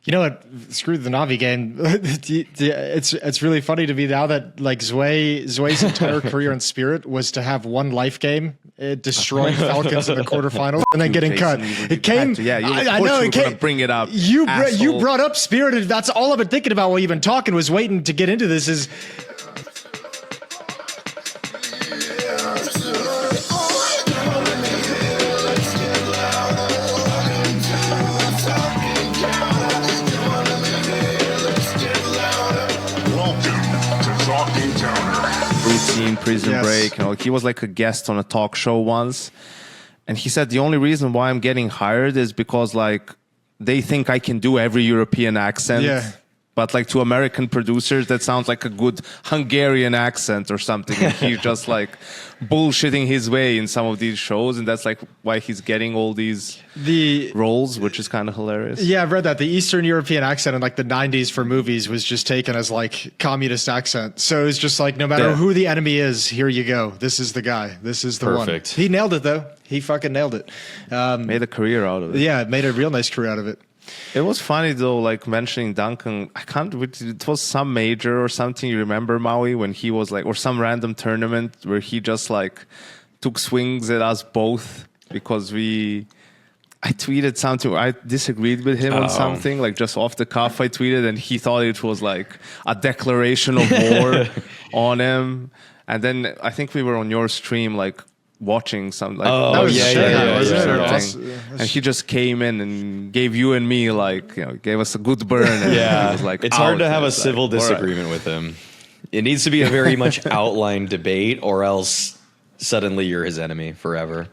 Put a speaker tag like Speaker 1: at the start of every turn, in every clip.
Speaker 1: You know what? Screw the Navi game. It's really funny to me now that like Zwei's entire career in Spirit was to have one life game, destroying Falcons in the quarterfinals, and then getting cut. It came.
Speaker 2: Yeah,
Speaker 1: I know. It came.
Speaker 2: Bring it up.
Speaker 1: You brought up Spirit, and that's all I've been thinking about while you've been talking. Was waiting to get into this. Is
Speaker 2: Prison Break. You know, he was like a guest on a talk show once, and he said the only reason why I'm getting hired is because like they think I can do every European accent. Yeah. But like to American producers, that sounds like a good Hungarian accent or something. And he's just like bullshitting his way in some of these shows, and that's like why he's getting all these roles, which is kind of hilarious.
Speaker 1: Yeah, I've read that the Eastern European accent in like the 90s for movies was just taken as like communist accent. So it's just like no matter who the enemy is, here you go. This is the guy. This is the one. He nailed it though. He fucking nailed it.
Speaker 2: Made a career out of it.
Speaker 1: Yeah, made a real nice career out of it.
Speaker 2: It was funny though, like mentioning Duncan. It was some major or something. You remember Maui when he was like, or some random tournament where he just like took swings at us both because I tweeted something. I disagreed with him on something, like just off the cuff. I tweeted, and he thought it was like a declaration of war on him. And then I think we were on your stream, like watching some like
Speaker 1: and
Speaker 2: he just came in and gave you and me like, you know, gave us a good burn. And
Speaker 3: yeah,
Speaker 2: he was like,
Speaker 3: it's hard to have a civil disagreement with him. It needs to be a very much outlined debate, or else suddenly you're his enemy forever.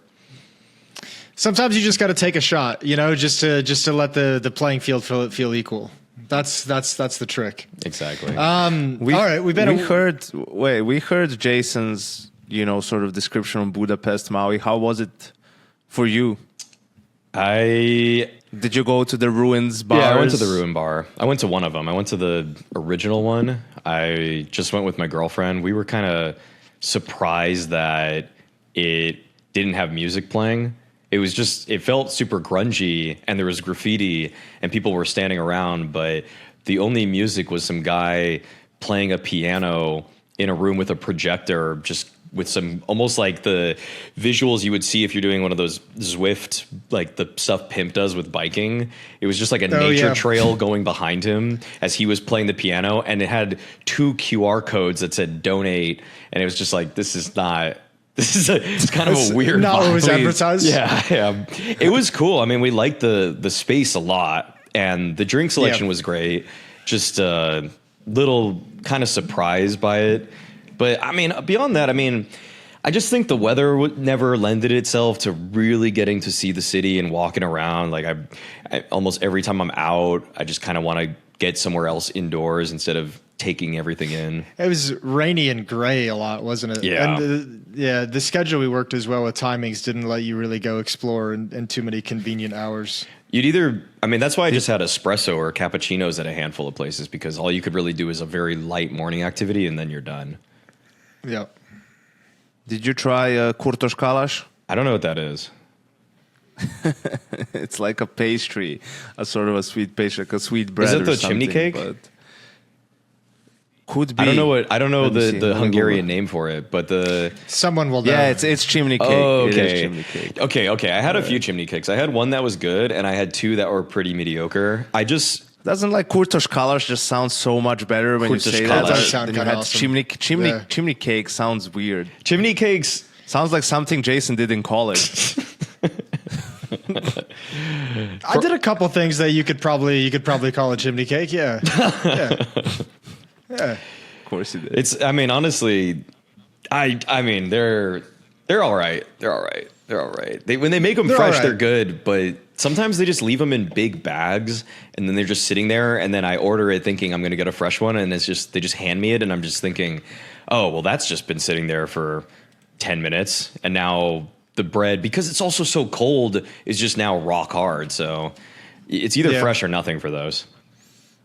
Speaker 1: Sometimes you just got to take a shot, you know, just to let the playing field feel equal. That's the trick.
Speaker 3: Exactly.
Speaker 1: All right, we
Speaker 2: heard Jason's, you know, sort of description on Budapest Maui. How was it for you? Did you go to the ruins bars?
Speaker 3: Yeah, I went to the ruin bar. I went to one of them. I went to the original one. I just went with my girlfriend. We were kind of surprised that it didn't have music playing. It felt super grungy, and there was graffiti and people were standing around, but the only music was some guy playing a piano in a room with a projector, just with some almost like the visuals you would see if you're doing one of those Zwift, like the stuff Pimp does with biking. It was just like a nature trail going behind him as he was playing the piano, and it had 2 QR codes that said donate, and it was just like, it's kind of a weird
Speaker 1: not what was advertised.
Speaker 3: Yeah. It was cool. I mean, we liked the space a lot, and the drink selection was great. Just a little kind of surprised by it. But I mean, beyond that, I mean, I just think the weather never lended itself to really getting to see the city and walking around. Like I almost every time I'm out, I just kind of want to get somewhere else indoors instead of taking everything in.
Speaker 1: It was rainy and gray a lot, wasn't it?
Speaker 3: Yeah.
Speaker 1: And the schedule we worked as well with timings didn't let you really go explore in too many convenient hours.
Speaker 3: That's why I just had espresso or cappuccinos at a handful of places, because all you could really do is a very light morning activity and then you're done.
Speaker 1: Yeah.
Speaker 2: Did you try kurtos kalas?
Speaker 3: I don't know what that is.
Speaker 2: It's like a pastry, a sort of a sweet pastry, like a sweet bread.
Speaker 3: Is it
Speaker 2: or
Speaker 3: the
Speaker 2: something,
Speaker 3: chimney cake?
Speaker 2: Could be.
Speaker 3: I don't know the Hungarian name for it, but
Speaker 2: someone will know. Yeah, it's chimney cake.
Speaker 3: Oh, okay.
Speaker 2: It is chimney cake.
Speaker 3: Okay. I had a few chimney cakes. I had one that was good, and I had 2 that were pretty mediocre.
Speaker 2: Doesn't like kurtos kalas just sound so much better when you say that?
Speaker 1: That does sound kind of awesome.
Speaker 2: Chimney cake sounds weird.
Speaker 3: Chimney cakes
Speaker 2: sounds like something Jason did in college.
Speaker 1: I did a couple things that you could probably call a chimney cake. Yeah.
Speaker 2: Of course you did.
Speaker 3: Honestly, they're all right. When they make them fresh, they're good, but sometimes they just leave them in big bags and then they're just sitting there, and then I order it thinking I'm going to get a fresh one, and they just hand me it, and I'm just thinking, oh, well, that's just been sitting there for 10 minutes, and now the bread, because it's also so cold, is just now rock hard. So it's either fresh or nothing for those.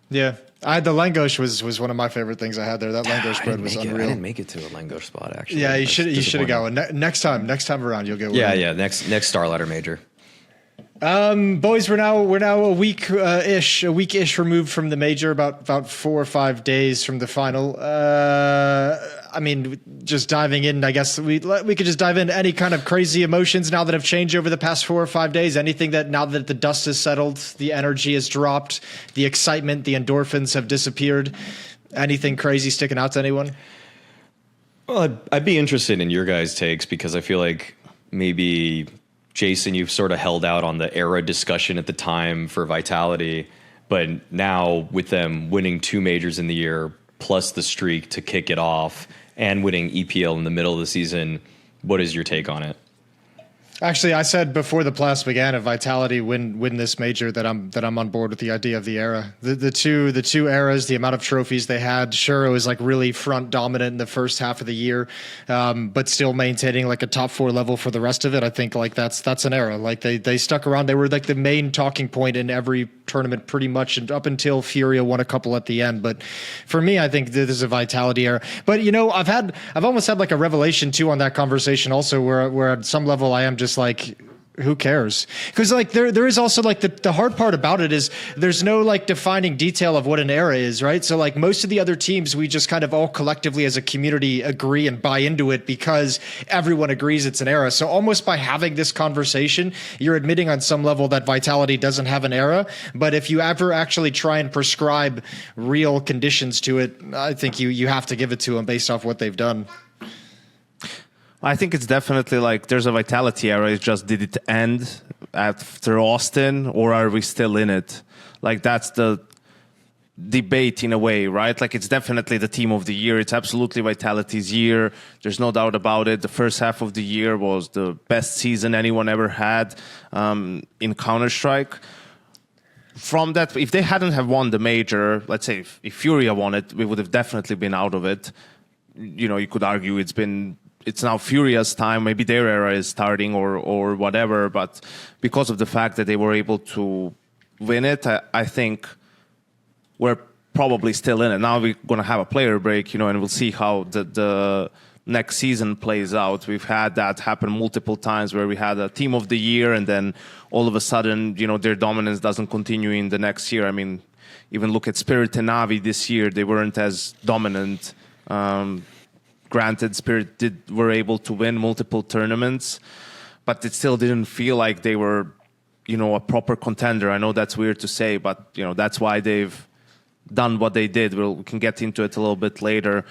Speaker 1: Yeah. The langosh was one of my favorite things I had there. That langosh bread was unreal.
Speaker 3: I didn't make it to a langosh spot, actually.
Speaker 1: Yeah, you should have gone. Next time around, you'll get one.
Speaker 3: Yeah. Next Star Ladder Major.
Speaker 1: Boys, we're now a week ish removed from the major, about 4 or 5 days from the final. I mean, just diving in, I guess we could just dive into any kind of crazy emotions now that have changed over the past 4 or 5 days. Anything that now that the dust has settled, the energy has dropped, the excitement, the endorphins have disappeared. Anything crazy sticking out to anyone?
Speaker 3: Well, I'd be interested in your guys' takes because I feel like maybe Jason, you've sort of held out on the era discussion at the time for Vitality, but now with them winning 2 majors in the year, plus the streak to kick it off, and winning EPL in the middle of the season, what is your take on it?
Speaker 1: Actually, I said before the playoffs began, if Vitality win this major, that I'm on board with the idea of the era. The two eras, the amount of trophies they had. Sure, it was like really front dominant in the first half of the year, but still maintaining like a top 4 level for the rest of it. I think like that's an era. Like they stuck around. They were like the main talking point in every tournament pretty much, and up until Furia won a couple at the end. But for me, I think this is a Vitality era. But you know, I've almost had like a revelation too on that conversation also, where at some level I am just like, who cares? Because like there is also like the hard part about it is there's no like defining detail of what an era is, right? So like most of the other teams, we just kind of all collectively as a community agree and buy into it because everyone agrees it's an era. So almost by having this conversation, you're admitting on some level that Vitality doesn't have an era. But if you ever actually try and prescribe real conditions to it, I think you have to give it to them based off what they've done.
Speaker 2: I think it's definitely like there's a Vitality era. It's just, did it end after Austin or are we still in it? Like that's the debate in a way, right? Like it's definitely the team of the year. It's absolutely Vitality's year. There's no doubt about it. The first half of the year was the best season anyone ever had in Counter-Strike. From that, if they hadn't have won the major, let's say if Furia won it, we would have definitely been out of it. You know, you could argue it's now Furia's time, maybe their era is starting or whatever, but because of the fact that they were able to win it, I think we're probably still in it. Now we're going to have a player break, you know, and we'll see how the next season plays out. We've had that happen multiple times where we had a team of the year and then all of a sudden, you know, their dominance doesn't continue in the next year. I mean, even look at Spirit and Navi this year, they weren't as dominant. Granted, Spirit were able to win multiple tournaments, but it still didn't feel like they were, you know, a proper contender. I know that's weird to say, but, you know, that's why they've done what they did. We can get into it a little bit later.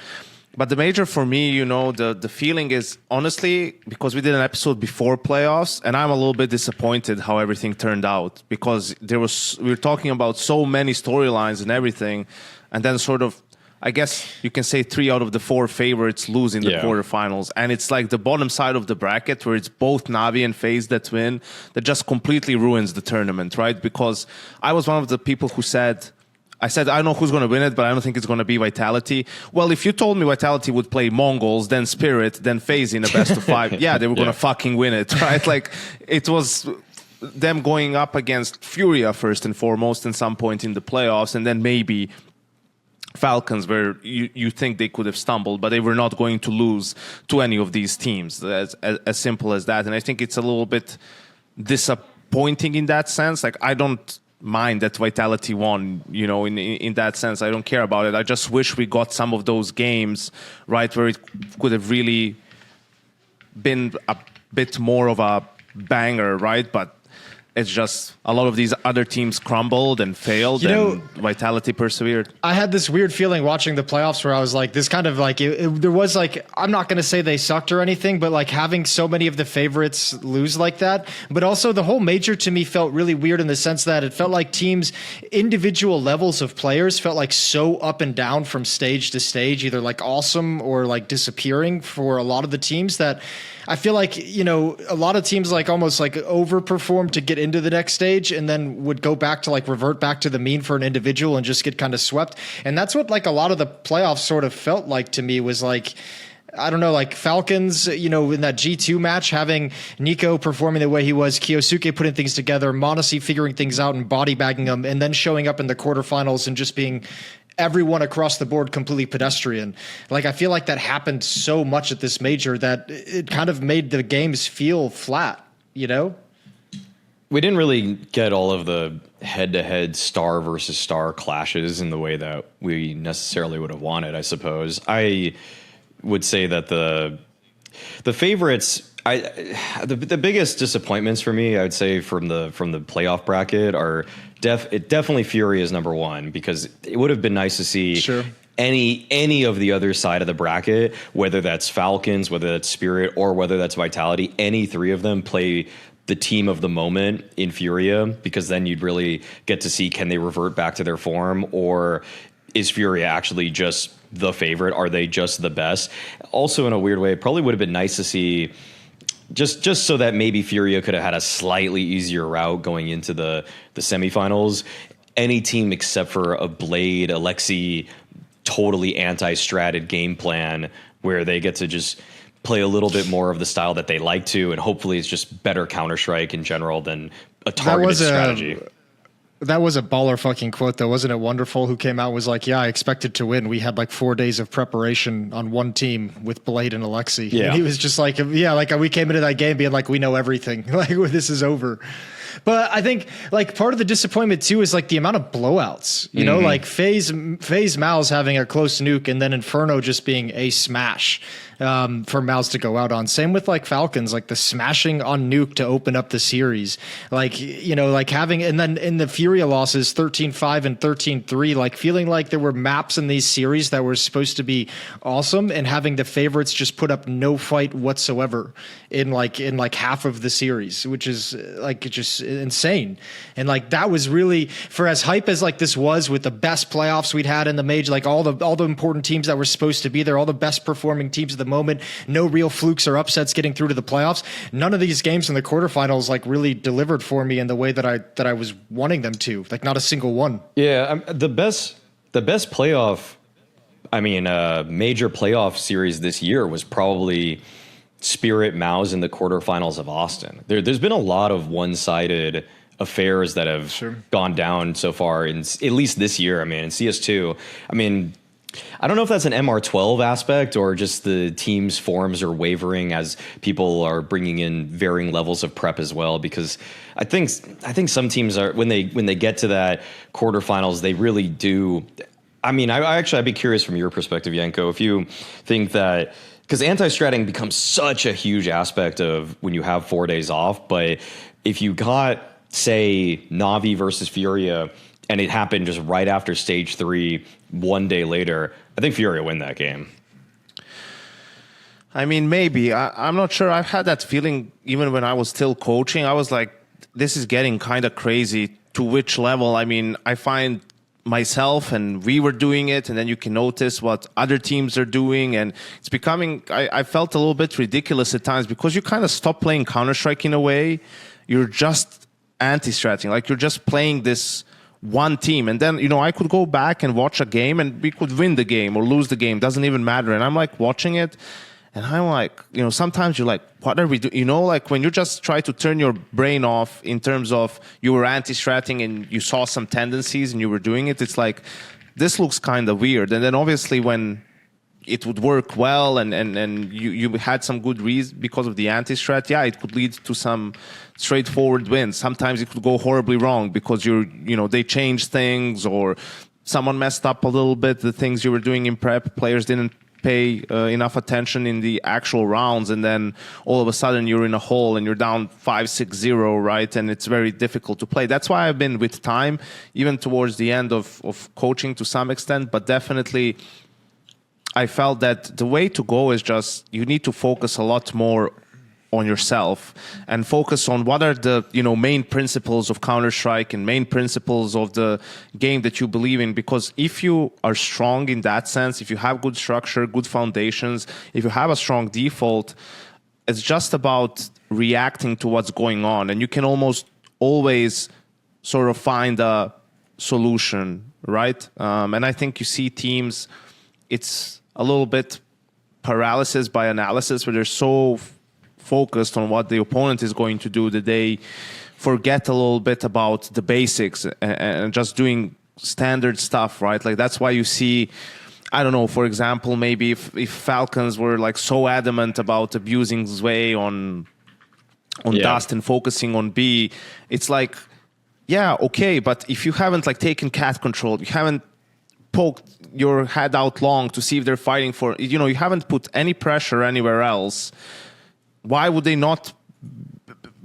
Speaker 2: But the major for me, you know, the feeling is, honestly, because we did an episode before playoffs, and I'm a little bit disappointed how everything turned out, because we were talking about so many storylines and everything, and then sort of, I guess you can say 3 out of the 4 favorites lose in the quarterfinals. And it's like the bottom side of the bracket where it's both Navi and FaZe that win that just completely ruins the tournament, right? Because I was one of the people who said, I don't know who's going to win it, but I don't think it's going to be Vitality. Well, if you told me Vitality would play Mongols, then Spirit, then FaZe in a best of 5, yeah, they were going to fucking win it, right? Like, it was them going up against Furia first and foremost at some point in the playoffs, and then maybe Falcons, where you think they could have stumbled, but they were not going to lose to any of these teams. As simple as that. And I think it's a little bit disappointing in that sense. Like, I don't mind that Vitality won, you know, in that sense. I don't care about it. I just wish we got some of those games, right, where it could have really been a bit more of a banger, right? But it's just a lot of these other teams crumbled and failed, and Vitality persevered.
Speaker 1: I had this weird feeling watching the playoffs where I was like, this kind of like, there was like, I'm not going to say they sucked or anything, but like having so many of the favorites lose like that. But also the whole major to me felt really weird in the sense that it felt like teams, individual levels of players felt like so up and down from stage to stage, either like awesome or like disappearing for a lot of the teams, that I feel like, you know, a lot of teams like almost like overperformed to get into the next stage and then would go back to like revert back to the mean for an individual and just get kind of swept. And that's what like a lot of the playoffs sort of felt like to me, was like, I don't know, like Falcons, you know, in that G2 match, having Nico performing the way he was, Kyosuke putting things together, m80 figuring things out and body bagging them, and then showing up in the quarterfinals and just being everyone across the board completely pedestrian. Like, I feel like that happened so much at this major that it kind of made the games feel flat, you know?
Speaker 3: we didn't really get all of the head-to-head star versus star clashes in the way that we necessarily would have wanted, I suppose. I would say that the favorites, the biggest disappointments for me, I would say from the playoff bracket are definitely Fury is number one, because it would have been nice to see any of the other side of the bracket, whether that's Falcons, whether that's Spirit, or whether that's Vitality, any three of them play the team of the moment in Furia, because then you'd really get to see, can they revert back to their form, or is Furia actually just the favorite? Are they just the best? Also, in a weird way, it probably would have been nice to see, just so that maybe Furia could have had a slightly easier route going into the semifinals. Any team except for a Blade, Alexi, totally anti-stratted game plan where they get to just play a little bit more of the style that they like to, and hopefully it's just better Counter-Strike in general than a targeted strategy.
Speaker 1: That was a baller fucking quote, though. Wasn't it wonderful? Who came out and was like, yeah, I expected to win. We had like 4 days of preparation on one team with Blade and Alexi.
Speaker 3: Yeah.
Speaker 1: And he was just like, yeah, like we came into that game being like, we know everything. Like, this is over. But I think like part of the disappointment too is like the amount of blowouts, you know, like FaZe MOUZ having a close nuke and then Inferno just being a smash for MOUZ to go out on. Same with like Falcons, like the smashing on nuke to open up the series, like, you know, like having, and then in the Furia losses 13-5 and 13-3, like feeling like there were maps in these series that were supposed to be awesome, and having the favorites just put up no fight whatsoever in like half of the series, which is like just insane. And like that was really, for as hype as like this was, with the best playoffs we'd had in the major, like all the important teams that were supposed to be there, all the best performing teams at the moment, no real flukes or upsets getting through to the playoffs. None of these games in the quarterfinals like really delivered for me in the way that I was wanting them to. Like not a single one.
Speaker 3: Yeah, the best playoff, major playoff series this year was probably Spirit MOUZ in the quarterfinals of Austin. There's been a lot of one-sided affairs that have gone down so far, in at least this year. I mean, in CS2, I don't know if that's an MR12 aspect or just the team's forms are wavering as people are bringing in varying levels of prep as well, because I think some teams are, when they get to that quarterfinals, they really do. I'd be curious from your perspective, Yenko, if you think that, because anti-stratting becomes such a huge aspect of when you have 4 days off, but if you got, say, Na'Vi versus Furia, and it happened just right after stage 3, 1 day later, I think Furia win that game.
Speaker 2: I mean, maybe. I'm not sure. I've had that feeling even when I was still coaching. I was like, this is getting kind of crazy. To which level? I mean, I find myself, and we were doing it, and then you can notice what other teams are doing, and it's becoming, I felt a little bit ridiculous at times, because you kind of stop playing Counter-Strike in a way. You're just anti-stratting, like you're just playing this one team, and then, you know, I could go back and watch a game and we could win the game or lose the game, doesn't even matter. And I'm like watching it, and I'm like, you know, sometimes you're like, what are we doing? You know, like when you just try to turn your brain off in terms of you were anti-stratting and you saw some tendencies and you were doing it, it's like, this looks kind of weird. And then obviously when it would work well and you had some good reasons because of the anti-strat, yeah, it could lead to some straightforward wins. Sometimes it could go horribly wrong because they changed things, or someone messed up a little bit the things you were doing in prep. Players didn't pay enough attention in the actual rounds, and then all of a sudden you're in a hole and you're down 5-6-0, right? And it's very difficult to play. That's why I've been, with time, even towards the end of coaching to some extent, but definitely I felt that the way to go is just, you need to focus a lot more on yourself and focus on what are the main principles of Counter-Strike and main principles of the game that you believe in. Because if you are strong in that sense, if you have good structure, good foundations, if you have a strong default, it's just about reacting to what's going on, and you can almost always sort of find a solution, right? And I think you see teams, it's a little bit paralysis by analysis, where they're so focused on what the opponent is going to do that they forget a little bit about the basics and just doing standard stuff, right? Like that's why you see, I don't know, for example, maybe if Falcons were like so adamant about abusing zweih on Dust and focusing on B, it's like, yeah, okay, but if you haven't like taken cat control, you haven't poked your head out long to see if they're fighting for, you know, you haven't put any pressure anywhere else, why would they not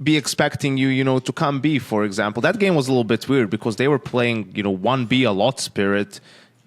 Speaker 2: be expecting you, you know, to come B, for example? That game was a little bit weird because they were playing, you know, 1B a lot Spirit,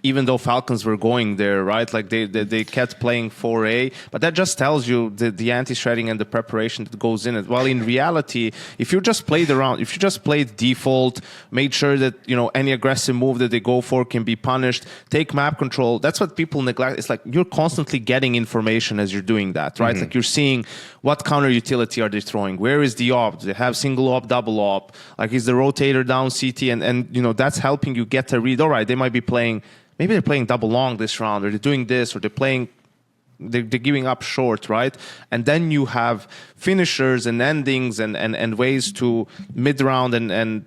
Speaker 2: even though Falcons were going there, right? Like they kept playing 4A, but that just tells you the anti-shredding and the preparation that goes in it. Well, in reality, if you just played around, if you just played default, made sure that, you know, any aggressive move that they go for can be punished, take map control, that's what people neglect. It's like you're constantly getting information as you're doing that, right? Like you're seeing what counter utility are they throwing, where is the op, do they have single op, double op, like is the rotator down CT, and you know, that's helping you get a read. All right, they might be playing, maybe they're playing double long this round, or they're doing this, or they're giving up short, right? And then you have finishers and endings and ways to mid-round and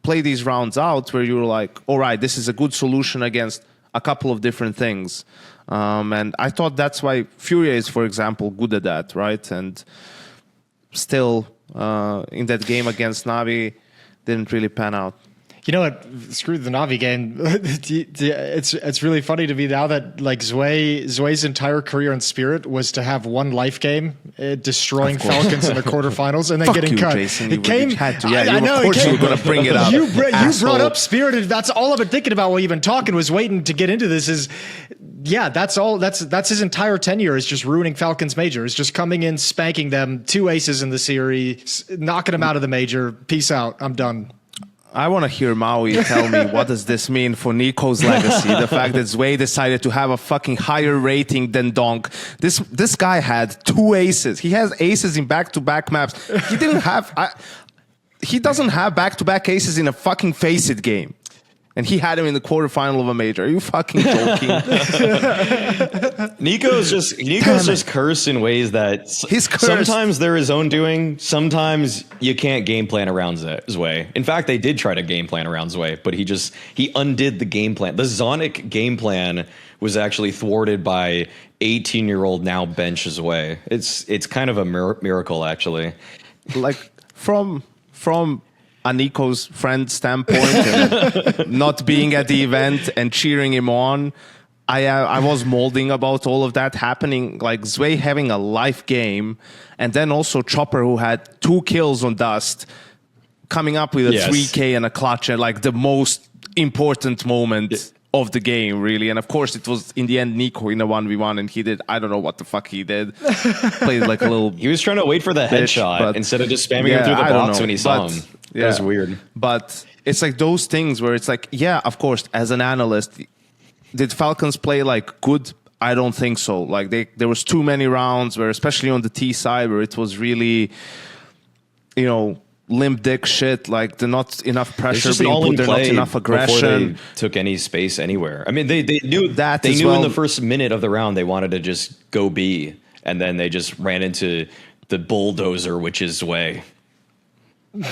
Speaker 2: play these rounds out where you're like, all right, this is a good solution against a couple of different things. And I thought that's why Furia is, for example, good at that, right? And still, in that game against Navi, didn't really pan out.
Speaker 1: You know what? Screw the Navi game. It's really funny to me now that like Zwei's entire career in Spirit was to have one life game, destroying Falcons in the quarterfinals, and then
Speaker 2: Fuck
Speaker 1: getting
Speaker 2: you,
Speaker 1: cut.
Speaker 2: Jason,
Speaker 1: It came.
Speaker 2: had to. Yeah,
Speaker 1: I know.
Speaker 2: Of course you were going to bring it up.
Speaker 1: You brought up
Speaker 2: asshole.
Speaker 1: Spirit, and that's all I've been thinking about while you've been talking. Was waiting to get into this. Is yeah, that's all. That's his entire tenure is just ruining Falcons Major. Is just coming in, spanking them, 2 aces in the series, knocking them out of the major. Peace out. I'm done.
Speaker 2: I want to hear Maui tell me what does this mean for Nico's legacy. The fact that Zweih decided to have a fucking higher rating than Donk. This guy had 2 aces. He has aces in back-to-back maps. He didn't have. He doesn't have back-to-back aces in a fucking Face-It game. And he had him in the quarterfinal of a major. Are you fucking joking?
Speaker 3: Nico's just cursed in ways that
Speaker 2: He's cursed.
Speaker 3: Sometimes they're his own doing. Sometimes you can't game plan around Zweih. In fact, they did try to game plan around Zweih, but he undid the game plan. The Zonic game plan was actually thwarted by 18-year-old now bench Zweih. It's kind of a miracle, actually.
Speaker 2: Like from a Nico's friend standpoint, and not being at the event and cheering him on, I was molding about all of that happening, like Zweih having a life game, and then also Chopper, who had 2 kills on Dust, coming up with a 3K and a clutch at like the most important moment of the game, really. And of course, it was in the end Nico in a 1v1, and he did, I don't know what the fuck he did. Played like a little.
Speaker 3: He was trying to wait for the headshot instead of just spamming him through the box when he saw him.
Speaker 2: Yeah.
Speaker 3: That was weird.
Speaker 2: But it's like those things where it's like, yeah, of course, as an analyst, did Falcons play like good? I don't think so. Like there was too many rounds where, especially on the T side, where it was really, you know, limp dick shit, like the not enough pressure being put there, not enough aggression.
Speaker 3: They took any space anywhere. I mean, they knew
Speaker 2: that
Speaker 3: they knew
Speaker 2: well.
Speaker 3: In the first minute of the round they wanted to just go B, and then they just ran into the bulldozer, which is Zweih.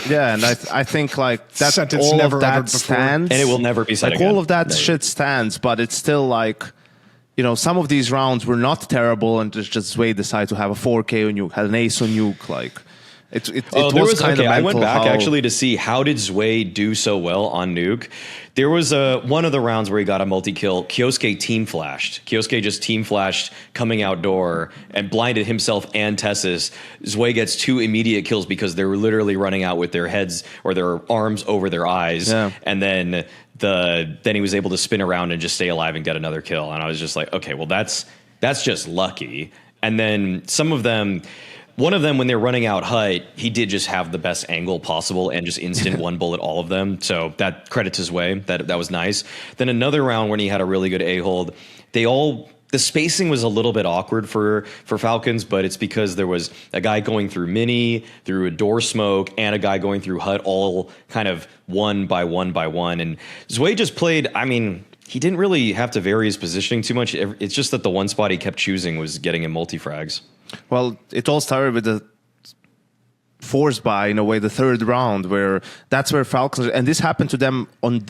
Speaker 2: Yeah, and I think like that
Speaker 1: Sentence
Speaker 2: all
Speaker 1: never
Speaker 2: of that
Speaker 1: uttered before.
Speaker 3: And
Speaker 2: stands,
Speaker 3: it will never be said
Speaker 2: like
Speaker 3: again.
Speaker 2: all of that shit stands, but it's still like, you know, some of these rounds were not terrible, and just Zweih decided to have a 4K on Nuke, had an ace on Nuke, like. It was kind of mental.
Speaker 3: I went back actually to see how did Zweih do so well on Nuke. There was one of the rounds where he got a multi-kill. Kyosuke team flashed. Kyosuke just team flashed coming outdoor and blinded himself and Tessis. Zweih gets 2 immediate kills because they were literally running out with their heads or their arms over their eyes. Yeah. And then he was able to spin around and just stay alive and get another kill. And I was just like, okay, well that's just lucky. And then one of them, when they're running out HUT, he did just have the best angle possible and just instant one bullet all of them. So that credit to Zweih. That was nice. Then another round when he had a really good A-hold, the spacing was a little bit awkward for Falcons, but it's because there was a guy going through mini, through a door smoke, and a guy going through HUT, all kind of one by one by one. And Zweih just played, I mean, he didn't really have to vary his positioning too much. It's just that the one spot he kept choosing was getting him multi-frags.
Speaker 2: Well, it all started with the force buy, in a way, the 3rd round, where that's where Falcons, and this happened to them on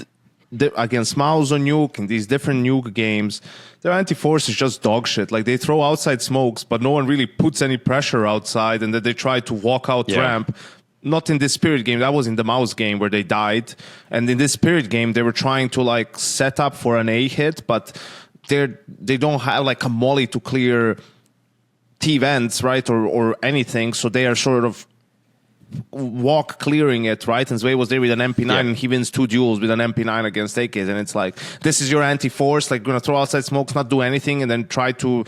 Speaker 2: against MOUZ or Nuke in these different Nuke games, their anti-force is just dog shit. Like they throw outside smokes, but no one really puts any pressure outside, and then they try to walk out ramp. Not in this Spirit game. That was in the MOUZ game where they died. And in this Spirit game, they were trying to like set up for an A hit, but they don't have like a molly to clear T vents, right, or anything. So they are sort of walk clearing it, right? And zweih was there with an MP9 and he wins 2 duels with an MP9 against AKs, and it's like, this is your anti-force, like gonna throw outside smokes, not do anything, and then try to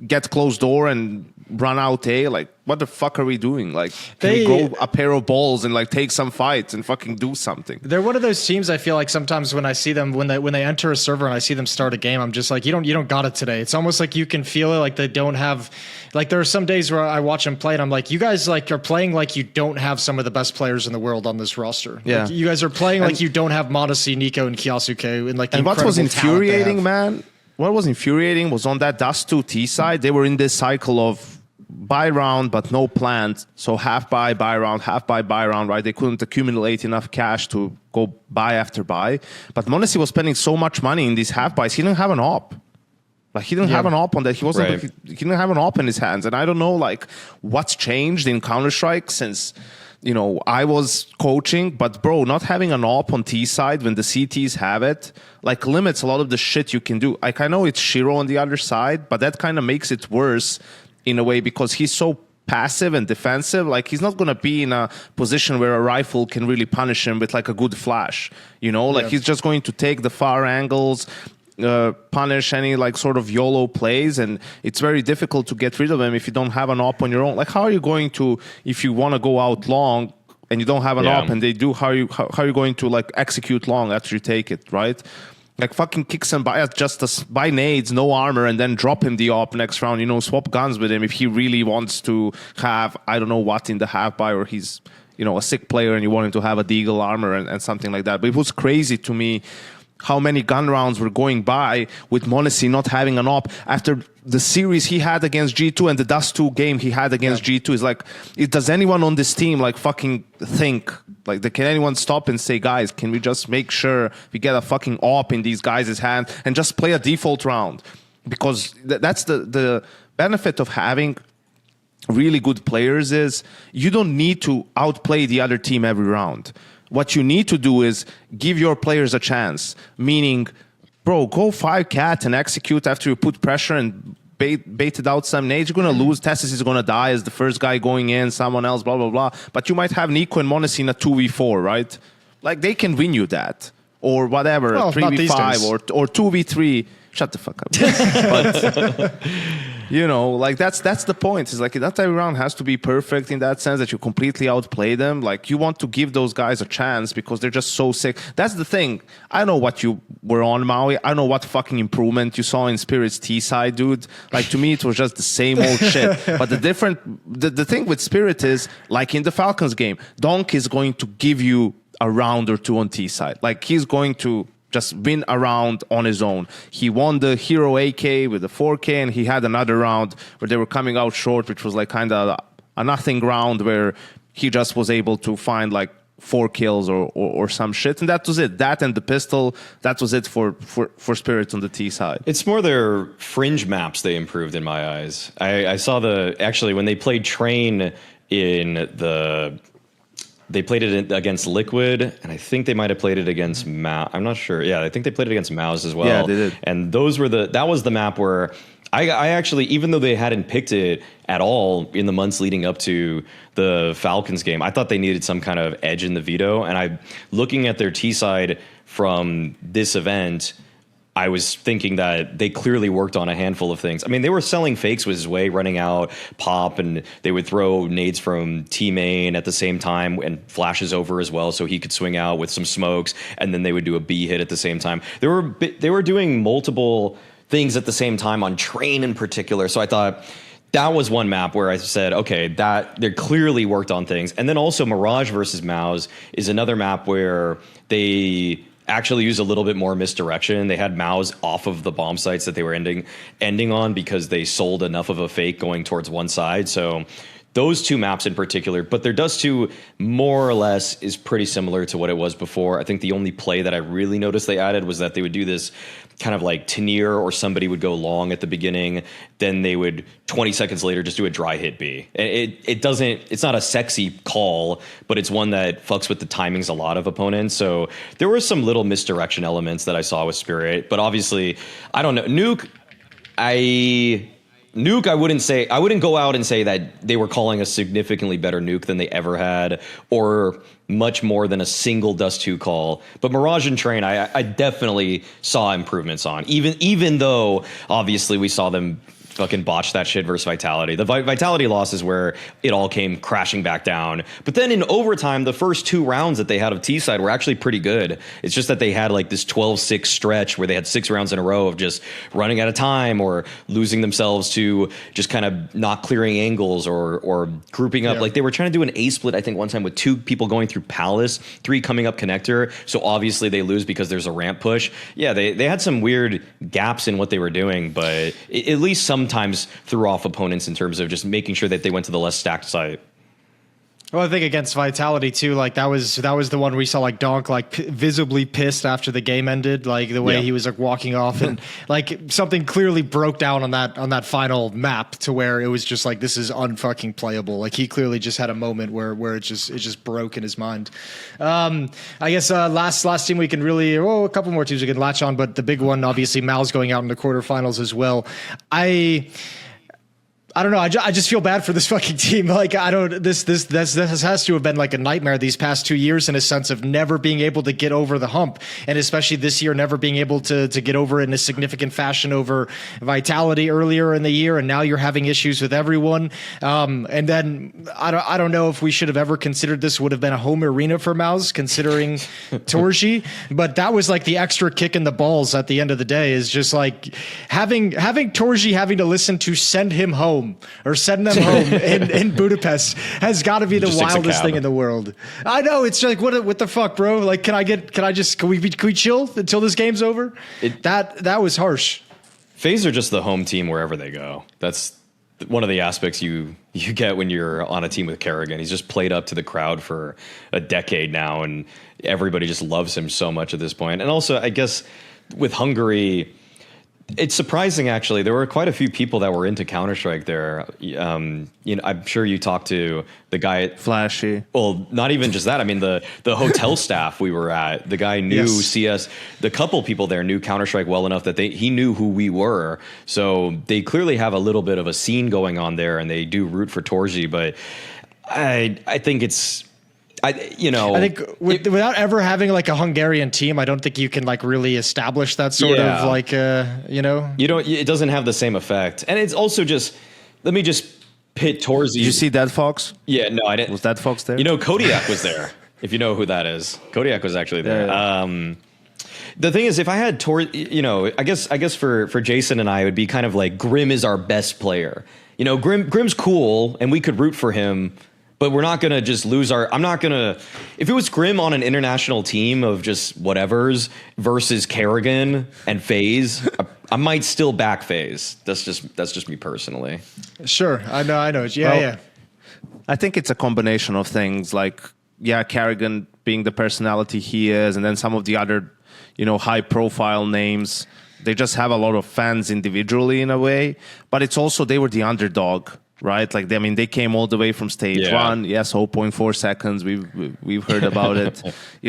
Speaker 2: get closed door and run out A. Like, what the fuck are we doing? Like, can we grow a pair of balls and like take some fights and fucking do something?
Speaker 1: They're one of those teams. I feel like sometimes when I see them, when they enter a server and I see them start a game, I'm just like, you don't got it today. It's almost like you can feel it. Like they don't have, like there are some days where I watch them play and I'm like, you guys like are playing like you don't have some of the best players in the world on this roster.
Speaker 2: Yeah,
Speaker 1: like, you guys are playing like you don't have m80, Nico, and Kiyasuke, and like.
Speaker 2: And what was infuriating, man? What was infuriating was on that Dust 2 T side, they were in this cycle of buy round but no plans, so half buy round, half buy round, right? They couldn't accumulate enough cash to go buy after buy. But m80 was spending so much money in these half buys, he didn't have an op. Like he didn't have an op on that. He wasn't. He didn't have an op in his hands, and I don't know like what's changed in Counter-Strike since I was coaching. But bro, not having an op on T side when the CTs have it like limits a lot of the shit you can do. Like I know it's Shiro on the other side, but that kind of makes it worse in a way because he's so passive and defensive. Like he's not going to be in a position where a rifle can really punish him with like a good flash, like he's just going to take the far angles, punish any like sort of YOLO plays, and it's very difficult to get rid of him if you don't have an op on your own. Like how are you going to, if you want to go out long and you don't have an op and they do, how are you going to like execute long after you take it, right? Like fucking kick some buy nades, no armor, and then drop him the op next round. Swap guns with him if he really wants to have I don't know what in the half buy, or he's a sick player and you want him to have a deagle armor and something like that. But it was crazy to me how many gun rounds were going by with m80 not having an op after the series he had against G2 and the Dust 2 game he had against G2. Is like, does anyone on this team like fucking think like can anyone stop and say, guys, can we just make sure we get a fucking op in these guys' hand and just play a default round? Because that's the benefit of having really good players is you don't need to outplay the other team every round. What you need to do is give your players a chance, meaning, bro, go 5 cat and execute after you put pressure and baited out some nades. You're going to lose. Testis is going to die as the first guy going in, someone else, blah, blah, blah. But you might have Nico and m80 in a 2v4, right? Like, they can win you that. Or whatever, 3v5 or 2v3. Shut the fuck up. But, like that's the point. It's like not every round has to be perfect in that sense that you completely outplay them. Like you want to give those guys a chance because they're just so sick. That's the thing. I know what you were on, Maui. I know what fucking improvement you saw in Spirit's T side, dude. Like to me, it was just the same old shit. But the thing with Spirit is, like in the Falcons game, Donk is going to give you a round or two on T side. Like he's going to just win a round on his own. He won the Hero AK with the 4K, and he had another round where they were coming out short, which was like kind of a nothing round where he just was able to find like 4 kills or some shit, and that was it. That and the pistol, that was it for Spirits on the T side.
Speaker 3: It's more their fringe maps they improved in my eyes. I saw actually when they played Train in the... They played it against Liquid, and I think they might have played it against MOUZ. I'm not sure. Yeah, I think they played it against MOUZ as well.
Speaker 2: Yeah, they did.
Speaker 3: And that was the map where I actually, even though they hadn't picked it at all in the months leading up to the Falcons game, I thought they needed some kind of edge in the veto. And looking at their T side from this event, I was thinking that they clearly worked on a handful of things. I mean, they were selling fakes with zweih running out, pop, and they would throw nades from T main at the same time and flashes over as well so he could swing out with some smokes, and then they would do a B hit at the same time. They were doing multiple things at the same time on Train in particular, so I thought that was one map where I said, okay, that they clearly worked on things. And then also Mirage versus MOUZ is another map where they actually used a little bit more misdirection. They had MOUZ off of the bomb sites that they were ending on because they sold enough of a fake going towards one side. So those two maps in particular, but their Dust 2 more or less is pretty similar to what it was before. I think the only play that I really noticed they added was that they would do this kind of like Tenier, or somebody would go long at the beginning, then they would 20 seconds later just do a dry hit B. It's not a sexy call, but it's one that fucks with the timings a lot of opponents. So there were some little misdirection elements that I saw with Spirit, but obviously, I don't know. Nuke, I wouldn't go out and say that they were calling a significantly better Nuke than they ever had, or much more than a single Dust 2 call. But Mirage and Train, I definitely saw improvements on, even though obviously we saw them fucking botch that shit versus Vitality. The Vitality loss is where it all came crashing back down. But then in overtime, the first 2 rounds that they had of T-side were actually pretty good. It's just that they had like this 12-6 stretch where they had 6 rounds in a row of just running out of time or losing themselves to just kind of not clearing angles or grouping up. Yeah. Like they were trying to do an A split, I think, one time with 2 people going through Palace, 3 coming up connector. So obviously they lose because there's a ramp push. Yeah, they had some weird gaps in what they were doing, but at least sometimes threw off opponents in terms of just making sure that they went to the less stacked site.
Speaker 1: Well, I think against Vitality too, like that was the one where we saw like Donk like visibly pissed after the game ended, like the way he was like walking off, and like something clearly broke down on that final map to where it was just like, this is unfucking playable. Like he clearly just had a moment where it just broke in his mind. I guess last team we can really, a couple more teams we can latch on, but the big one obviously MOUZ going out in the quarterfinals as well. I don't know. I just feel bad for this fucking team. Like this has to have been like a nightmare these past 2 years in a sense of never being able to get over the hump, and especially this year never being able to get over it in a significant fashion over Vitality earlier in the year, and now you're having issues with everyone. And then I don't know if we should have ever considered this would have been a home arena for MOUZ considering Torji, but that was like the extra kick in the balls at the end of the day, is just like having Torji having to listen to Send Him Home or Send Them Home in Budapest has got to be the wildest thing in the world. I know, it's like what the fuck, bro? Like, can we chill until this game's over? That was harsh.
Speaker 3: FaZe are just the home team wherever they go. That's one of the aspects you get when you're on a team with Kerrigan. He's just played up to the crowd for a decade now, and everybody just loves him so much at this point. And also, I guess with Hungary, it's surprising, actually. There were quite a few people that were into Counter-Strike there. I'm sure you talked to the guy at
Speaker 2: Flashy.
Speaker 3: Well, not even just that. I mean, the hotel staff we were at, the guy knew CS. The couple people there knew Counter-Strike well enough that he knew who we were. So they clearly have a little bit of a scene going on there, and they do root for Torji. But I think it's... I think without ever having like a Hungarian team, I don't think you can like really establish that sort of like, you don't, it doesn't have the same effect. And it's also just, let me just pit Torzi.
Speaker 2: Did you see Dead Fox?
Speaker 3: Yeah, no, I didn't.
Speaker 2: Was Dead Fox there?
Speaker 3: Kodiak was there. If you know who that is. Kodiak was actually there. Yeah. The thing is, if I had I guess for Jason and I, it would be kind of like Grim is our best player. Grim's cool and we could root for him, but we're not going to just lose I'm not going to, if it was Grim on an international team of just whatevers versus Kerrigan and FaZe, I might still back FaZe. That's just me personally.
Speaker 1: Sure. I know. Yeah.
Speaker 2: I think it's a combination of things like, Kerrigan being the personality he is, and then some of the other, high profile names. They just have a lot of fans individually in a way, but it's also, they were the underdog. Right, like they came all the way from stage 1. Yes, 0.4 seconds. We've heard about it.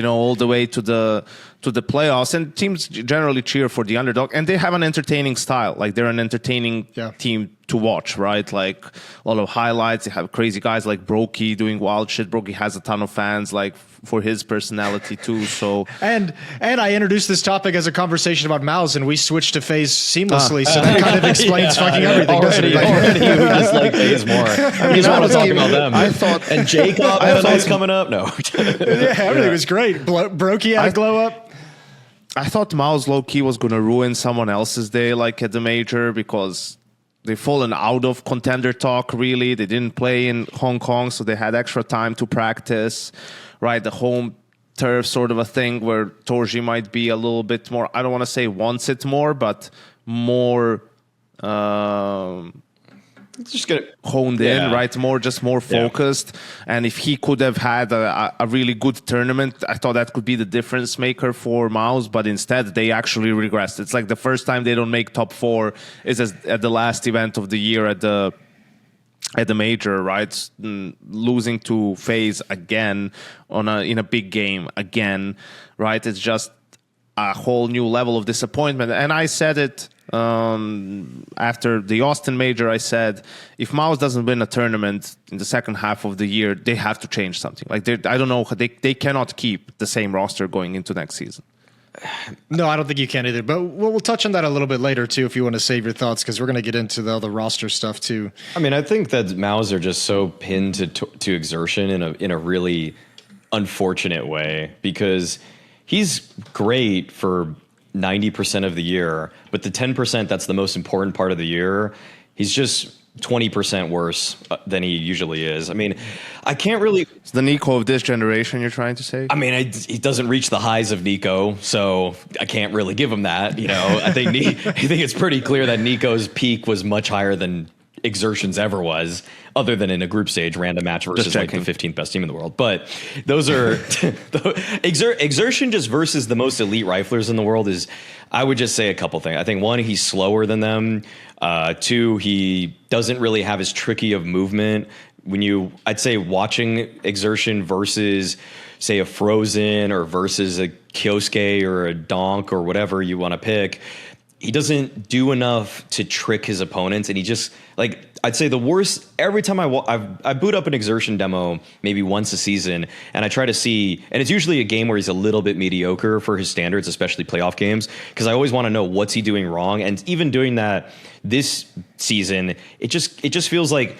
Speaker 2: All the way to the playoffs. And teams generally cheer for the underdog, and they have an entertaining style. Like they're an entertaining team to watch. Right, like a lot of highlights. They have crazy guys like Broky doing wild shit. Broky has a ton of fans, like for his personality too. So
Speaker 1: and I introduced this topic as a conversation about MOUZ, and we switched to FaZe seamlessly. So that kind of explains fucking everything, doesn't it?
Speaker 3: Already, we just like FaZe more. We just want to talk about them.
Speaker 2: I thought,
Speaker 3: and Jacob had a nice coming up. No,
Speaker 1: everything was great. Broky had a glow up.
Speaker 2: I thought MOUZ low key was gonna ruin someone else's day, like at the major, because they've fallen out of contender talk. Really, they didn't play in Hong Kong, so they had extra time to practice. Right, the home turf sort of a thing where Torji might be a little bit more, I don't want to say wants it more, but more
Speaker 3: just gonna
Speaker 2: honed in, right? More focused. And if he could have had a really good tournament, I thought that could be the difference maker for MOUZ. But instead, they actually regressed. It's like the first time they don't make top 4 is at the last event of the year at the major, right? Losing to FaZe again in a big game again, right? It's just a whole new level of disappointment. And I said it after the Austin Major. I said, if MOUZ doesn't win a tournament in the second half of the year, they have to change something. Like, I don't know, they cannot keep the same roster going into next season.
Speaker 1: No, I don't think you can either. But we'll touch on that a little bit later, too, if you want to save your thoughts, because we're going to get into the other roster stuff, too.
Speaker 3: I mean, I think that MOUZ are just so pinned to Exertion in a really unfortunate way, because he's great for 90% of the year, but the 10% that's the most important part of the year, he's just 20% worse than he usually is. I mean, I can't really...
Speaker 2: It's the Nico of this generation, you're trying to say?
Speaker 3: I mean, he doesn't reach the highs of Nico, so I can't really give him that. You know, I think it's pretty clear that Nico's peak was much higher than Exertion's ever was, other than in a group stage random match versus like the 15th best team in the world. But those are Exertion just versus the most elite riflers in the world is, I would just say a couple things. I think one, he's slower than them. Two, he doesn't really have as tricky of movement. I'd say watching Exertion versus, say, a Frozen or versus a Kyosuke or a Donk or whatever you want to pick, he doesn't do enough to trick his opponents, and he just, like, I'd say the worst, every time I boot up an Exertion demo maybe once a season, and I try to see, and it's usually a game where he's a little bit mediocre for his standards, especially playoff games, because I always want to know what's he doing wrong. And even doing that this season, it just feels like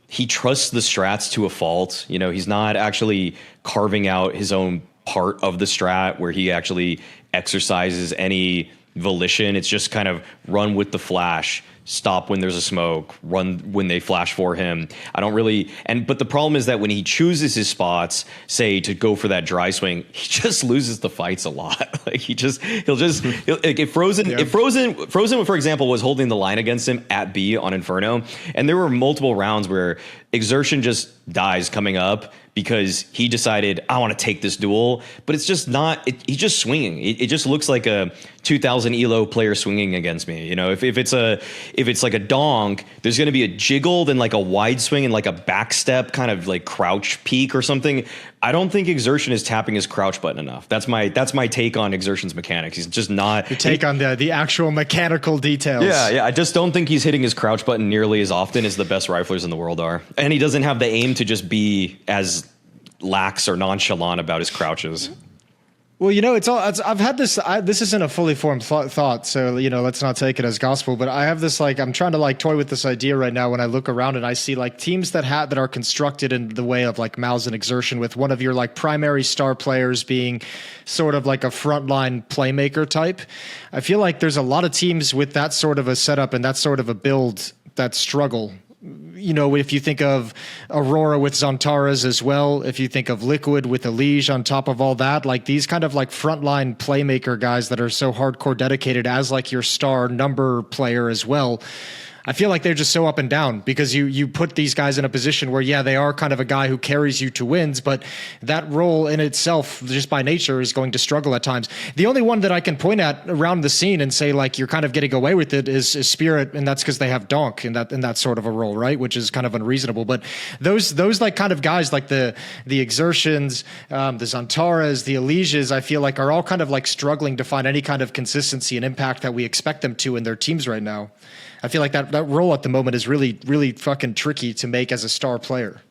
Speaker 3: he trusts the strats to a fault. You know, he's not actually carving out his own part of the strat where he actually exercises any volition. It's just kind of run with the flash, stop when there's a smoke, run when they flash for him. I don't really, but the problem is that when he chooses his spots, say to go for that dry swing, he just loses the fights a lot. Like if Frozen, for example, was holding the line against him at B on Inferno, and there were multiple rounds where Exertion just dies coming up because he decided, I want to take this duel, but it's just not, he's just swinging. It just looks like a 2000 ELO player swinging against me. You know, if it's like a donk, there's going to be a jiggle, then like a wide swing and like a back step kind of like crouch peek or something. I don't think Exertion is tapping his crouch button enough. That's my take on Exertion's mechanics. He's just not.
Speaker 1: Your take on the actual mechanical details.
Speaker 3: Yeah. I just don't think he's hitting his crouch button nearly as often as the best riflers in the world are. And he doesn't have the aim to just be as lax or nonchalant about his crouches.
Speaker 1: Well, you know, I've had this, this isn't a fully formed thought, so, you know, let's not take it as gospel, but I have this, like, I'm trying to, like, toy with this idea right now when I look around and I see, like, teams that are constructed in the way of, like, MOUZ and Exertion, with one of your, like, primary star players being sort of like a frontline playmaker type. I feel like there's a lot of teams with that sort of a setup and that sort of a build that struggle. You know, if you think of Aurora with Zantaras as well, if you think of Liquid with Elige on top of all that, like these kind of like frontline playmaker guys that are so hardcore dedicated as like your star number player as well, I feel like they're just so up and down because you put these guys in a position where, yeah, they are kind of a guy who carries you to wins, but that role in itself, just by nature, is going to struggle at times. The only one that I can point at around the scene and say, like, you're kind of getting away with it is Spirit, and that's because they have Donk in that sort of a role, right? Which is kind of unreasonable. But those like kind of guys like the Exertions, the Zantaras, the Eliges, I feel like are all kind of like struggling to find any kind of consistency and impact that we expect them to in their teams right now. I feel like that role at the moment is really, really fucking tricky to make as a star player.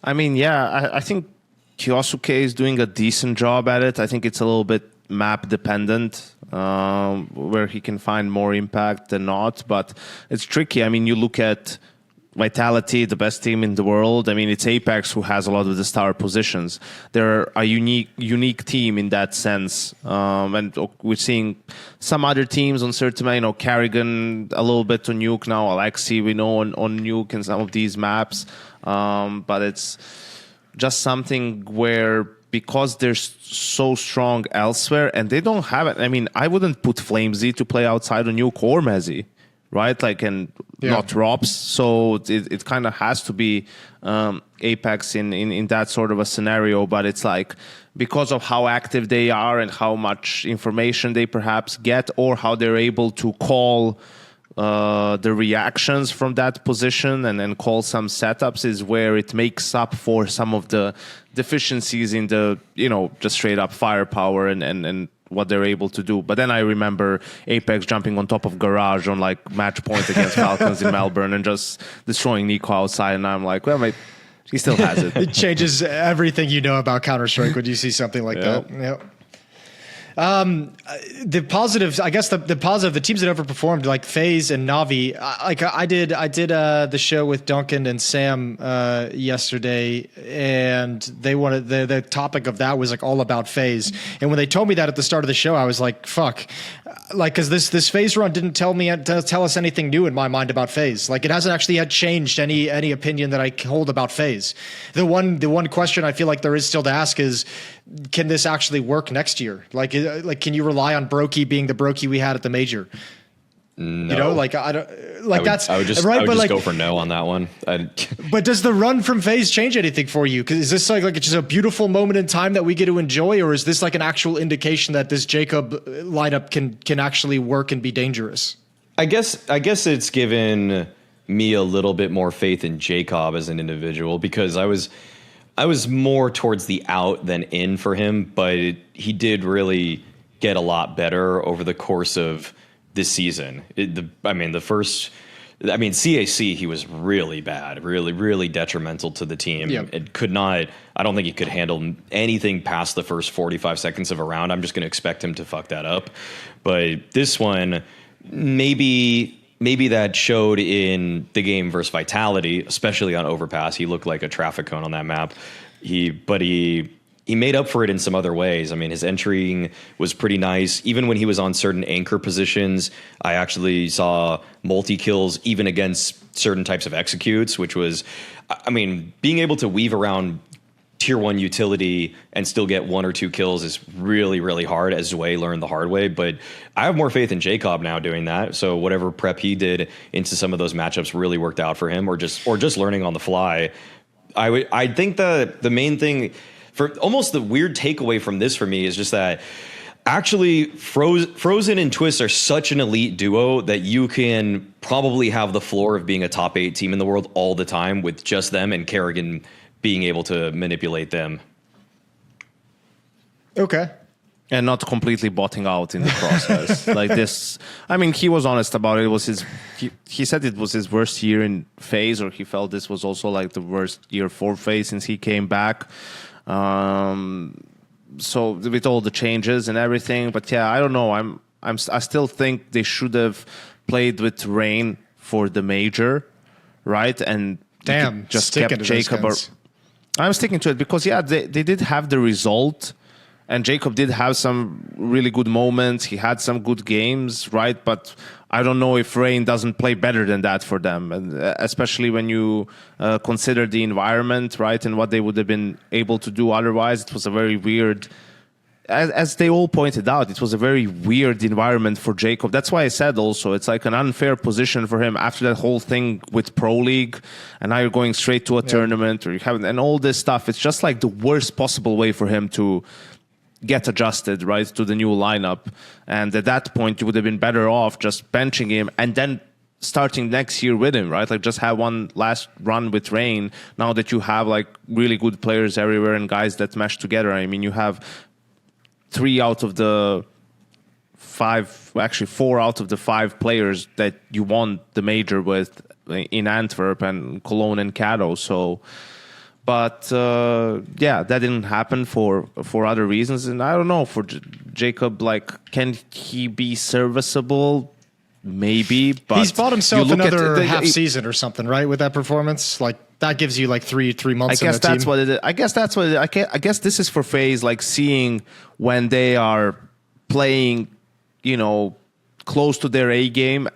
Speaker 2: I mean, yeah, I think Kyosuke is doing a decent job at it. I think it's a little bit map dependent, where he can find more impact than not, but it's tricky. I mean, you look at Vitality, the best team in the world. I mean, it's Apex who has a lot of the star positions. They're a unique team in that sense. And we're seeing some other teams on certain, you know, Carrigan a little bit on Nuke now, Alexi we know on Nuke and some of these maps. But it's just something where, because they're so strong elsewhere and they don't have it. I mean, I wouldn't put FlameZ to play outside on Nuke or Mezzy. right? Like, and not ROPS. So it kind of has to be Apex in that sort of a scenario. But it's like, because of how active they are and how much information they perhaps get, or how they're able to call the reactions from that position and then call some setups, is where it makes up for some of the deficiencies in the, just straight up firepower and what they're able to do. But then I remember Apex jumping on top of Garage on like match point against Falcons in Melbourne and just destroying Nico outside, and I'm like, well, mate, he still has it.
Speaker 1: It changes everything you know about Counter-Strike when you see something like that. Yep. The positives, I guess the positive, the teams that overperformed, like FaZe and Na'Vi, I did the show with Duncan and Sam yesterday, and they wanted the topic of that was like all about FaZe. And when they told me that at the start of the show, I was like, fuck. Like, because this FaZe run didn't tell us anything new in my mind about FaZe. Like, it hasn't actually had changed any opinion that I hold about FaZe. The one question I feel like there is still to ask is, can this actually work next year? Like, can you rely on Broky being the Broky we had at the major?
Speaker 3: No.
Speaker 1: I don't like
Speaker 3: I would just go for no on that one.
Speaker 1: But does the run from FaZe change anything for you? Because is this like it's just a beautiful moment in time that we get to enjoy, or is this like an actual indication that this Jacob lineup can actually work and be dangerous?
Speaker 3: I guess it's given me a little bit more faith in Jacob as an individual, because I was more towards the out than in for him, but he did really get a lot better over the course of this season. CAC, he was really bad, really, really detrimental to the team.
Speaker 1: Yep.
Speaker 3: I don't think he could handle anything past the first 45 seconds of a round. I'm just going to expect him to fuck that up. But this one, maybe that showed in the game versus Vitality, especially on Overpass. He looked like a traffic cone on that map. He made up for it in some other ways. I mean, his entering was pretty nice. Even when he was on certain anchor positions, I actually saw multi-kills even against certain types of executes, which was, I mean, being able to weave around tier 1 utility and still get 1 or 2 kills is really, really hard, as zweih learned the hard way. But I have more faith in Jacob now doing that. So whatever prep he did into some of those matchups really worked out for him, or just learning on the fly. I think the main thing, for almost the weird takeaway from this for me, is just that actually Frozen and Twist are such an elite duo that you can probably have the floor of being a top 8 team in the world all the time with just them, and Kerrigan being able to manipulate them.
Speaker 1: Okay.
Speaker 2: And not completely botting out in the process. Like this, I mean, he was honest about it. It was he said it was his worst year in FaZe, or he felt this was also like the worst year for FaZe since he came back. So with all the changes and everything, but yeah, I don't know. I still think they should have played with Rain for the major, right? And just kept Jacob. I'm sticking to it because they did have the result, and Jacob did have some really good moments. He had some good games, right? But I don't know if Rain doesn't play better than that for them, and especially when you consider the environment, right, and what they would have been able to do otherwise. It was a very weird, as they all pointed out, it was a very weird environment for Jacob. That's why I said also it's like an unfair position for him after that whole thing with Pro League, and now you're going straight to a tournament, or you haven't, and all this stuff. It's just like the worst possible way for him to get adjusted, right, to the new lineup. And at that point, you would have been better off just benching him and then starting next year with him, right? Like, just have one last run with Rain now that you have like really good players everywhere and guys that mesh together. I mean, you have 4 out of the 5 players that you won the major with in Antwerp and Cologne and Cato. So, but that didn't happen for other reasons, and I don't know, for Jacob, like, can he be serviceable? Maybe, but
Speaker 1: he's bought himself another half season or something, right? With that performance, like that gives you like three months.
Speaker 2: I guess that's what it is. I guess that's what it is. I guess this is for FaZe, like seeing when they are playing, close to their A game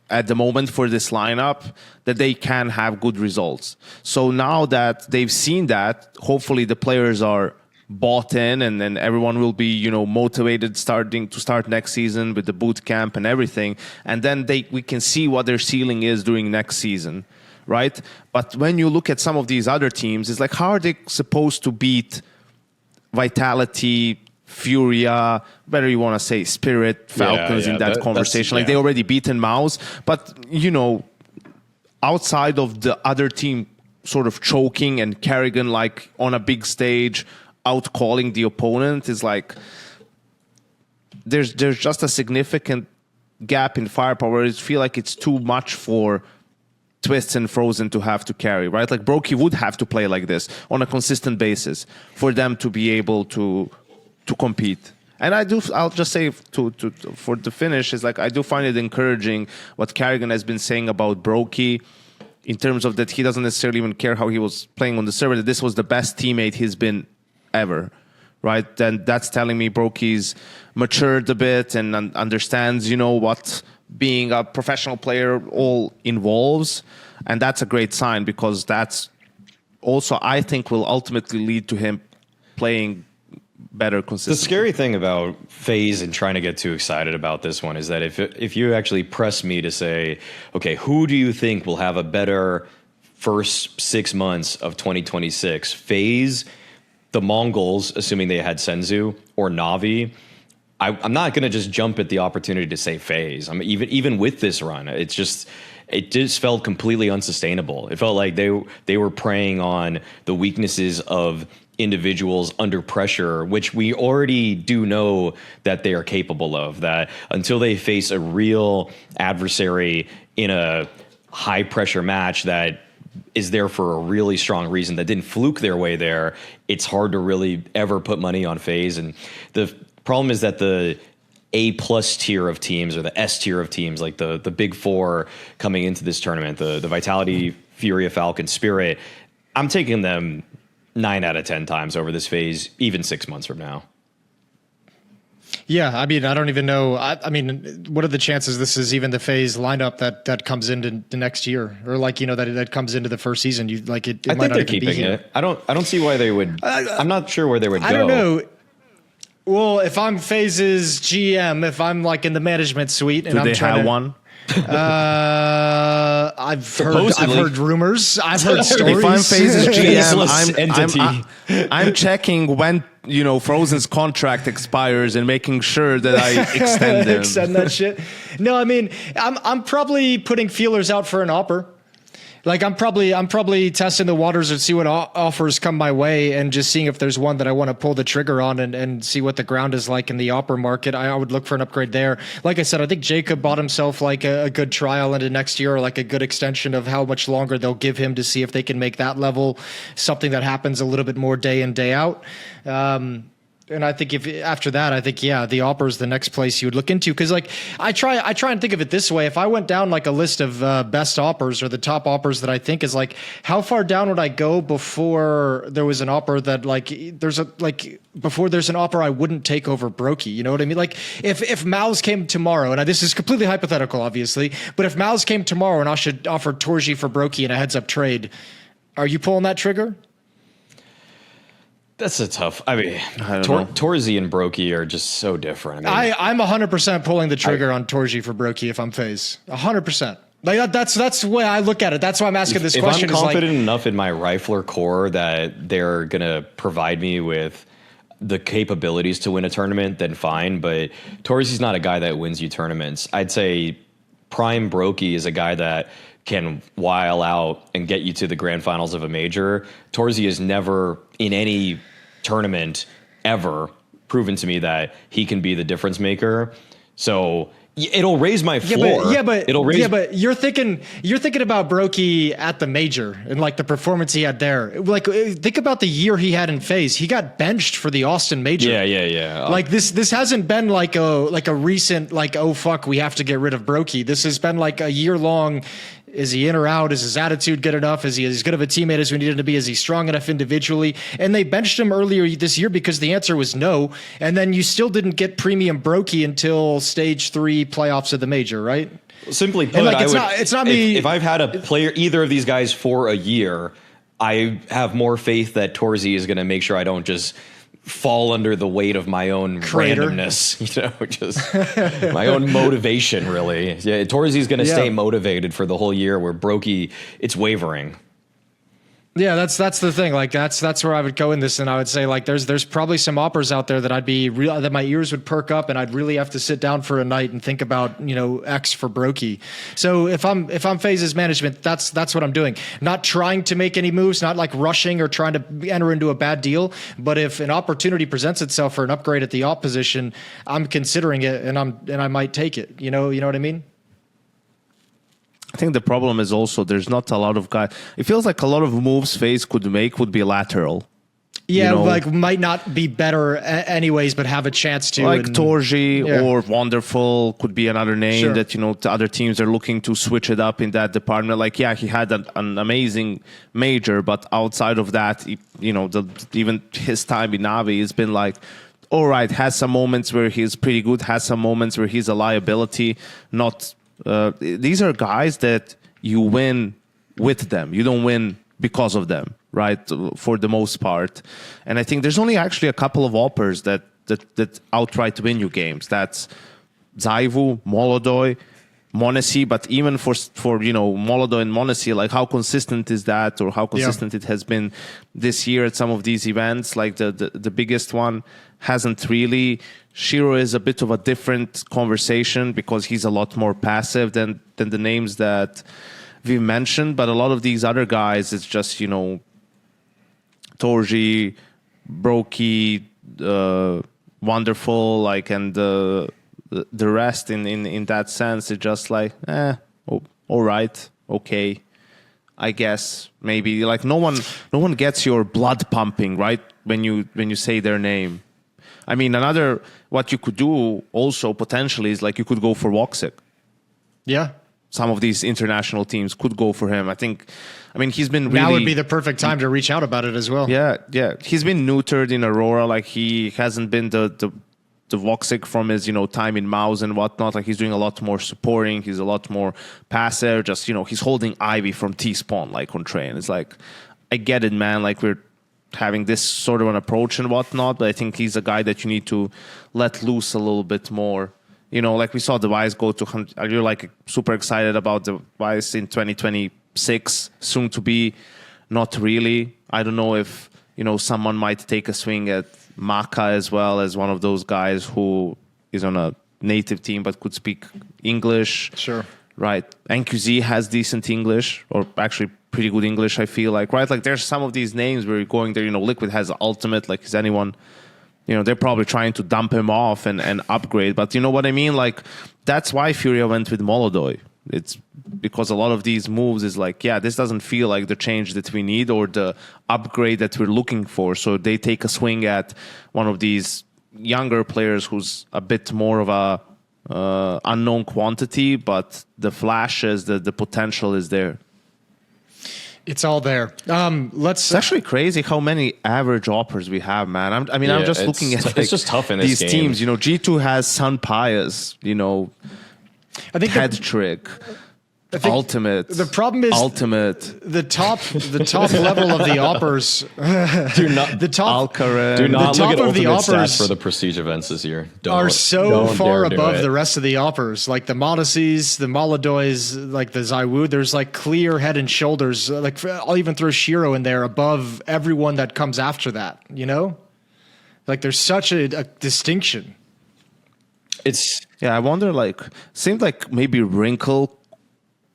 Speaker 2: at the moment for this lineup, that they can have good results. So now that they've seen that, hopefully the players are bought in, and then everyone will be, motivated to start next season with the boot camp and everything. And then we can see what their ceiling is during next season, right? But when you look at some of these other teams, it's like, how are they supposed to beat Vitality, Furia, whether you want to say Spirit, Falcons in that conversation? Like, they already beaten MOUZ, but, outside of the other team sort of choking and Kerrigan, like, on a big stage, out-calling the opponent, is like, there's just a significant gap in firepower. I feel like it's too much for Twists and Frozen to have to carry, right? Like, Broky would have to play like this on a consistent basis for them to be able to compete. And I'll just say for the finish, is like, I do find it encouraging what Kerrigan has been saying about Broky, in terms of that he doesn't necessarily even care how he was playing on the server, that this was the best teammate he's been ever, right? Then that's telling me Broky's matured a bit and understands, what being a professional player all involves. And that's a great sign, because that's also, I think, will ultimately lead to him playing better consistently.
Speaker 3: The scary thing about FaZe and trying to get too excited about this one is that if you actually press me to say, okay, who do you think will have a better first 6 months of 2026? FaZe, the Mongols, assuming they had Senzu, or Na'Vi. I'm not going to just jump at the opportunity to say FaZe. Even with this run, it just felt completely unsustainable. It felt like they were preying on the weaknesses of individuals under pressure, which we already do know that they are capable of. That until they face a real adversary in a high pressure match that is there for a really strong reason, that didn't fluke their way there, it's hard to really ever put money on FaZe. And the problem is that the A+ tier of teams, or the S tier of teams, like the big four coming into this tournament, the Vitality, Furia, Falcon, Spirit, I'm taking them 9 out of 10 times over this FaZe, even 6 months from now.
Speaker 1: Yeah, I mean, I don't even know. I mean, what are the chances this is even the FaZe lineup that comes into the next year, or like, that comes into the first season? You like it?
Speaker 3: I think they're keeping it. I don't see why they would. I'm not sure where they would go.
Speaker 1: I don't know. Well, if I'm FaZe's GM, if I'm like in the management suite, and I'm trying to,
Speaker 2: one.
Speaker 1: I've heard rumors. I've heard stories.
Speaker 2: If I'm FaZe's GM, I'm checking when Frozen's contract expires and making sure that I extend them.
Speaker 1: Extend that shit. No, I mean, I'm probably putting feelers out for an AWPer. Like, I'm probably testing the waters and see what offers come my way, and just seeing if there's one that I want to pull the trigger on, and see what the ground is like in the AWPer market. I would look for an upgrade there. Like I said, I think Jacob bought himself like a good trial into next year, or like a good extension of how much longer they'll give him to see if they can make that level something that happens a little bit more day in, day out. And I think after that, I think, yeah, the AWPer is the next place you would look into. Because like I try and think of it this way. If I went down like a list of best AWPers, or the top AWPers that I think is like, how far down would I go before there was an AWPer that before there's an AWPer I wouldn't take over Broky? You know what I mean? Like if MOUZ came tomorrow, and this is completely hypothetical, obviously, but if MOUZ came tomorrow and I should offer Torji for Broky in a heads-up trade, are you pulling that trigger?
Speaker 3: That's a tough. I mean, Torzi and Broky are just so different.
Speaker 1: I'm 100% pulling the trigger on Torji for Broky if I'm FaZe. 100%. Like that's the way I look at it. That's why I'm asking this question.
Speaker 3: If I'm confident enough in my rifler core that they're gonna provide me with the capabilities to win a tournament, then fine. But Torzi's not a guy that wins you tournaments. I'd say Prime Broky is a guy that can while out and get you to the grand finals of a major. Torzi has never in any tournament ever proven to me that he can be the difference maker. So it'll raise my floor. But you're thinking about Broky at the major and like the performance he had there. Like, think about the year he had in FaZe. He got benched for the Austin major. Yeah.
Speaker 1: Like this hasn't been like a recent like, oh fuck, we have to get rid of Broky. This has been like a year long. Is he in or out? Is his attitude good enough? Is he as good of a teammate as we needed to be? Is he strong enough individually? And they benched him earlier this year because the answer was no. And then you still didn't get premium Broky until stage 3 playoffs of the major, right?
Speaker 3: Simply put,
Speaker 1: like, it's not me.
Speaker 3: If I've had a player, either of these guys for a year, I have more faith that Torzi is going to make sure I don't just fall under the weight of my own
Speaker 1: Crater.
Speaker 3: randomness, just my own motivation, really. Yeah, Torzi's going to stay motivated for the whole year, where Broky, it's wavering.
Speaker 1: Yeah, that's the thing. Like that's where I would go in this, and I would say like there's probably some AWPers out there that I'd be real that my ears would perk up, and I'd really have to sit down for a night and think about X for Broky. So if I'm phases management, that's what I'm doing. Not trying to make any moves, not like rushing or trying to enter into a bad deal. But if an opportunity presents itself for an upgrade at the op position, I'm considering it, and I might take it. You know what I mean?
Speaker 2: I think the problem is also there's not a lot of guys. It feels like a lot of moves FaZe could make would be lateral.
Speaker 1: Yeah, like might not be better anyways, but have a chance to.
Speaker 2: Like Torzi or Wonderful could be another name that, the other teams are looking to switch it up in that department. Like, yeah, he had an amazing major, but outside of that, even his time in Navi has been like, all right, has some moments where he's pretty good, has some moments where he's a liability, not... these are guys that you win with them. You don't win because of them, right? For the most part. And I think there's only actually a couple of AWPers that outright win you games. That's zweih, Molodoi, m80, but even for Molodoi and m80, like how consistent is that, or how consistent it has been this year at some of these events? Like the biggest one hasn't really. Shiro is a bit of a different conversation because he's a lot more passive than the names that we mentioned. But a lot of these other guys, it's just, Torzi, Broky, Wonderful, like, and the rest in that sense, it's just like, all right, okay, I guess maybe. Like no one gets your blood pumping, right, when you say their name. I mean, what you could do also potentially is like you could go for Woxic. Yeah. Some of these international teams could go for him. I mean, he's been really...
Speaker 1: Now would be the perfect time to reach out about it as well.
Speaker 2: Yeah. He's been neutered in Aurora. Like, he hasn't been the Woxic from his, time in MOUZ and whatnot. Like, he's doing a lot more supporting. He's a lot more passive. Just, he's holding Ivy from T-spawn, like, on train. It's like, I get it, man. Like, we're having this sort of an approach and whatnot, but I think he's a guy that you need to let loose a little bit more. Like we saw zweih go to... Are you like super excited about zweih in 2026? Soon to be? Not really. I don't know if, someone might take a swing at Maka as well, as one of those guys who is on a native team but could speak English.
Speaker 1: Sure.
Speaker 2: Right. NQZ has decent English, or actually pretty good English, I feel like, right? Like, there's some of these names where you're going there, Liquid has ultimate, like, is anyone, they're probably trying to dump him off and upgrade, but you know what I mean? Like, that's why Furia went with Molodoi. It's because a lot of these moves is like, yeah, this doesn't feel like the change that we need or the upgrade that we're looking for. So they take a swing at one of these younger players who's a bit more of a unknown quantity, but the flashes, the potential is there.
Speaker 1: It's all there.
Speaker 2: It's actually crazy how many average AWPers we have, man. I'm just looking at
Speaker 3: it's just tough in this
Speaker 2: these
Speaker 3: game.
Speaker 2: teams. G2 has Sun Pius,
Speaker 1: I think
Speaker 2: Head Trick, Ultimate.
Speaker 1: The problem is
Speaker 2: Ultimate.
Speaker 1: The top level of the AWPers.
Speaker 3: Do not
Speaker 1: the top.
Speaker 2: Alcaraz.
Speaker 3: Do not
Speaker 1: the
Speaker 3: look
Speaker 1: top
Speaker 3: at
Speaker 1: of the
Speaker 3: ultimate
Speaker 1: AWPers
Speaker 3: stats for the prestige events this year.
Speaker 1: Are so far
Speaker 3: dare do
Speaker 1: above
Speaker 3: it.
Speaker 1: the rest of the AWPers, like the m80s, the Molodois, like the zweih. There's like clear head and shoulders. Like I'll even throw Shiro in there above everyone that comes after that. Like there's such a distinction.
Speaker 2: I wonder, like, seemed like maybe Wrinkle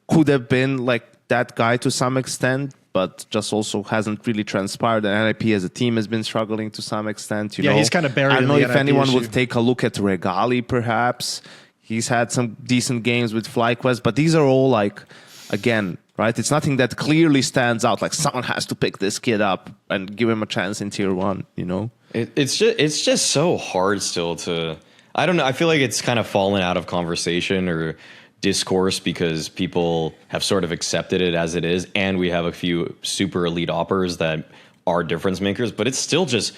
Speaker 2: could have been like that guy to some extent, but just also hasn't really transpired. And NiP as a team has been struggling to some extent. You know,
Speaker 1: he's kind of buried.
Speaker 2: I don't know
Speaker 1: in
Speaker 2: if
Speaker 1: the NiP
Speaker 2: anyone
Speaker 1: issue.
Speaker 2: would take a look at Regali, perhaps. He's had some decent games with FlyQuest, but these are all like, again, right? It's nothing that clearly stands out. Like someone has to pick this kid up and give him a chance in tier 1. You know,
Speaker 3: it's just so hard still to. I don't know. I feel like it's kind of fallen out of conversation or discourse because people have sort of accepted it as it is, and we have a few super elite oppers that are difference makers. But it's still just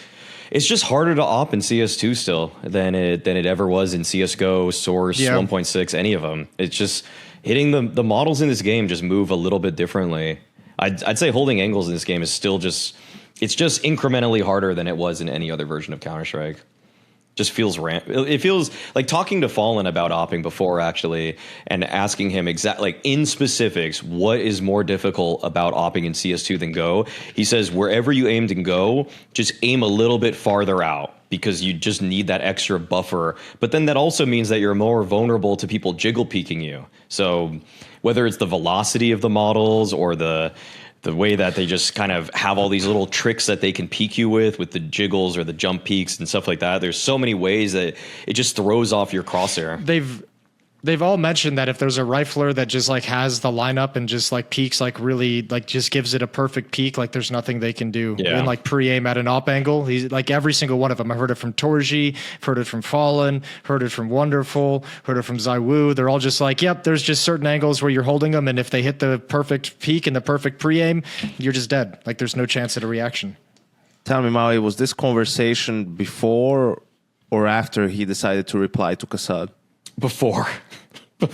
Speaker 3: harder to op in CS2 still than it ever was in CS:GO, Source, 1.6, any of them. It's just hitting the models in this game just move a little bit differently. I'd say holding angles in this game is still just it's just incrementally harder than it was in any other version of Counter-Strike. Just feels it feels like talking to Fallen about opping before, actually, and asking him like in specifics what is more difficult about opping in CS2 than Go. He says wherever you aimed in Go, just aim a little bit farther out because you just need that extra buffer. But then that also means that you're more vulnerable to people jiggle peeking you. So whether it's the velocity of the models or the way that they just kind of have all these little tricks that they can peek you with the jiggles or the jump peaks and stuff like that. There's so many ways that it just throws off your crosshair.
Speaker 1: They've all mentioned that if there's a rifler that just like has the lineup and just like peaks, like really like just gives it a perfect peak, like there's nothing they can do.
Speaker 3: Yeah.
Speaker 1: And like pre-aim at an op angle. He's like every single one of them. I heard it from Torji, heard it from Fallen, heard it from Wonderful, heard it from zweih. They're all just like, yep, there's just certain angles where you're holding them, and if they hit the perfect peak and the perfect pre-aim, you're just dead. Like there's no chance at a reaction.
Speaker 2: Tell me, Maui, was this conversation before or after he decided to reply to Kassad?
Speaker 3: Before. Yo,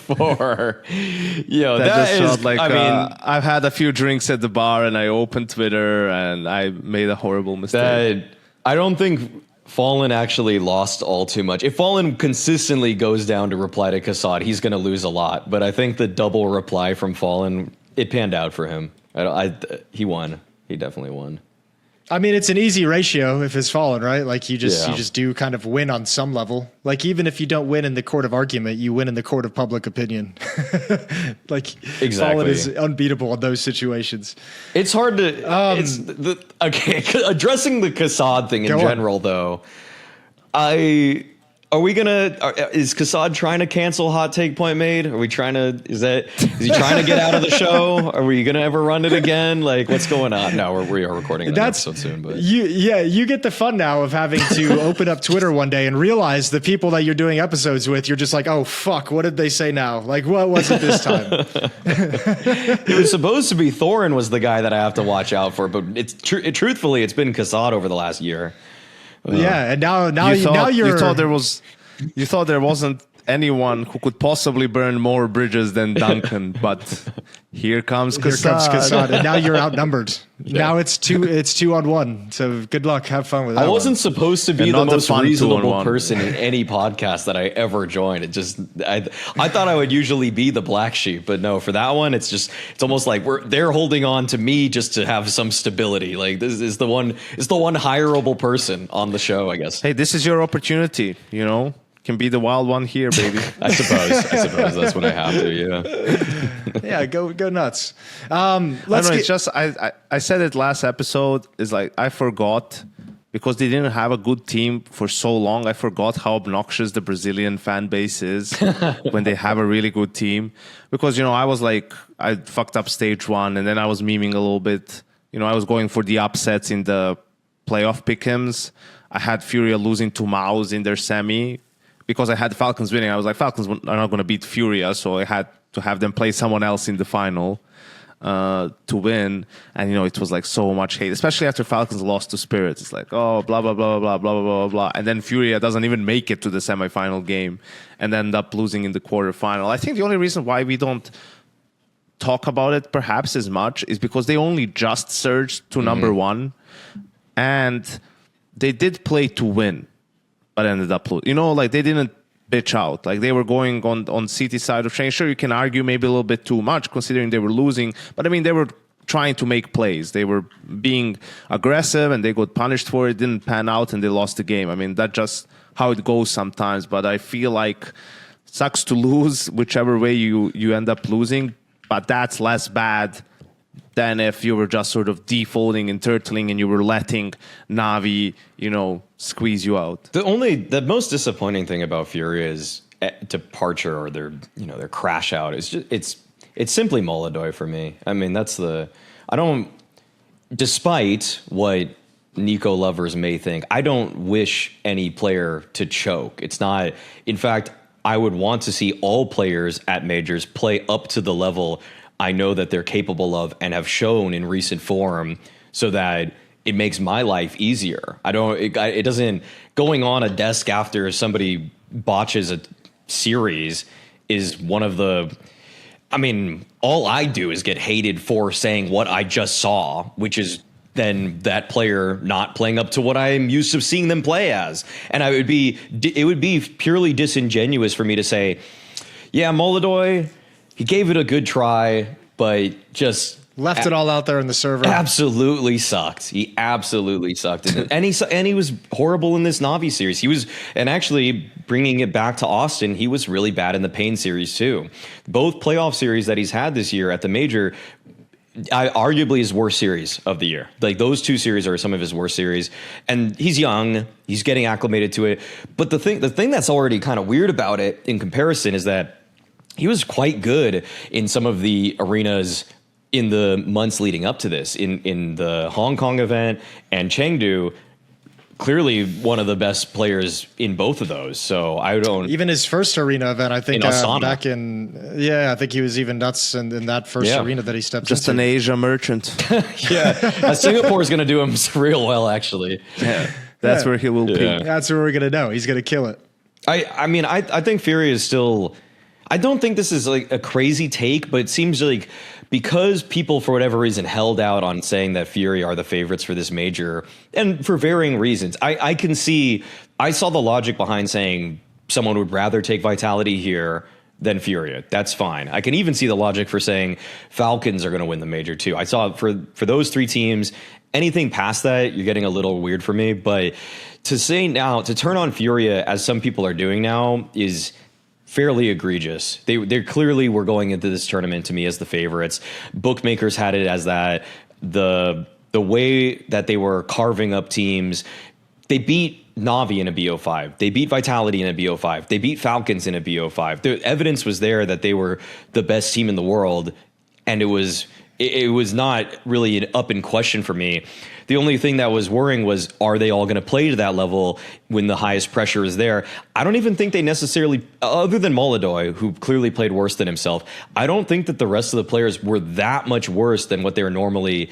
Speaker 2: that just felt like,
Speaker 3: I mean,
Speaker 2: I've had a few drinks at the bar and I opened Twitter and I made a horrible mistake.
Speaker 3: I don't think Fallen actually lost all too much. If Fallen consistently goes down to reply to Kassad, he's going to lose a lot. But I think the double reply from Fallen, it panned out for him. He won. He definitely won.
Speaker 1: I mean, it's an easy ratio if it's Fallen, right? Like you just do kind of win on some level. Like even if you don't win in the court of argument, you win in the court of public opinion. Like
Speaker 3: exactly.
Speaker 1: Fallen is unbeatable in those situations.
Speaker 3: It's hard to. Addressing the Kassad thing in general, though. Is Kassad trying to cancel Hot Take Point Made? Are we trying to, is he trying to get out of the show? Are we going to ever run it again? Like, what's going on? No, we are recording an episode soon, but
Speaker 1: you get the fun now of having to open up Twitter one day and realize the people that you're doing episodes with, you're just like, oh fuck, what did they say now? Like, what was it this time?
Speaker 3: It was supposed to be Thorin was the guy that I have to watch out for, but truthfully, it's been Kassad over the last year.
Speaker 1: Yeah, and now
Speaker 2: you thought there wasn't anyone who could possibly burn more bridges than Duncan, but here comes Kassad.
Speaker 1: And now you're outnumbered. Yeah. Now it's 2-on-1. So good luck. Have fun with that.
Speaker 3: I wasn't supposed to be the most reasonable person in any podcast that I ever joined. It just I thought I would usually be the black sheep, but no, for that one, it's almost like they're holding on to me just to have some stability. Like this is the one hireable person on the show, I guess.
Speaker 2: Hey, this is your opportunity, you know? Can be the wild one here, baby.
Speaker 3: I suppose that's what I have to. Yeah.
Speaker 1: Yeah. Go nuts.
Speaker 2: It's just I said it last episode. Is like I forgot because they didn't have a good team for so long. I forgot how obnoxious the Brazilian fan base is when they have a really good team. Because I was like I fucked up stage 1, and then I was memeing a little bit. I was going for the upsets in the playoff pick'ems. I had Furia losing to MOUZ in their semi. Because I had Falcons winning, I was like, Falcons are not going to beat Furia, so I had to have them play someone else in the final to win. And, it was like so much hate, especially after Falcons lost to Spirit. It's like, oh, blah, blah, blah, blah, blah, blah, blah, blah. And then Furia doesn't even make it to the semifinal game and end up losing in the quarterfinal. I think the only reason why we don't talk about it perhaps as much is because they only just surged to number 1. And they did play to win. But ended up losing. Like they didn't bitch out. Like they were going on CT side of chain. Sure, you can argue maybe a little bit too much considering they were losing. But I mean, they were trying to make plays. They were being aggressive and they got punished for it. Didn't pan out and they lost the game. I mean, that's just how it goes sometimes. But I feel like it sucks to lose whichever way you end up losing. But that's less bad than if you were just sort of defaulting and turtling and you were letting Navi, squeeze you out.
Speaker 3: The most disappointing thing about Furia's departure or their crash out is just it's simply Molodoy for me. I mean, despite what Nico lovers may think, I don't wish any player to choke. It's not, in fact, I would want to see all players at majors play up to the level I know that they're capable of and have shown in recent form, so that it makes my life easier. It doesn't, going on a desk after somebody botches a series is one of the, I mean, all I do is get hated for saying what I just saw, which is than that player not playing up to what I'm used to seeing them play as. And it would be purely disingenuous for me to say, yeah, Molodoy, he gave it a good try, but just
Speaker 1: left it all out there in the server.
Speaker 3: Absolutely sucked. He absolutely sucked. And he was horrible in this Navi series. And actually bringing it back to Austin, he was really bad in the Pain series too. Both playoff series that he's had this year at the Major, arguably his worst series of the year. Like those two series are some of his worst series, and he's young, he's getting acclimated to it. But the thing that's already kind of weird about it in comparison is that he was quite good in some of the arenas in the months leading up to this, in the Hong Kong event and Chengdu. Clearly one of the best players in both of those. So I don't
Speaker 1: even his first arena event. I think back in I think he was even nuts in that first arena that he stepped
Speaker 2: just
Speaker 1: into.
Speaker 2: an Asia merchant.
Speaker 3: Singapore is going to do him real well, actually.
Speaker 2: That's where he will be.
Speaker 1: That's where we're going to know he's going to kill it.
Speaker 3: I mean, I think Fury is still. I don't think this is like a crazy take, but it seems like because people, for whatever reason, held out on saying that Fury are the favorites for this major, and for varying reasons, I saw the logic behind saying someone would rather take Vitality here than Furia. That's fine. I can even see the logic for saying Falcons are going to win the major too. I saw for those three teams, anything past that, you're getting a little weird for me. But to say now, to turn on Furia, as some people are doing now, is fairly egregious. They clearly were going into this tournament to me as the favorites. Bookmakers had it as that. The way that they were carving up teams, they beat Navi in a BO5. They beat Vitality in a BO5. They beat Falcons in a BO5. The evidence was there that they were the best team in the world, and it was not really up in question for me. The only thing that was worrying was, are they all going to play to that level when the highest pressure is there? I don't even think they necessarily, other than Molodoy, who clearly played worse than himself, I don't think that the rest of the players were that much worse than what they were normally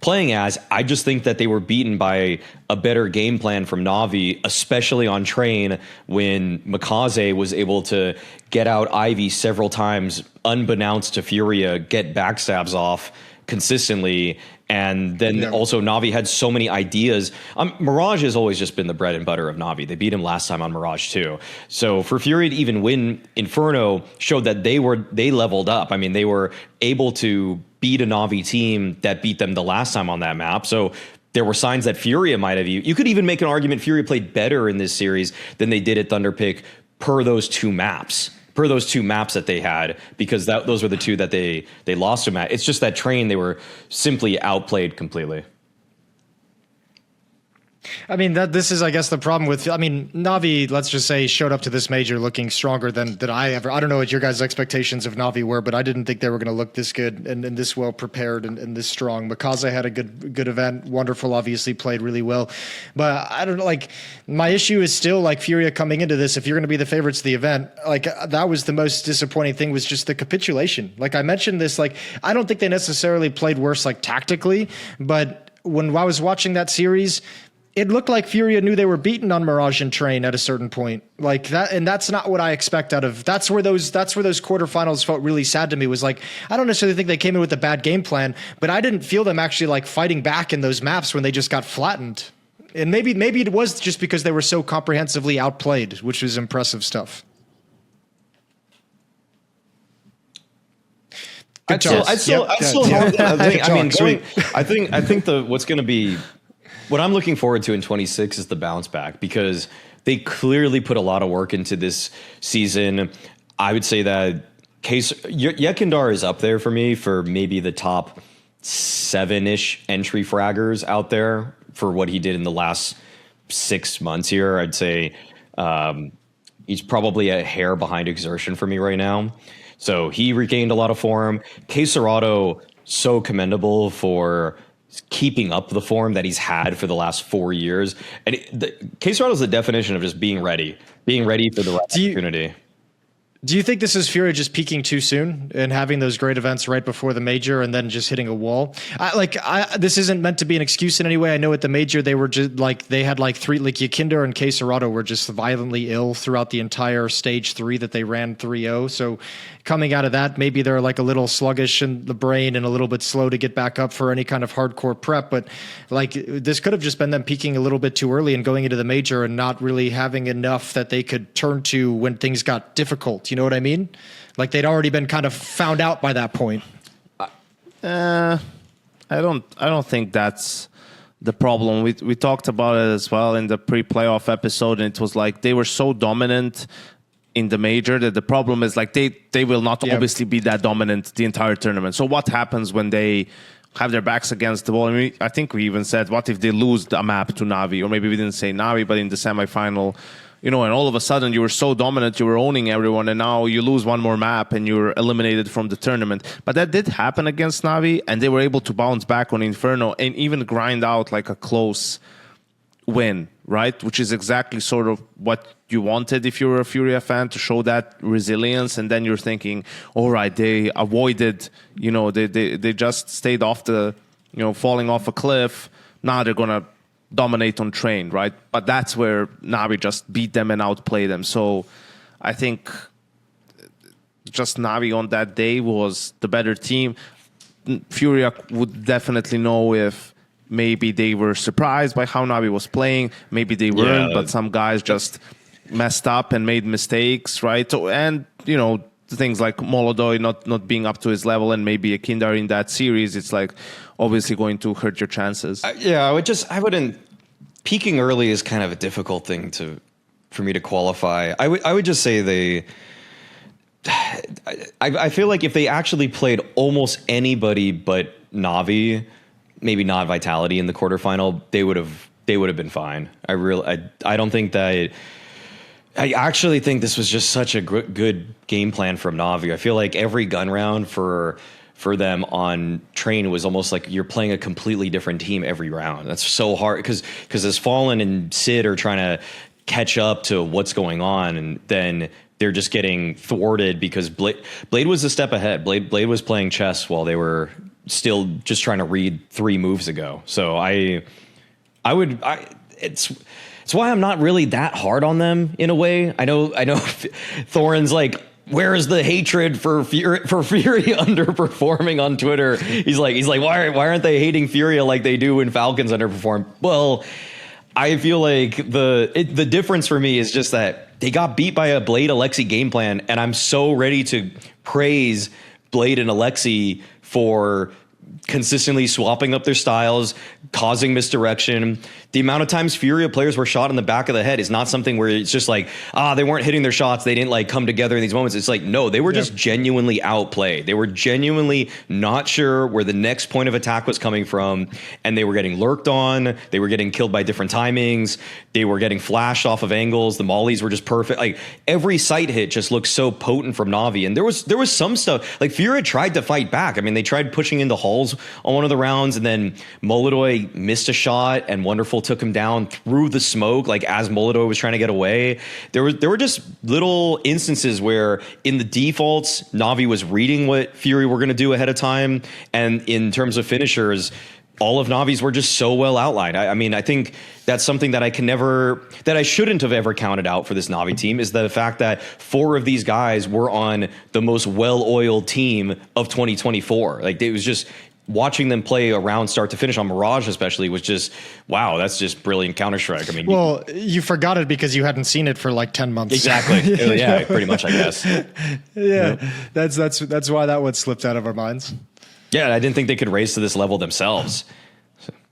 Speaker 3: playing as. I just think that they were beaten by a better game plan from Navi, especially on train when Mikaze was able to get out Ivy several times, unbeknownst to Furia, get backstabs off consistently. And then also Navi had so many ideas. Mirage has always just been the bread and butter of Navi. They beat him last time on Mirage too. So for Fury to even win Inferno showed that they leveled up. I mean, they were able to beat a Navi team that beat them the last time on that map. So there were signs that Furia might have. You could even make an argument Furia played better in this series than they did at Thunderpick per those two maps that they had, because those were the two that they lost them at. It's just that train, they were simply outplayed completely.
Speaker 1: I mean, this is, I guess, the problem with, Navi, let's just say, showed up to this major looking stronger than I don't know what your guys' expectations of Navi were, but I didn't think they were going to look this good and this well prepared and this strong. Mikaze had a good event. Wonderful, obviously played really well. But I don't know, like, my issue is still, like, Furia coming into this, if you're going to be the favorites of the event, like, that was the most disappointing thing, was just the capitulation. Like, I mentioned this, like, I don't think they necessarily played worse, like, tactically, but when I was watching that series, it looked like Furia knew they were beaten on Mirage and Train at a certain point, like that, and that's not what I expect out of. That's where those quarterfinals felt really sad to me. Was like, I don't necessarily think they came in with a bad game plan, but I didn't feel them actually like fighting back in those maps when they just got flattened. And maybe it was just because they were so comprehensively outplayed, which was impressive stuff.
Speaker 3: I think what's going to be. What I'm looking forward to in 26 is the bounce back, because they clearly put a lot of work into this season. I would say that Yekindar is up there for me for maybe the top 7-ish entry fraggers out there for what he did in the last 6 months here. I'd say he's probably a hair behind Exertion for me right now. So he regained a lot of form. Queserado, so commendable for keeping up the form that he's had for the last 4 years. And Queserado is the definition of just being ready for the right opportunity.
Speaker 1: Do you think this is Fury just peaking too soon and having those great events right before the major and then just hitting a wall? This isn't meant to be an excuse in any way. I know at the major they were just like they had like three, like Yakinder and K-Serrato were just violently ill throughout the entire stage 3 that they ran 3-0. So coming out of that, maybe they're like a little sluggish in the brain and a little bit slow to get back up for any kind of hardcore prep. But like this could have just been them peaking a little bit too early and going into the major and not really having enough that they could turn to when things got difficult. You know what I mean? Like they'd already been kind of found out by that point.
Speaker 2: I don't think that's the problem. We talked about it as well in the pre-playoff episode, and it was like they were so dominant in the major that the problem is like they will not obviously be that dominant the entire tournament. So what happens when they have their backs against the wall? I mean, I think we even said, what if they lose a map to Navi? Or maybe we didn't say Navi, but in the semifinal, you know, and all of a sudden you were so dominant, you were owning everyone, and now you lose one more map and you're eliminated from the tournament. But that did happen against Navi, and they were able to bounce back on Inferno and even grind out like a close win, right? Which is exactly sort of what you wanted if you're a Furia fan, to show that resilience. And then you're thinking, all right, they avoided, you know, they just stayed off the, you know, falling off a cliff. Now they're going to dominate on train, right? But that's where Navi just beat them and outplay them. So I think just Navi on that day was the better team. Furia would definitely know if maybe they were surprised by how Navi was playing. Maybe they weren't, but some guys just messed up and made mistakes, right? So, and, you know, things like Molodoy not being up to his level, and maybe a Kindar in that series, it's like obviously going to hurt your chances.
Speaker 3: I wouldn't. Peaking early is kind of a difficult thing for me to qualify. I would just say I feel like if they actually played almost anybody but Navi, maybe not Vitality in the quarterfinal, they would have been fine. I don't think that. I actually think this was just such a good game plan from Navi. I feel like every gun round for them on train was almost like you're playing a completely different team every round. That's so hard because as Fallen and Sid are trying to catch up to what's going on, and then they're just getting thwarted because Blade was a step ahead. Blade was playing chess while they were still just trying to read 3 moves ago. So it's why I'm not really that hard on them in a way. I know Thorin's like, where is the hatred for Fury underperforming on Twitter? He's like, why aren't they hating Furia like they do when Falcons underperform? Well, I feel like the difference for me is just that they got beat by a Blade Alexi game plan, and I'm so ready to praise Blade and Alexi for consistently swapping up their styles, causing misdirection. The amount of times Furia players were shot in the back of the head is not something where it's just like, they weren't hitting their shots, they didn't like come together in these moments. It's like, no, they were just genuinely outplayed. They were genuinely not sure where the next point of attack was coming from, and they were getting lurked on, they were getting killed by different timings, they were getting flashed off of angles, the mollies were just perfect. Like every sight hit just looked so potent from Navi, and there was some stuff, like Furia tried to fight back. I mean, they tried pushing into halls on one of the rounds, and then Molodoy missed a shot, and Wonderful took him down through the smoke, like as Molodoy was trying to get away. There were just little instances where in the defaults, Navi was reading what Fury were going to do ahead of time, and in terms of finishers, all of Navi's were just so well outlined. I mean, I think that's something that I shouldn't have ever counted out for this Navi team, is the fact that 4 of these guys were on the most well-oiled team of 2024. Like, it was just watching them play around start to finish on Mirage especially was just, wow, that's just brilliant Counter-Strike. I mean, well,
Speaker 1: you forgot it because you hadn't seen it for like 10 months.
Speaker 3: Exactly. Yeah, pretty much, I guess.
Speaker 1: Yeah. That's why that one slipped out of our minds.
Speaker 3: Yeah, I didn't think they could raise to this level themselves.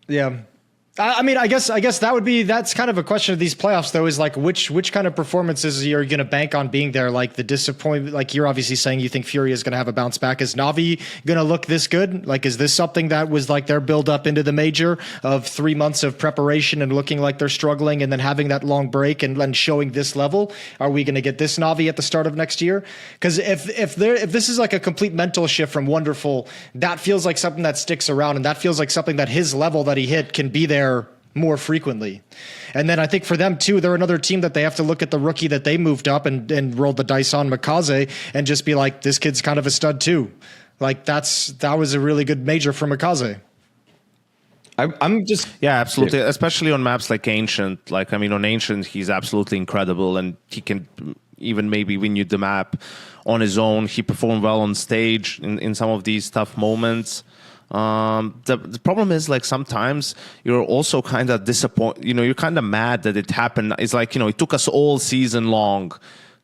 Speaker 1: Yeah. I mean, I guess that's kind of a question of these playoffs, though, is like which kind of performances are you going to bank on being there? Like the disappointment, like you're obviously saying you think Fury is going to have a bounce back. Is Navi going to look this good? Like, is this something that was like their build up into the major of 3 months of preparation and looking like they're struggling and then having that long break and then showing this level? Are we going to get this Navi at the start of next year? Because if this is like a complete mental shift from Wonderful, that feels like something that sticks around, and that feels like something that his level that he hit can be there more frequently. And then I think for them too, they're another team that they have to look at the rookie that they moved up and rolled the dice on, Mikaze, and just be like, this kid's kind of a stud too. Like that was a really good major for Mikaze.
Speaker 3: I'm just
Speaker 2: absolutely, especially on maps like Ancient. Like, I mean, on Ancient, he's absolutely incredible, and he can even maybe win you the map on his own. He performed well on stage in some of these tough moments. The problem is, like, sometimes you're also kind of disappointed. You know, you're kind of mad that it happened. It's like, you know, it took us all season long,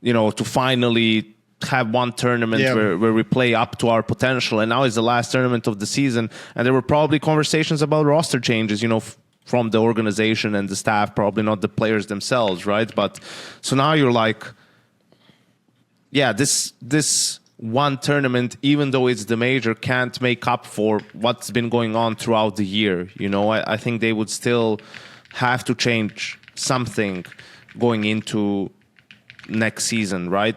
Speaker 2: you know, to finally have one tournament where we play up to our potential, and now is the last tournament of the season, and there were probably conversations about roster changes, you know, from the organization and the staff, probably not the players themselves, right? But so now you're like, yeah, this one tournament, even though it's the major, can't make up for what's been going on throughout the year. You know, I think they would still have to change something going into next season, right?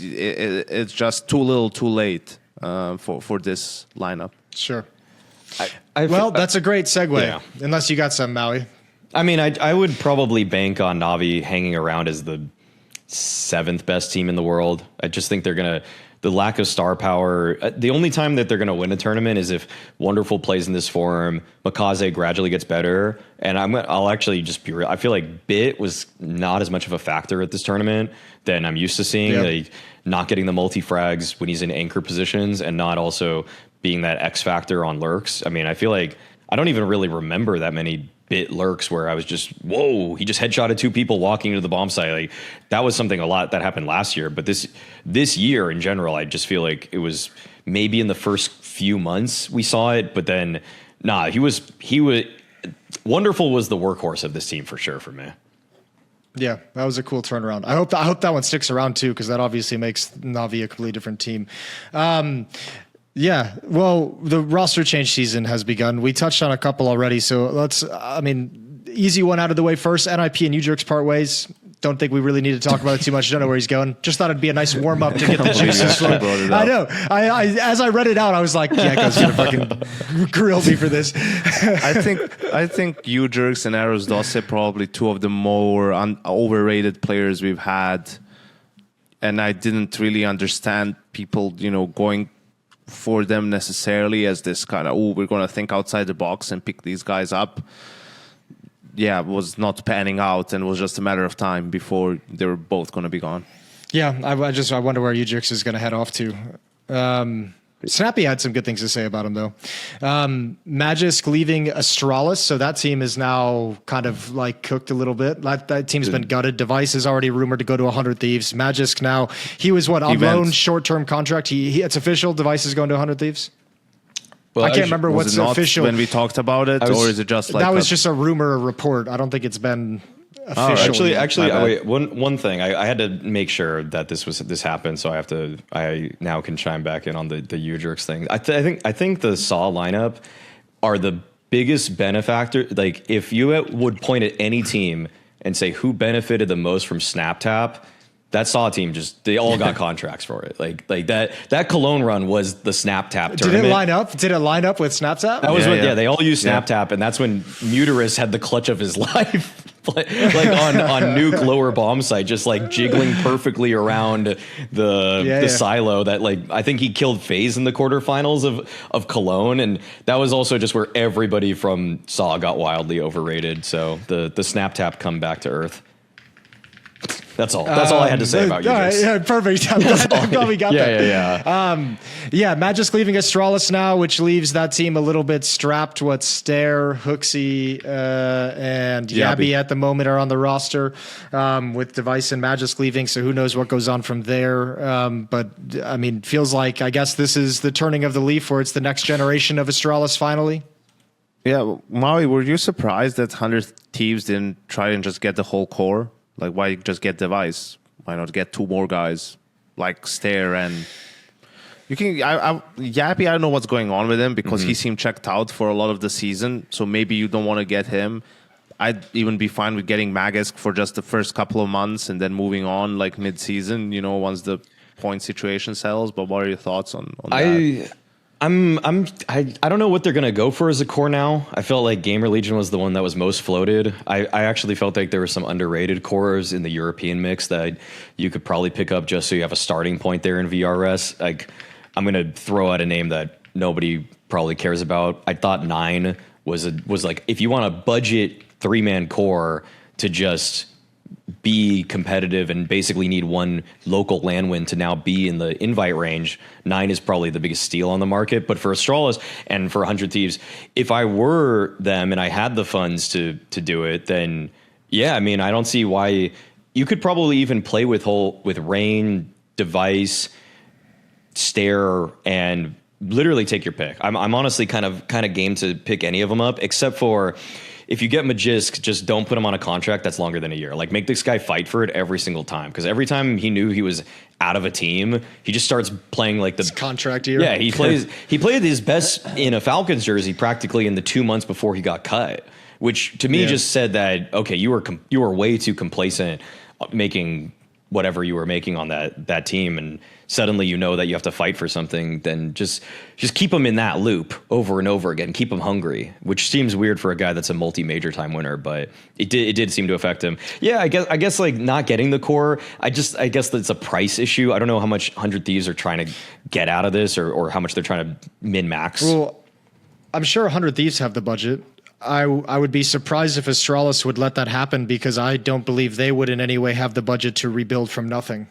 Speaker 2: It's just too little, too late for this lineup.
Speaker 1: Sure. Well, that's a great segue. Yeah. Unless you got some, Maui.
Speaker 3: I mean, I would probably bank on Navi hanging around as the 7th best team in the world. I just think the lack of star power. The only time that they're going to win a tournament is if Wonderful plays in this form, Mikaze gradually gets better, and I'll actually just be real. I feel like Bit was not as much of a factor at this tournament than I'm used to seeing.
Speaker 1: Yep.
Speaker 3: Like, not getting the multi-frags when he's in anchor positions, and not also being that X factor on lurks. I mean, I feel like I don't even really remember that many Bit lurks where I was just, whoa, he just headshotted 2 people walking into the bomb site. Like, that was something a lot that happened last year. But this year in general, I just feel like it was maybe in the first few months we saw it, but then he was Wonderful was the workhorse of this team for sure for me.
Speaker 1: Yeah, that was a cool turnaround. I hope that one sticks around too, because that obviously makes Navi a completely different team. Yeah, well, the roster change season has begun. We touched on a couple already, so easy one out of the way first. NiP and ewjerkz part ways. Don't think we really need to talk about it too much. Don't know where he's going. Just thought ited be a nice warm up to get the juices flowing. I know. I as I read it out, I was like, yeah, guy's gonna fucking grill me for this.
Speaker 2: I think ewjerkz and Eros Dosse probably 2 of the more overrated players we've had, and I didn't really understand people, you know, going for them necessarily as this kind of, we're going to think outside the box and pick these guys up. Yeah, was not panning out, and was just a matter of time before they were both going to be gone.
Speaker 1: Yeah, I wonder where ewjerkz is going to head off to. Snappy had some good things to say about him, though. Magisk leaving Astralis, so that team is now kind of like cooked a little bit. That team's been gutted. Device is already rumored to go to 100 Thieves. Magisk now, he was on loan, short-term contract. It's official. Device is going to 100 Thieves. Well, I can't remember what's official.
Speaker 2: When we talked about it, or is it just like
Speaker 1: that was just a rumor, a report? I don't think it's been official.
Speaker 3: Actually, wait, one thing. I had to make sure that this happened, so I now can chime back in on the ewjerkz thing. I think the SAW lineup are the biggest benefactor. Like, if you would point at any team and say who benefited the most from SnapTap, that SAW team they all got contracts for it. Like that Cologne run was the SnapTap tournament.
Speaker 1: Did it line up with SnapTap?
Speaker 3: That was they all used SnapTap, and that's when Muterus had the clutch of his life. like on nuke lower bomb site, just like jiggling perfectly around the silo that, like, I think he killed FaZe in the quarterfinals of Cologne, and that was also just where everybody from SAW got wildly overrated. So the SnapTap come back to earth. That's all. That's all I had to say about you.
Speaker 1: Yeah, perfect. I'm glad we got that. Yeah. Magisk leaving Astralis now, which leaves that team a little bit strapped. What Stair, Hooksy, and Yabby at the moment are on the roster, with Device and Magisk leaving. So who knows what goes on from there? But I mean, feels like, I guess this is the turning of the leaf, where it's the next generation of Astralis finally.
Speaker 2: Yeah, Maui, were you surprised that 100 Thieves didn't try and just get the whole core? Like, why just get Device? Why not get 2 more guys like Stair and you can? Yappy, I don't know what's going on with him, because he seemed checked out for a lot of the season. So maybe you don't want to get him. I'd even be fine with getting Magixx for just the first couple of months and then moving on like mid-season. You know, once the point situation settles. But what are your thoughts on that?
Speaker 3: I don't know what they're gonna go for as a core now. I felt like GamerLegion was the one that was most floated. I actually felt like there were some underrated cores in the European mix that you could probably pick up just so you have a starting point there in VRS. Like, I'm gonna throw out a name that nobody probably cares about. I thought 9 was like, if you want a budget 3-man core to just be competitive and basically need one local land win to now be in the invite range, 9 is probably the biggest steal on the market. But for Astralis and for 100 Thieves, if I were them and I had the funds to do it, then yeah, I mean, I don't see why. You could probably even play with Rain, Device, Stare, and literally take your pick. I'm honestly kind of game to pick any of them up, except for if you get Magisk, just don't put him on a contract that's longer than a year. Like, make this guy fight for it every single time, because every time he knew he was out of a team, he just starts playing like the
Speaker 1: contract year.
Speaker 3: Yeah, he played his best in a Falcons jersey practically in the 2 months before he got cut, which to me just said that, okay, you were way too complacent making whatever you were making on that team, and suddenly you know that you have to fight for something. Then just keep them in that loop over and over again. Keep them hungry, which seems weird for a guy that's a multi-major time winner, but it did seem to affect him. Yeah, I guess like not getting the core, I guess that's a price issue. I don't know how much 100 Thieves are trying to get out of this, or how much they're trying to min-max.
Speaker 1: Well, I'm sure 100 Thieves have the budget. I would be surprised if Astralis would let that happen, because I don't believe they would in any way have the budget to rebuild from nothing.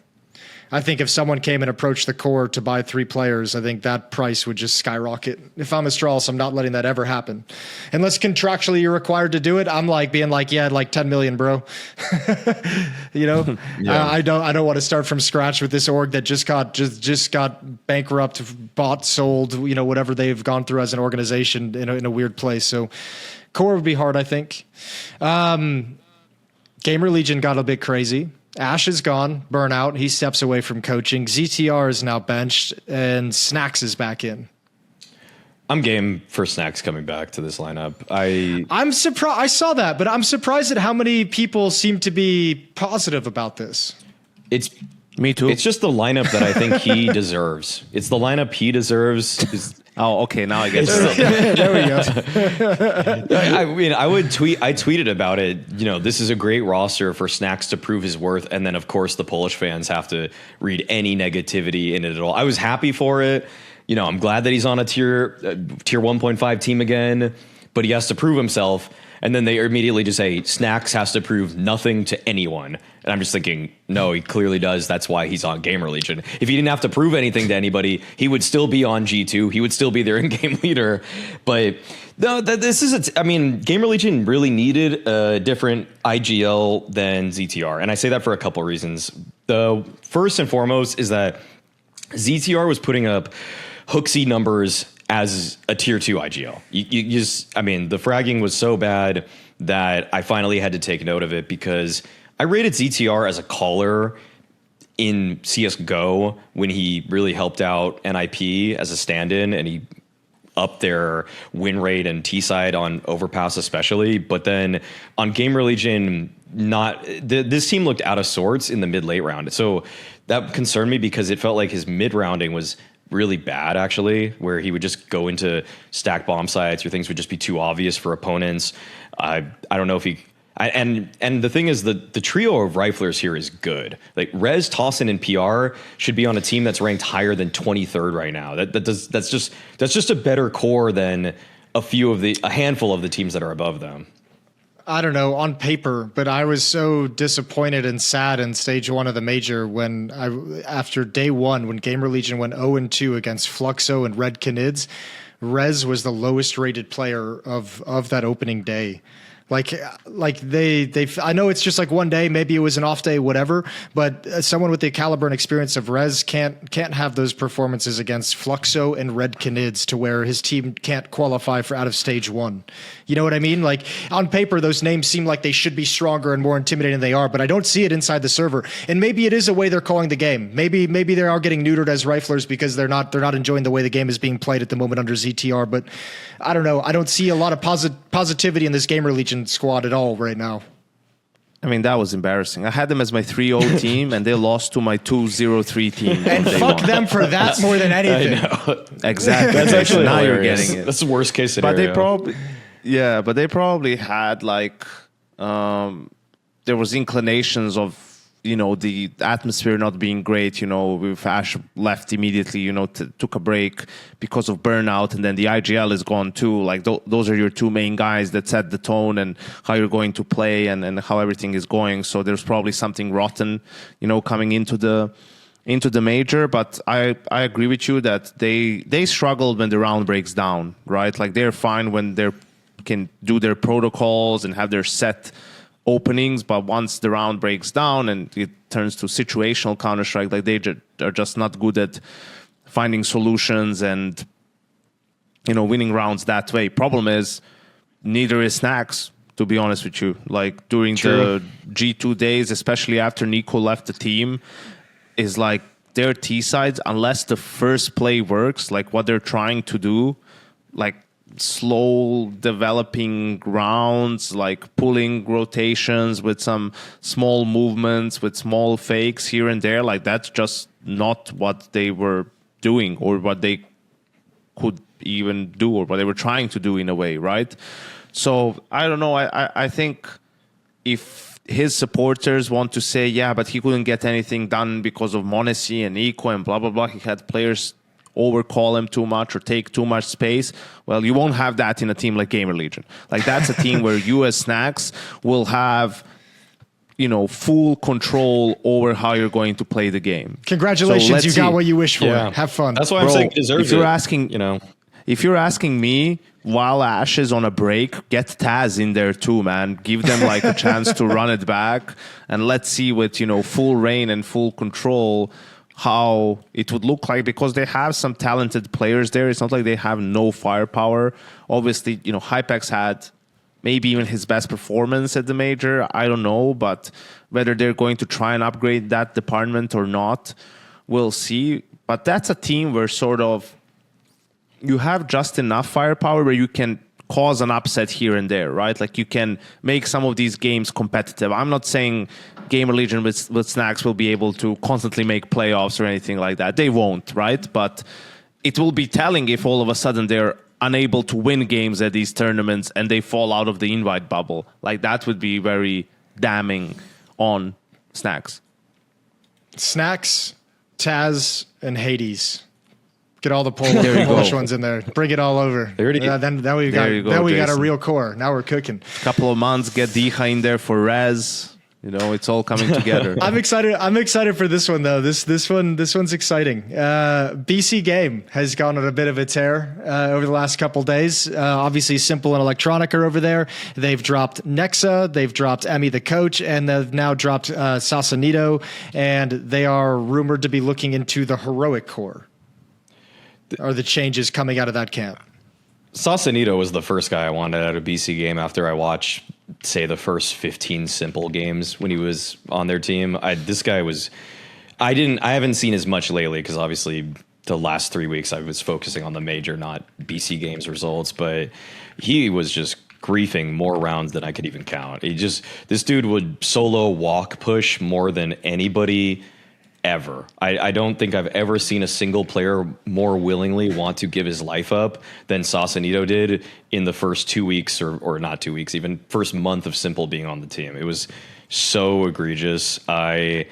Speaker 1: I think if someone came and approached the core to buy 3 players, I think that price would just skyrocket. If I'm Astralis, I'm not letting that ever happen. Unless contractually you're required to do it, I'm like being like, yeah, like 10 million, bro. You know, yeah. I don't want to start from scratch with this org that just got bankrupt, bought, sold, you know, whatever they've gone through as an organization in a weird place. So core would be hard, I think. GamerLegion got a bit crazy. Ash is gone, burnout. He steps away from coaching. ZTR is now benched, and Snax is back in.
Speaker 3: I'm game for Snax coming back to this lineup.
Speaker 1: I'm surprised. I saw that, but I'm surprised at how many people seem to be positive about this.
Speaker 3: It's
Speaker 2: me too.
Speaker 3: It's just the lineup that I think he deserves. It's the lineup he deserves.
Speaker 2: Oh, okay. Now I get it.
Speaker 1: There we go.
Speaker 3: I mean, I tweeted about it. You know, this is a great roster for Snax to prove his worth. And then, of course, the Polish fans have to read any negativity in it at all. I was happy for it. You know, I'm glad that he's on a tier 1.5 team again, but he has to prove himself. And then they immediately just say, Snax has to prove nothing to anyone. And I'm just thinking, no, he clearly does. That's why he's on GamerLegion. If he didn't have to prove anything to anybody, he would still be on G2. He would still be their in-game leader. But no, GamerLegion really needed a different IGL than ZTR. And I say that for a couple reasons. The first and foremost is that ZTR was putting up hooksy numbers as a tier 2 IGL. The fragging was so bad that I finally had to take note of it, because I rated ZTR as a caller in CSGO when he really helped out NiP as a stand-in, and he upped their win rate and T-side on Overpass especially. But then on GamerLegion, this team looked out of sorts in the mid-late round. So that concerned me, because it felt like his mid-rounding was really bad, actually, where he would just go into stack bomb sites, or things would just be too obvious for opponents. I don't know if he... And the thing is, the trio of riflers here is good. Like, Rez, Tossin, and PR should be on a team that's ranked higher than 23rd right now. That's just a better core than a handful of the teams that are above them.
Speaker 1: I don't know, on paper, but I was so disappointed and sad in stage 1 of the major after day 1, when GamerLegion went 0-2 against Fluxo and Red Canids. Rez was the lowest rated player of that opening day. Like they I know it's just like one day, maybe it was an off day, whatever, but someone with the caliber and experience of Rez can't have those performances against Fluxo and Red Canids to where his team can't qualify for out of stage 1. You know what I mean? Like, on paper, those names seem like they should be stronger and more intimidating than they are, but I don't see it inside the server. And maybe it is a way they're calling the game. Maybe they are getting neutered as riflers because they're not enjoying the way the game is being played at the moment under ZTR. But I don't know. I don't see a lot of positivity in this GamerLegion squad at all right now.
Speaker 2: I mean, that was embarrassing. I had them as my 3-0 team, and they lost to my 2-0-3 team.
Speaker 1: And fuck them for that more than anything.
Speaker 2: Exactly.
Speaker 3: That's actually
Speaker 2: now
Speaker 3: hilarious.
Speaker 2: you're getting it.
Speaker 3: That's the worst case scenario.
Speaker 2: But they probably had like there was inclinations of the atmosphere not being great. With Ash left immediately. Took a break because of burnout, and then the IGL is gone too. Like those are your two main guys that set the tone and how you're going to play and how everything is going. So there's probably something rotten, coming into the major. But I agree with you that they struggled when the round breaks down, right? Like they're fine when they can do their protocols and have their set openings, but once the round breaks down and it turns to situational Counter-Strike, like they are just not good at finding solutions and winning rounds that way. Problem is, neither is snax, to be honest with you. Like during the G2 days, especially after Nico left the team, is like their T sides, unless the first play works, like what they're trying to do, like slow developing rounds, like pulling rotations with some small movements, with small fakes here and there, like that's just not what they were doing or what they could even do or what they were trying to do in a way, right? So I don't know. I think if his supporters want to say, yeah, but he couldn't get anything done because of m80 and Eco and blah, blah, blah, he had players overcall him too much or take too much space. Well, you won't have that in a team like GamerLegion. Like that's a team where you as snax will have full control over how you're going to play the game.
Speaker 1: Congratulations, you got what you wish for. Yeah. Have fun.
Speaker 3: That's why I'm saying deserves
Speaker 2: if you're asking me, while Ash is on a break, get Taz in there too, man. Give them like a chance to run it back, and let's see with full reign and full control how it would look like, because they have some talented players there. It's not like they have no firepower. Obviously, Hypex had maybe even his best performance at the major. I don't know, but whether they're going to try and upgrade that department or not, we'll see. But that's a team where sort of you have just enough firepower where you can cause an upset here and there, right? Like you can make some of these games competitive. I'm not saying GamerLegion with snax will be able to constantly make playoffs or anything like that. They won't, right? But it will be telling if all of a sudden they're unable to win games at these tournaments and they fall out of the invite bubble. Like that would be very damning on snax.
Speaker 1: Snax, Taz, and Hades. Get all the Polish ones in there. Bring it all over. Then we got a real core. Now we're cooking.
Speaker 2: Couple of months, get Diha in there for Rez. It's all coming together.
Speaker 1: I'm excited for this one though. This one's exciting. BC.Game has gone on a bit of a tear over the last couple days. Obviously, Simple and Electronic are over there. They've dropped Nexa, they've dropped Emmy the coach, and they've now dropped Cacanito, and they are rumored to be looking into the heroic core. Are the changes coming out of that camp?
Speaker 3: Cacanito was the first guy I wanted out of BC.Game after I watched, say, the first 15 Simple games when he was on their team. I haven't seen as much lately because obviously the last 3 weeks I was focusing on the major, not BC.Game's results, but he was just griefing more rounds than I could even count. This dude would solo walk push more than anybody ever. I don't think I've ever seen a single player more willingly want to give his life up than Cacanito did in the first 2 weeks or not 2 weeks, even first month of Simple being on the team. It was so egregious. The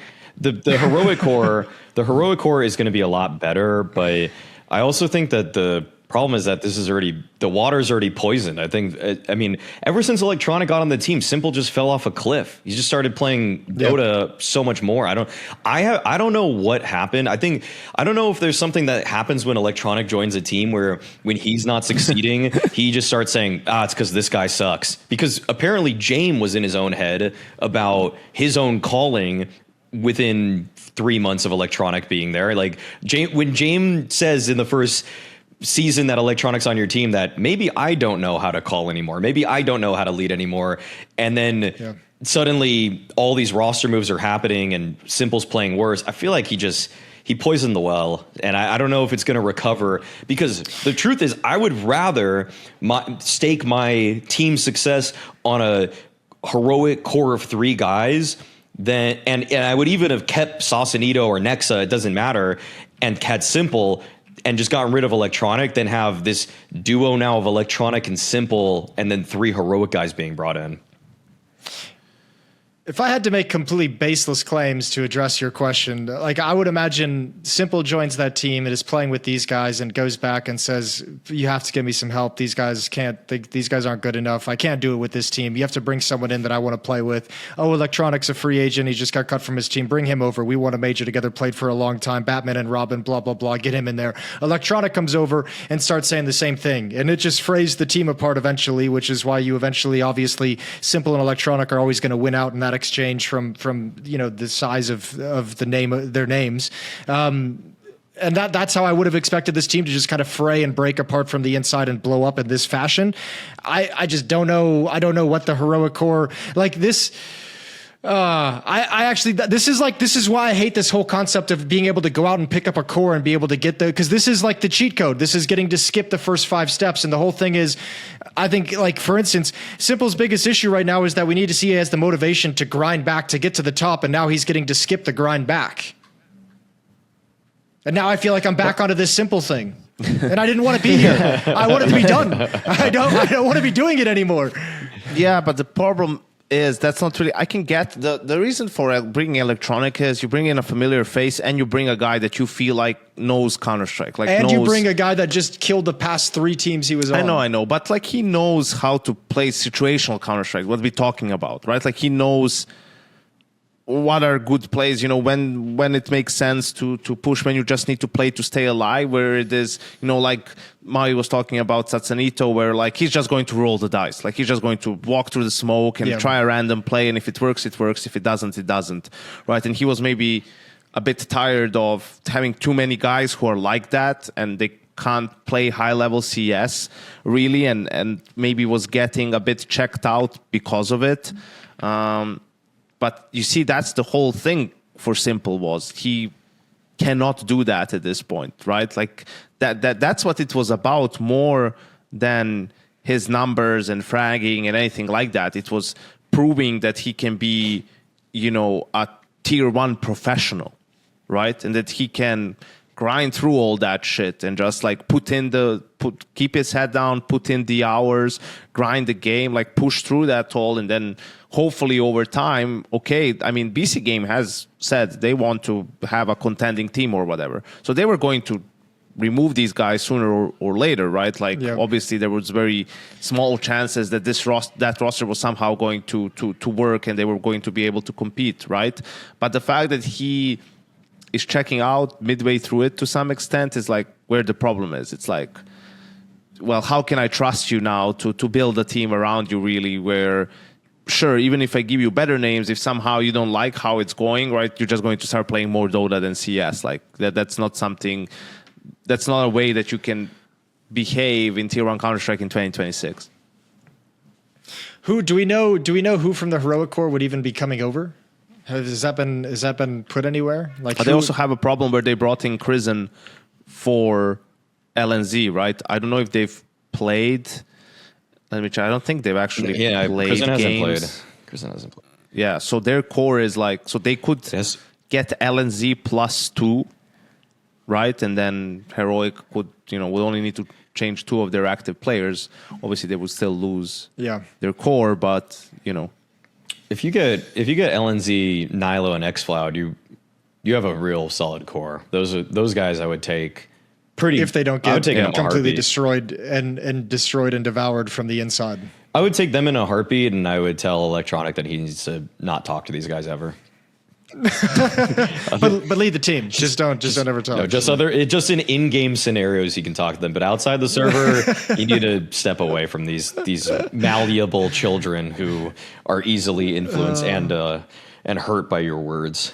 Speaker 3: heroic core is going to be a lot better, but I also think that the problem is that the water's already poisoned. I mean, ever since Electronic got on the team, Simple just fell off a cliff. He just started playing Dota so much more. I don't know what happened. I don't know if there's something that happens when Electronic joins a team where when he's not succeeding, he just starts saying, it's because this guy sucks. Because apparently James was in his own head about his own calling within 3 months of Electronic being there. Like when James says in the first season that Electronic's on your team that maybe I don't know how to call anymore. Maybe I don't know how to lead anymore. And then suddenly all these roster moves are happening and Simple's playing worse. I feel like he poisoned the well, and I don't know if it's going to recover, because the truth is I would rather stake my team success on a heroic core of 3 guys, then and I would even have kept Cacanito or Nexa, it doesn't matter, and had Simple and just gotten rid of Electronic, then have this duo now of Electronic and Simple, and then 3 heroic guys being brought in.
Speaker 1: If I had to make completely baseless claims to address your question, like I would imagine Simple joins that team and is playing with these guys and goes back and says, you have to give me some help. These guys these guys aren't good enough. I can't do it with this team. You have to bring someone in that I want to play with. Oh, Electronic's a free agent. He just got cut from his team. Bring him over. We won a major together, played for a long time. Batman and Robin, blah, blah, blah. Get him in there. Electronic comes over and starts saying the same thing. And it just frays the team apart eventually, which is why you eventually, obviously, Simple and Electronic are always going to win out in that exchange from the size of their names. And that's how I would have expected this team to just kind of fray and break apart from the inside and blow up in this fashion. I just don't know. I don't know what the heroic core like this. This is why I hate this whole concept of being able to go out and pick up a core and be able to get because this is like the cheat code. This is getting to skip the first 5 steps. And the whole thing is, I think, like, for instance, Simple's biggest issue right now is that we need to see he has the motivation to grind back to get to the top. And now he's getting to skip the grind back. And now I feel like I'm back onto this Simple thing. And I didn't want to be here. I wanted to be done. I don't want to be doing it anymore.
Speaker 2: Yeah, but the problem is that's not really. I can get the reason for bringing Electronic is you bring in a familiar face and you bring a guy that you feel like knows Counter-Strike,
Speaker 1: you bring a guy that just killed the past 3 teams he was on.
Speaker 2: I know, but like he knows how to play situational Counter-Strike. What we're talking about, right? Like he knows what are good plays, when it makes sense to push, when you just need to play to stay alive, where it is, like Maui was talking about Cacanito, where like he's just going to roll the dice. Like he's just going to walk through the smoke and try a random play. And if it works, it works. If it doesn't, it doesn't. Right. And he was maybe a bit tired of having too many guys who are like that and they can't play high level CS really. And maybe was getting a bit checked out because of it. But you see, that's the whole thing for Simple was he cannot do that at this point, right? Like that's what it was about more than his numbers and fragging and anything like that. It was proving that he can be, a tier 1 professional, right? And that he can grind through all that shit and just like keep his head down, put in the hours, grind the game, like push through that all, and then hopefully over time, BC.Game has said they want to have a contending team or whatever. So they were going to remove these guys sooner or later, right? Like obviously there was very small chances that that roster was somehow going to work and they were going to be able to compete, right? But the fact that he is checking out midway through it to some extent is like where the problem is. It's like, well, how can I trust you now to build a team around you really where, sure, even if I give you better names, if somehow you don't like how it's going, right, you're just going to start playing more Dota than CS. Like that's not a way that you can behave in Tier 1 Counter-Strike in 2026.
Speaker 1: Do we know who from the Heroic Core would even be coming over? Has that been put anywhere? Like
Speaker 2: they also have a problem where they brought in Crizzen for LNZ, right? I don't know if they've played. Let me check. I don't think they've actually played games.
Speaker 3: Crizzen hasn't played.
Speaker 2: Yeah, so their core is like, so they could get LNZ +2, right? And then Heroic would only need to change 2 of their active players. Obviously, they would still lose their core, but
Speaker 3: If you get LNZ, Nilo, and xCloud, you have a real solid core. Those guys I would take pretty.
Speaker 1: If they don't get completely destroyed and devoured from the inside,
Speaker 3: I would take them in a heartbeat, and I would tell Electronic that he needs to not talk to these guys ever.
Speaker 1: but lead the team. Just don't ever talk.
Speaker 3: No, just in in-game scenarios he can talk to them, but outside the server, you need to step away from these malleable children who are easily influenced and hurt by your words.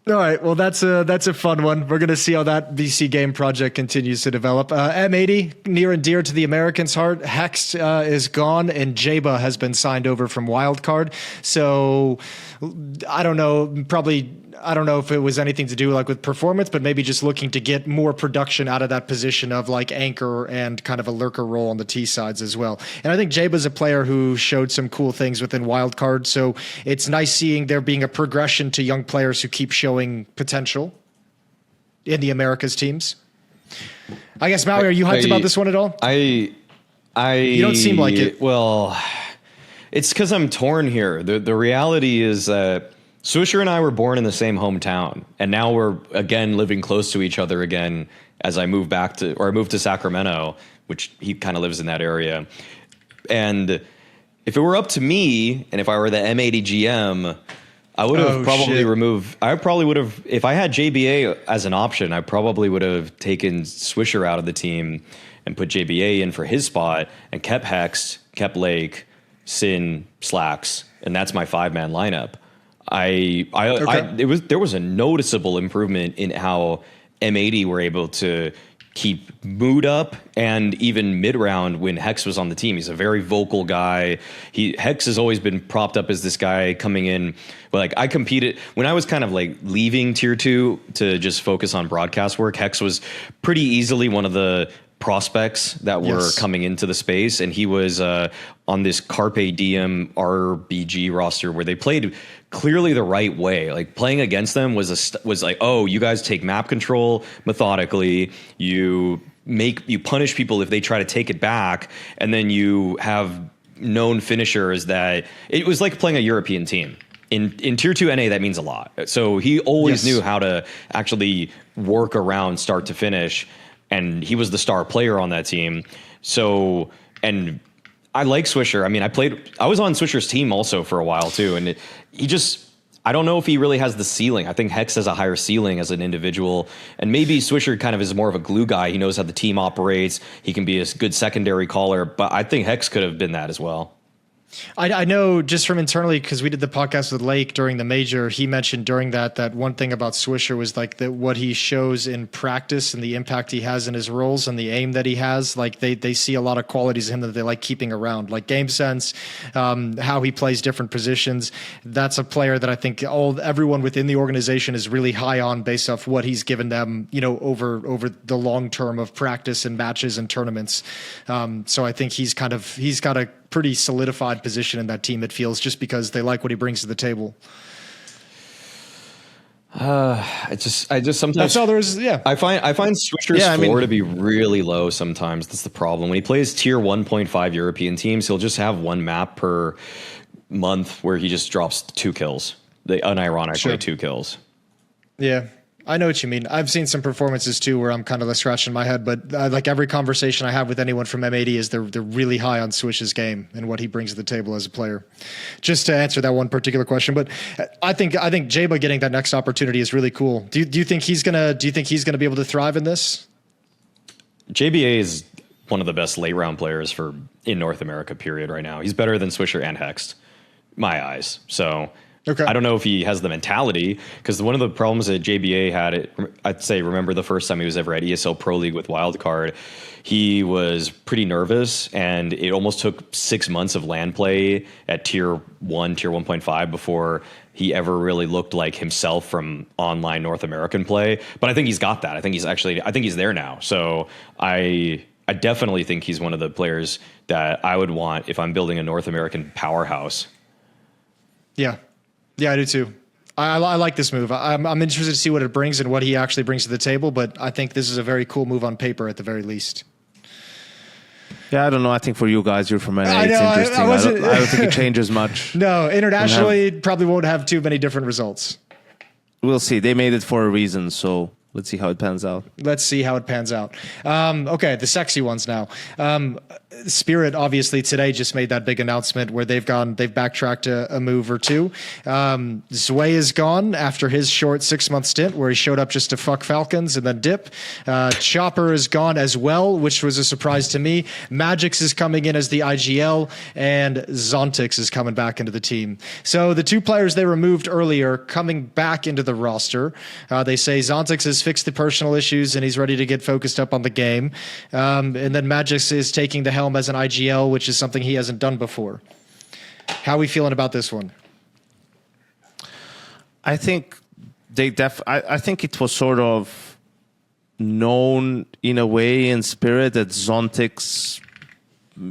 Speaker 1: All right, well that's a fun one. We're gonna see how that BC.Game project continues to develop. M80 near and dear to the Americans' heart. HexT is gone, and Jaba has been signed over from Wildcard. So I don't know. Probably I don't know if it was anything to do like with performance, but maybe just looking to get more production out of that position of like anchor and kind of a lurker role on the T sides as well. And I think Jaba's a player who showed some cool things within wildcard. So it's nice seeing there being a progression to young players who keep showing potential in the Americas teams. I guess, Maui, are you hyped about this one at all? You don't seem like it.
Speaker 3: Well, it's because I'm torn here. The reality is that Swisher and I were born in the same hometown, and now we're again living close to each other again as I moved to Sacramento, which he kind of lives in that area. And if it were up to me, and if I were the M80 GM, I would have if I had JBA as an option, I probably would have taken Swisher out of the team and put JBA in for his spot and kept HexT, kept Lake, Sin, Slax, and that's my 5-man lineup. There was a noticeable improvement in how M80 were able to keep mood up, and even mid-round when Hex was on the team. He's a very vocal guy. Hex has always been propped up as this guy coming in. Like, I competed when I was kind of like leaving tier 2 to just focus on broadcast work. Hex was pretty easily one of the prospects that were coming into the space, and he was on this Carpe Diem RBG roster where they played clearly the right way. Like, playing against them was like, oh, you guys take map control methodically, you punish people if they try to take it back, and then you have known finishers that it was like playing a European team. In tier 2 NA, that means a lot. So he always knew how to actually work around start to finish, and he was the star player on that team. So, and I like Swisher. I mean, I was on Swisher's team also for a while too, and I don't know if he really has the ceiling. I think Hex has a higher ceiling as an individual, and maybe Swisher kind of is more of a glue guy. He knows how the team operates. He can be a good secondary caller, but I think Hex could have been that as well.
Speaker 1: I know just from internally, because we did the podcast with Lake during the major, he mentioned during that one thing about Swisher was like what he shows in practice and the impact he has in his roles and the aim that he has. Like they see a lot of qualities in him that they like keeping around, like game sense, how he plays different positions. That's a player that I think everyone within the organization is really high on based off what he's given them, over the long term of practice and matches and tournaments. So I think he's got a pretty solidified position in that team, it feels, just because they like what he brings to the table.
Speaker 3: I just sometimes
Speaker 1: that's all there is. Yeah,
Speaker 3: I find Swisher's floor to be really low sometimes. That's the problem. When he plays tier 1.5 European teams, he'll just have one map per month where he just drops 2 kills. They unironically 2 kills.
Speaker 1: Yeah. I know what you mean. I've seen some performances too where I'm kind of scratching my head, but like every conversation I have with anyone from M80 is they're really high on Swish's game and what he brings to the table as a player. Just to answer that one particular question, but I think Jaba getting that next opportunity is really cool. Do you think he's gonna be able to thrive in this?
Speaker 3: JBA is one of the best late round players in North America period right now. He's better than Swisher and HexT, my eyes. So. Okay. I don't know if he has the mentality, because one of the problems that JBA had, I'd say, remember the first time he was ever at ESL Pro League with Wildcard, he was pretty nervous, and it almost took 6 months of LAN play at tier 1, tier 1.5 before he ever really looked like himself from online North American play. But I think he's got that. I think he's there now. So I definitely think he's one of the players that I would want if I'm building a North American powerhouse.
Speaker 1: Yeah. Yeah, I do too. I like this move. I'm interested to see what it brings and what he actually brings to the table, but I think this is a very cool move on paper at the very least.
Speaker 2: Yeah, I don't know. I think for you guys, you're from NA. It's interesting. I don't think it changes much.
Speaker 1: No, internationally, it probably won't have too many different results.
Speaker 2: We'll see. They made it for a reason, so let's see how it pans out.
Speaker 1: Okay, the sexy ones now. Spirit obviously today just made that big announcement where they've backtracked a move or two. Zweih is gone after his short 6-month stint where he showed up just to fuck Falcons and then dip. Chopper is gone as well, which was a surprise to me. Magixx is coming in as the IGL, and Zontix is coming back into the team. So the 2 players they removed earlier coming back into the roster. They say Zontix has fixed the personal issues and he's ready to get focused up on the game. And then Magixx is taking the helm as an IGL, which is something he hasn't done before. How are we feeling about this one?
Speaker 2: I think I think it was sort of known in a way in Spirit that Zontix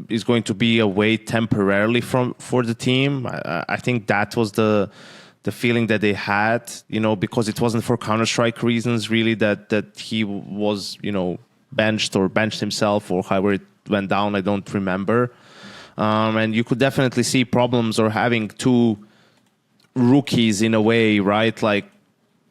Speaker 2: is going to be away temporarily for the team. I think that was the feeling that they had, because it wasn't for Counter-Strike reasons really that he was, benched himself or however it went down. I don't remember. And you could definitely see problems or having two rookies in a way, right? Like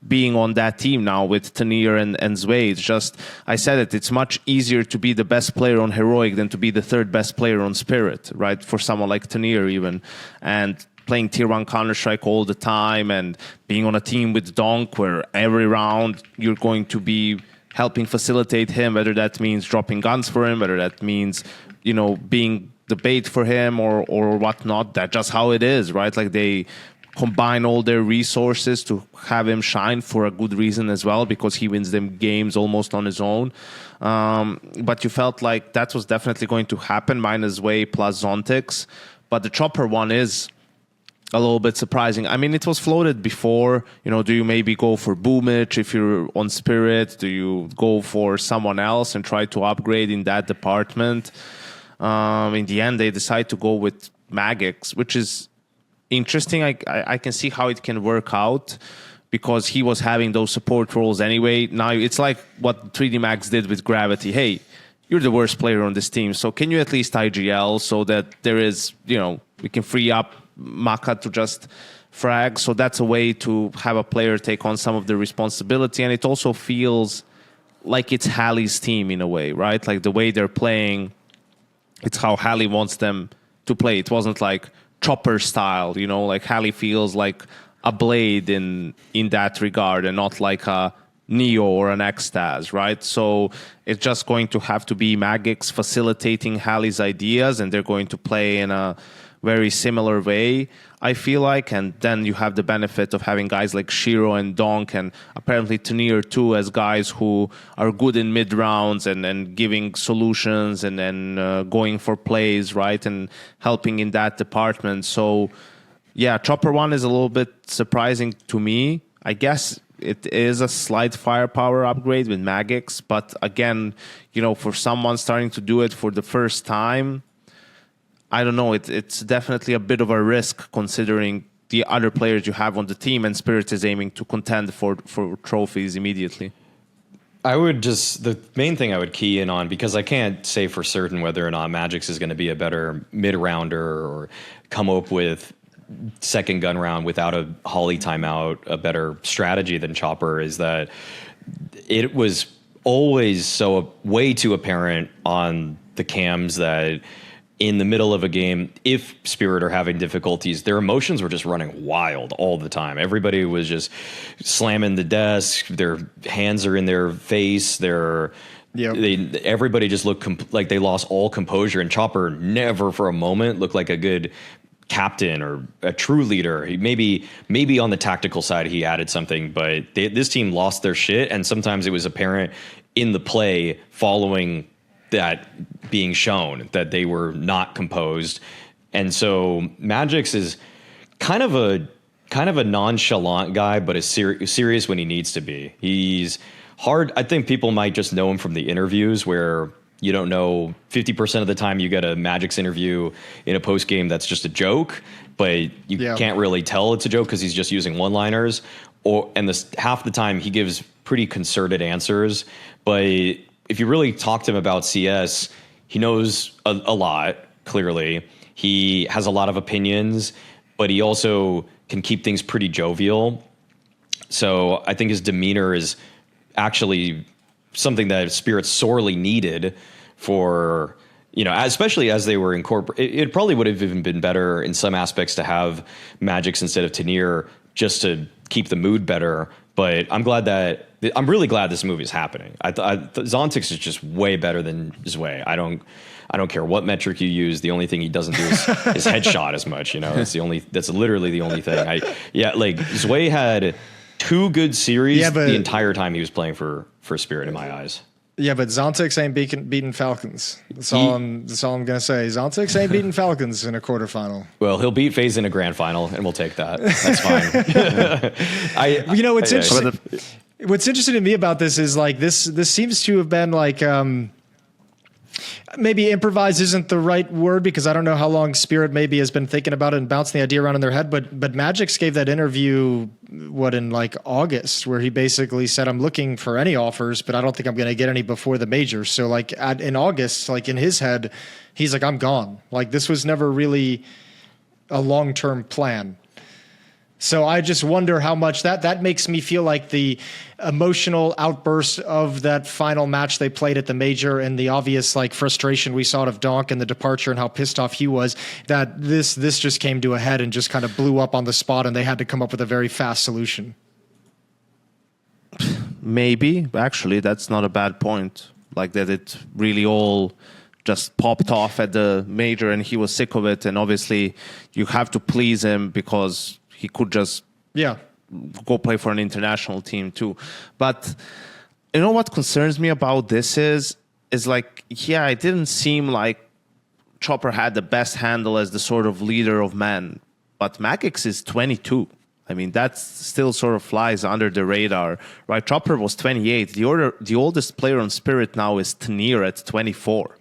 Speaker 2: being on that team now with Tanir and zweih. It's just, I said it's much easier to be the best player on Heroic than to be the third best player on Spirit, right? For someone like Tanir even. And playing Tier 1 Counter-Strike all the time and being on a team with Donk where every round you're going to be helping facilitate him, whether that means dropping guns for him, whether that means, being the bait for him or whatnot. That's just how it is, right? Like they combine all their resources to have him shine for a good reason as well, because he wins them games almost on his own. But you felt like that was definitely going to happen, minus zweih plus Zontix. But the Chopper one is a little bit surprising. I mean, it was floated before. Do you maybe go for Boomich if you're on Spirit? Do you go for someone else and try to upgrade in that department? In the end, they decide to go with magixx, which is interesting. I can see how it can work out because he was having those support roles anyway. Now it's like what 3D Max did with Gravity. Hey, you're the worst player on this team, so can you at least IGL so that there is, we can free up Maka to just frag. So that's a way to have a player take on some of the responsibility. And it also feels like it's Hallie's team in a way, right? Like the way they're playing, it's how Hallie wants them to play. It wasn't like Chopper style, like Hallie feels like a Blade in that regard and not like a Neo or an Extaz, right? So it's just going to have to be magixx facilitating Hallie's ideas, and they're going to play in a very similar way, I feel like. And then you have the benefit of having guys like Shiro and Donk and apparently Tanir too as guys who are good in mid rounds and giving solutions and then going for plays, right? And helping in that department. So yeah, Chopper 1 is a little bit surprising to me. I guess it is a slight firepower upgrade with magixx, but again, for someone starting to do it for the first time, I don't know. It's definitely a bit of a risk considering the other players you have on the team, and Spirit is aiming to contend for trophies immediately.
Speaker 3: The main thing I would key in on, because I can't say for certain whether or not magixx is going to be a better mid-rounder or come up with second gun round without a Holly timeout, a better strategy than Chopper, is that it was always way too apparent on the cams that in the middle of a game, if Spirit are having difficulties, their emotions were just running wild all the time. Everybody was just slamming the desk. Their hands are in their face. Everybody just looked like they lost all composure. And Chopper never for a moment looked like a good captain or a true leader. Maybe on the tactical side he added something, but this team lost their shit. And sometimes it was apparent in the play following that being shown that they were not composed. And so magixx is kind of a nonchalant guy, but is serious when he needs to be. He's hard. I think people might just know him from the interviews where you don't know 50% of the time you get a magixx interview in a post game that's just a joke, but you can't really tell it's a joke because he's just using one-liners. And half the time he gives pretty concerted answers, but if you really talk to him about CS, he knows a lot, clearly. He has a lot of opinions, but he also can keep things pretty jovial. So I think his demeanor is actually something that Spirit sorely needed for, especially as they were incorporated. It probably would have even been better in some aspects to have magixx instead of Tanir just to keep the mood better. But I'm really glad this movie is happening. Zontix is just way better than zweih. I don't care what metric you use. The only thing he doesn't do is headshot as much. That's literally the only thing. zweih had 2 good series the entire time he was playing for Spirit in my eyes.
Speaker 1: Yeah, but Zontix ain't beating Falcons. That's all I'm gonna say. Zontix ain't beating Falcons in a quarterfinal.
Speaker 3: Well, he'll beat FaZe in a grand final, and we'll take that. That's fine.
Speaker 1: What's interesting to me about this is like this seems to have been like maybe improvise isn't the right word because I don't know how long Spirit maybe has been thinking about it and bouncing the idea around in their head, but magixx gave that interview in like August where he basically said, I'm looking for any offers, but I don't think I'm going to get any before the major. So like in August, like in his head, he's like, I'm gone. Like this was never really a long-term plan. So I just wonder how much that makes me feel like the emotional outburst of that final match they played at the major and the obvious like frustration we saw of Donk and the departure and how pissed off he was, that this just came to a head and just kind of blew up on the spot and they had to come up with a very fast solution.
Speaker 2: Maybe. Actually, that's not a bad point. Like that it really all just popped off at the major and he was sick of it. And obviously you have to please him because he could just go play for an international team too. But you know what concerns me about this is like, yeah, it didn't seem like Chopper had the best handle as the sort of leader of men. But magixx is 22. I mean, that still sort of flies under the radar, right? Chopper was 28. The oldest player on Spirit now is Tanir at 24.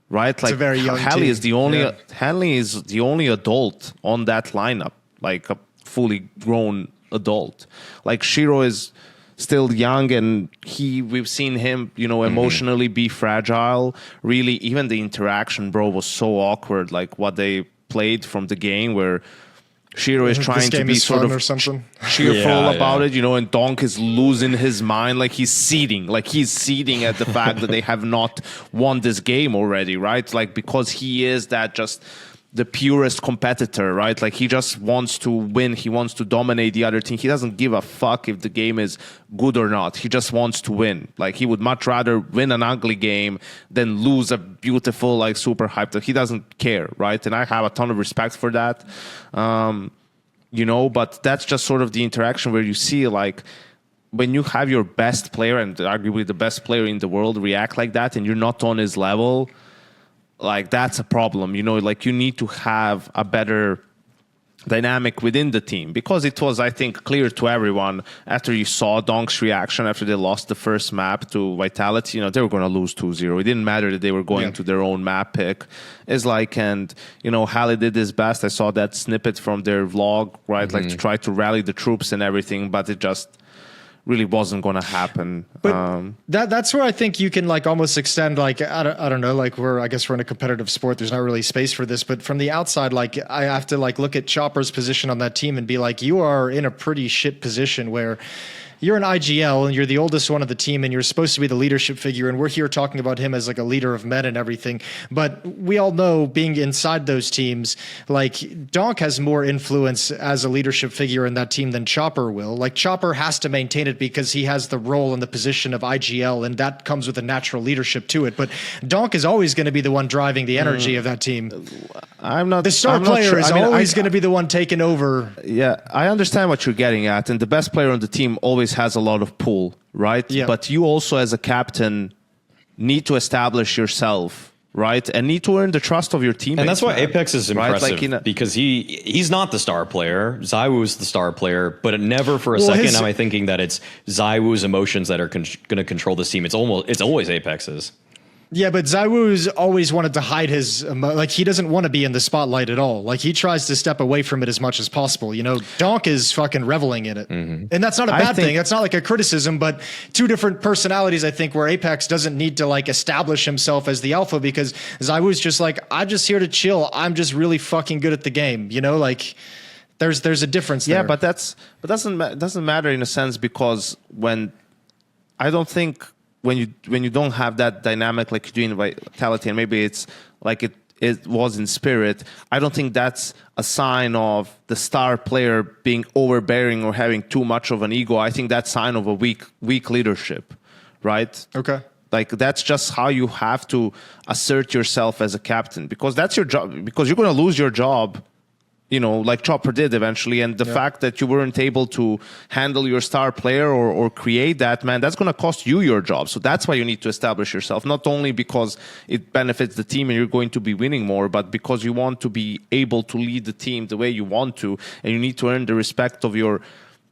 Speaker 2: Right? Like,
Speaker 1: very young
Speaker 2: Halley
Speaker 1: team.
Speaker 2: is the only Halley is the only adult on that lineup, like a fully grown adult. Like Shiro is still young, and we've seen him, emotionally be fragile. Really, even the interaction, bro, was so awkward. Like what they played from the game, where Shiro is trying to be sort of
Speaker 1: or something.
Speaker 2: cheerful about it, and Donk is losing his mind, like he's seething at the fact that they have not won this game already, right? Like because he is that just the purest competitor, right? Like he just wants to win. He wants to dominate the other team. He doesn't give a fuck if the game is good or not. He just wants to win. Like he would much rather win an ugly game than lose a beautiful, like super hyped. He doesn't care, right? And I have a ton of respect for that. But that's just sort of the interaction where you see like when you have your best player and arguably the best player in the world react like that and you're not on his level, like that's a problem. Like you need to have a better dynamic within the team, because it was, I think, clear to everyone after you saw Donk's reaction after they lost the first map to Vitality, they were going to lose 2-0. It didn't matter that they were going to their own map pick. It's like, and, Halley did his best. I saw that snippet from their vlog, right? Like to try to rally the troops and everything, but it just really wasn't going to happen.
Speaker 1: But that's where I think you can like almost extend, like, I don't know, like I guess we're in a competitive sport. There's not really space for this, but from the outside, like I have to like look at Chopper's position on that team and be like, you are in a pretty shit position where you're an IGL and you're the oldest one of the team and you're supposed to be the leadership figure. And we're here talking about him as like a leader of men and everything. But we all know, being inside those teams, like Donk has more influence as a leadership figure in that team than Chopper will. Like Chopper has to maintain it because he has the role and the position of IGL, and that comes with a natural leadership to it. But Donk is always going to be the one driving the energy of that team. The star player is always going to be the one taking over.
Speaker 2: Yeah, I understand what you're getting at, and the best player on the team always has a lot of pull, right? Yeah. But you also, as a captain, need to establish yourself, right? And need to earn the trust of your teammates.
Speaker 3: And that's why Apex is impressive,
Speaker 2: right? Like
Speaker 3: because he's not the star player. ZywOo's the star player, but never for a second am I thinking that it's ZywOo's emotions that are going to control this team. It's always Apex's.
Speaker 1: Yeah, but ZywOo's always wanted to hide his, like he doesn't want to be in the spotlight at all. Like he tries to step away from it as much as possible. Donk is fucking reveling in it. And that's not a bad thing. That's not like a criticism, but two different personalities, I think, where Apex doesn't need to like establish himself as the alpha, because ZywOo's just like, I'm just here to chill. I'm just really fucking good at the game. Like there's a difference there.
Speaker 2: Yeah, but doesn't matter in a sense, because when you don't have that dynamic like you do in Vitality, and maybe it's like it was in Spirit, I don't think that's a sign of the star player being overbearing or having too much of an ego. I think that's a sign of a weak leadership, right?
Speaker 1: Okay.
Speaker 2: Like that's just how you have to assert yourself as a captain, because that's your job, because you're going to lose your job like Chopper did eventually. And the fact that you weren't able to handle your star player or create that, man, that's going to cost you your job. So that's why you need to establish yourself, not only because it benefits the team and you're going to be winning more, but because you want to be able to lead the team the way you want to, and you need to earn the respect of your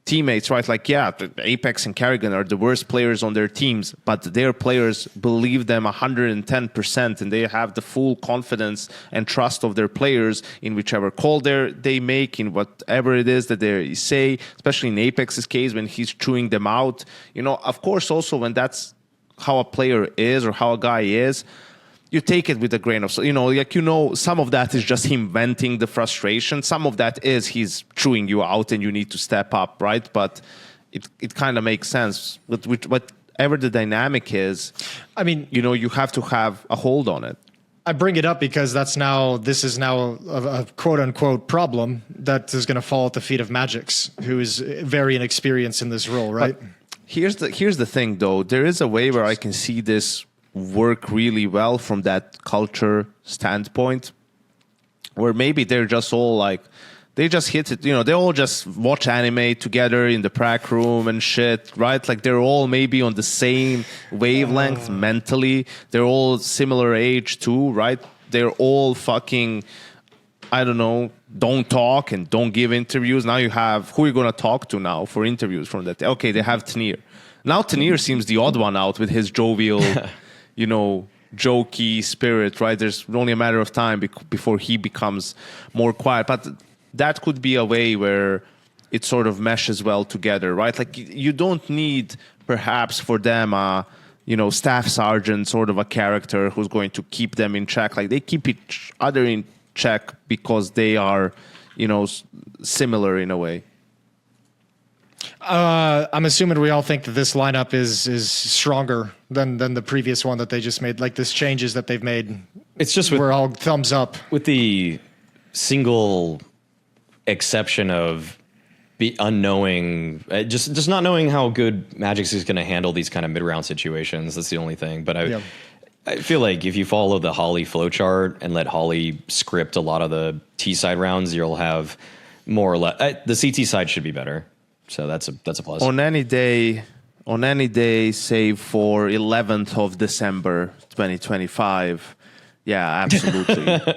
Speaker 2: teammates, right? Like, yeah, Apex and Karrigan are the worst players on their teams, but their players believe them 110%, and they have the full confidence and trust of their players in whichever call they make, in whatever it is that they say, especially in Apex's case when he's chewing them out. Of course, also when that's how a player is or how a guy is, you take it with a grain of salt. Some of that is just him venting the frustration. Some of that is he's chewing you out and you need to step up, right? But it kind of makes sense. But whatever the dynamic is,
Speaker 1: I mean,
Speaker 2: you have to have a hold on it.
Speaker 1: I bring it up because this is now a quote unquote problem that is going to fall at the feet of magixx, who is very inexperienced in this role, right?
Speaker 2: But here's the thing, though. There is a way where I can see this work really well from that culture standpoint, where maybe they're just all like, they just hit it, they all just watch anime together in the prac room and shit, right? Like they're all maybe on the same wavelength mentally. They're all similar age too, right? They're all fucking, I don't know, don't talk and don't give interviews. Now you have, who are you going to talk to now for interviews from that? Okay, they have Tanir. Now Tanir seems the odd one out with his jovial jokey spirit, right? There's only a matter of time before he becomes more quiet. But that could be a way where it sort of meshes well together, right? Like you don't need perhaps for them staff sergeant sort of a character who's going to keep them in check. Like they keep each other in check because they are, similar in a way.
Speaker 1: I'm assuming we all think that this lineup is stronger than the previous one that they just made. Like this changes that they've made.
Speaker 3: It's just
Speaker 1: we're all thumbs up
Speaker 3: with the single exception of unknowing, just not knowing how good magixx is going to handle these kind of mid-round situations. That's the only thing. But I feel like if you follow the Holly flowchart and let Holly script a lot of the T side rounds, you'll have more or less. The CT side should be better. So that's a plus.
Speaker 2: On any day, save for 11th of December, 2025. Yeah, absolutely. Better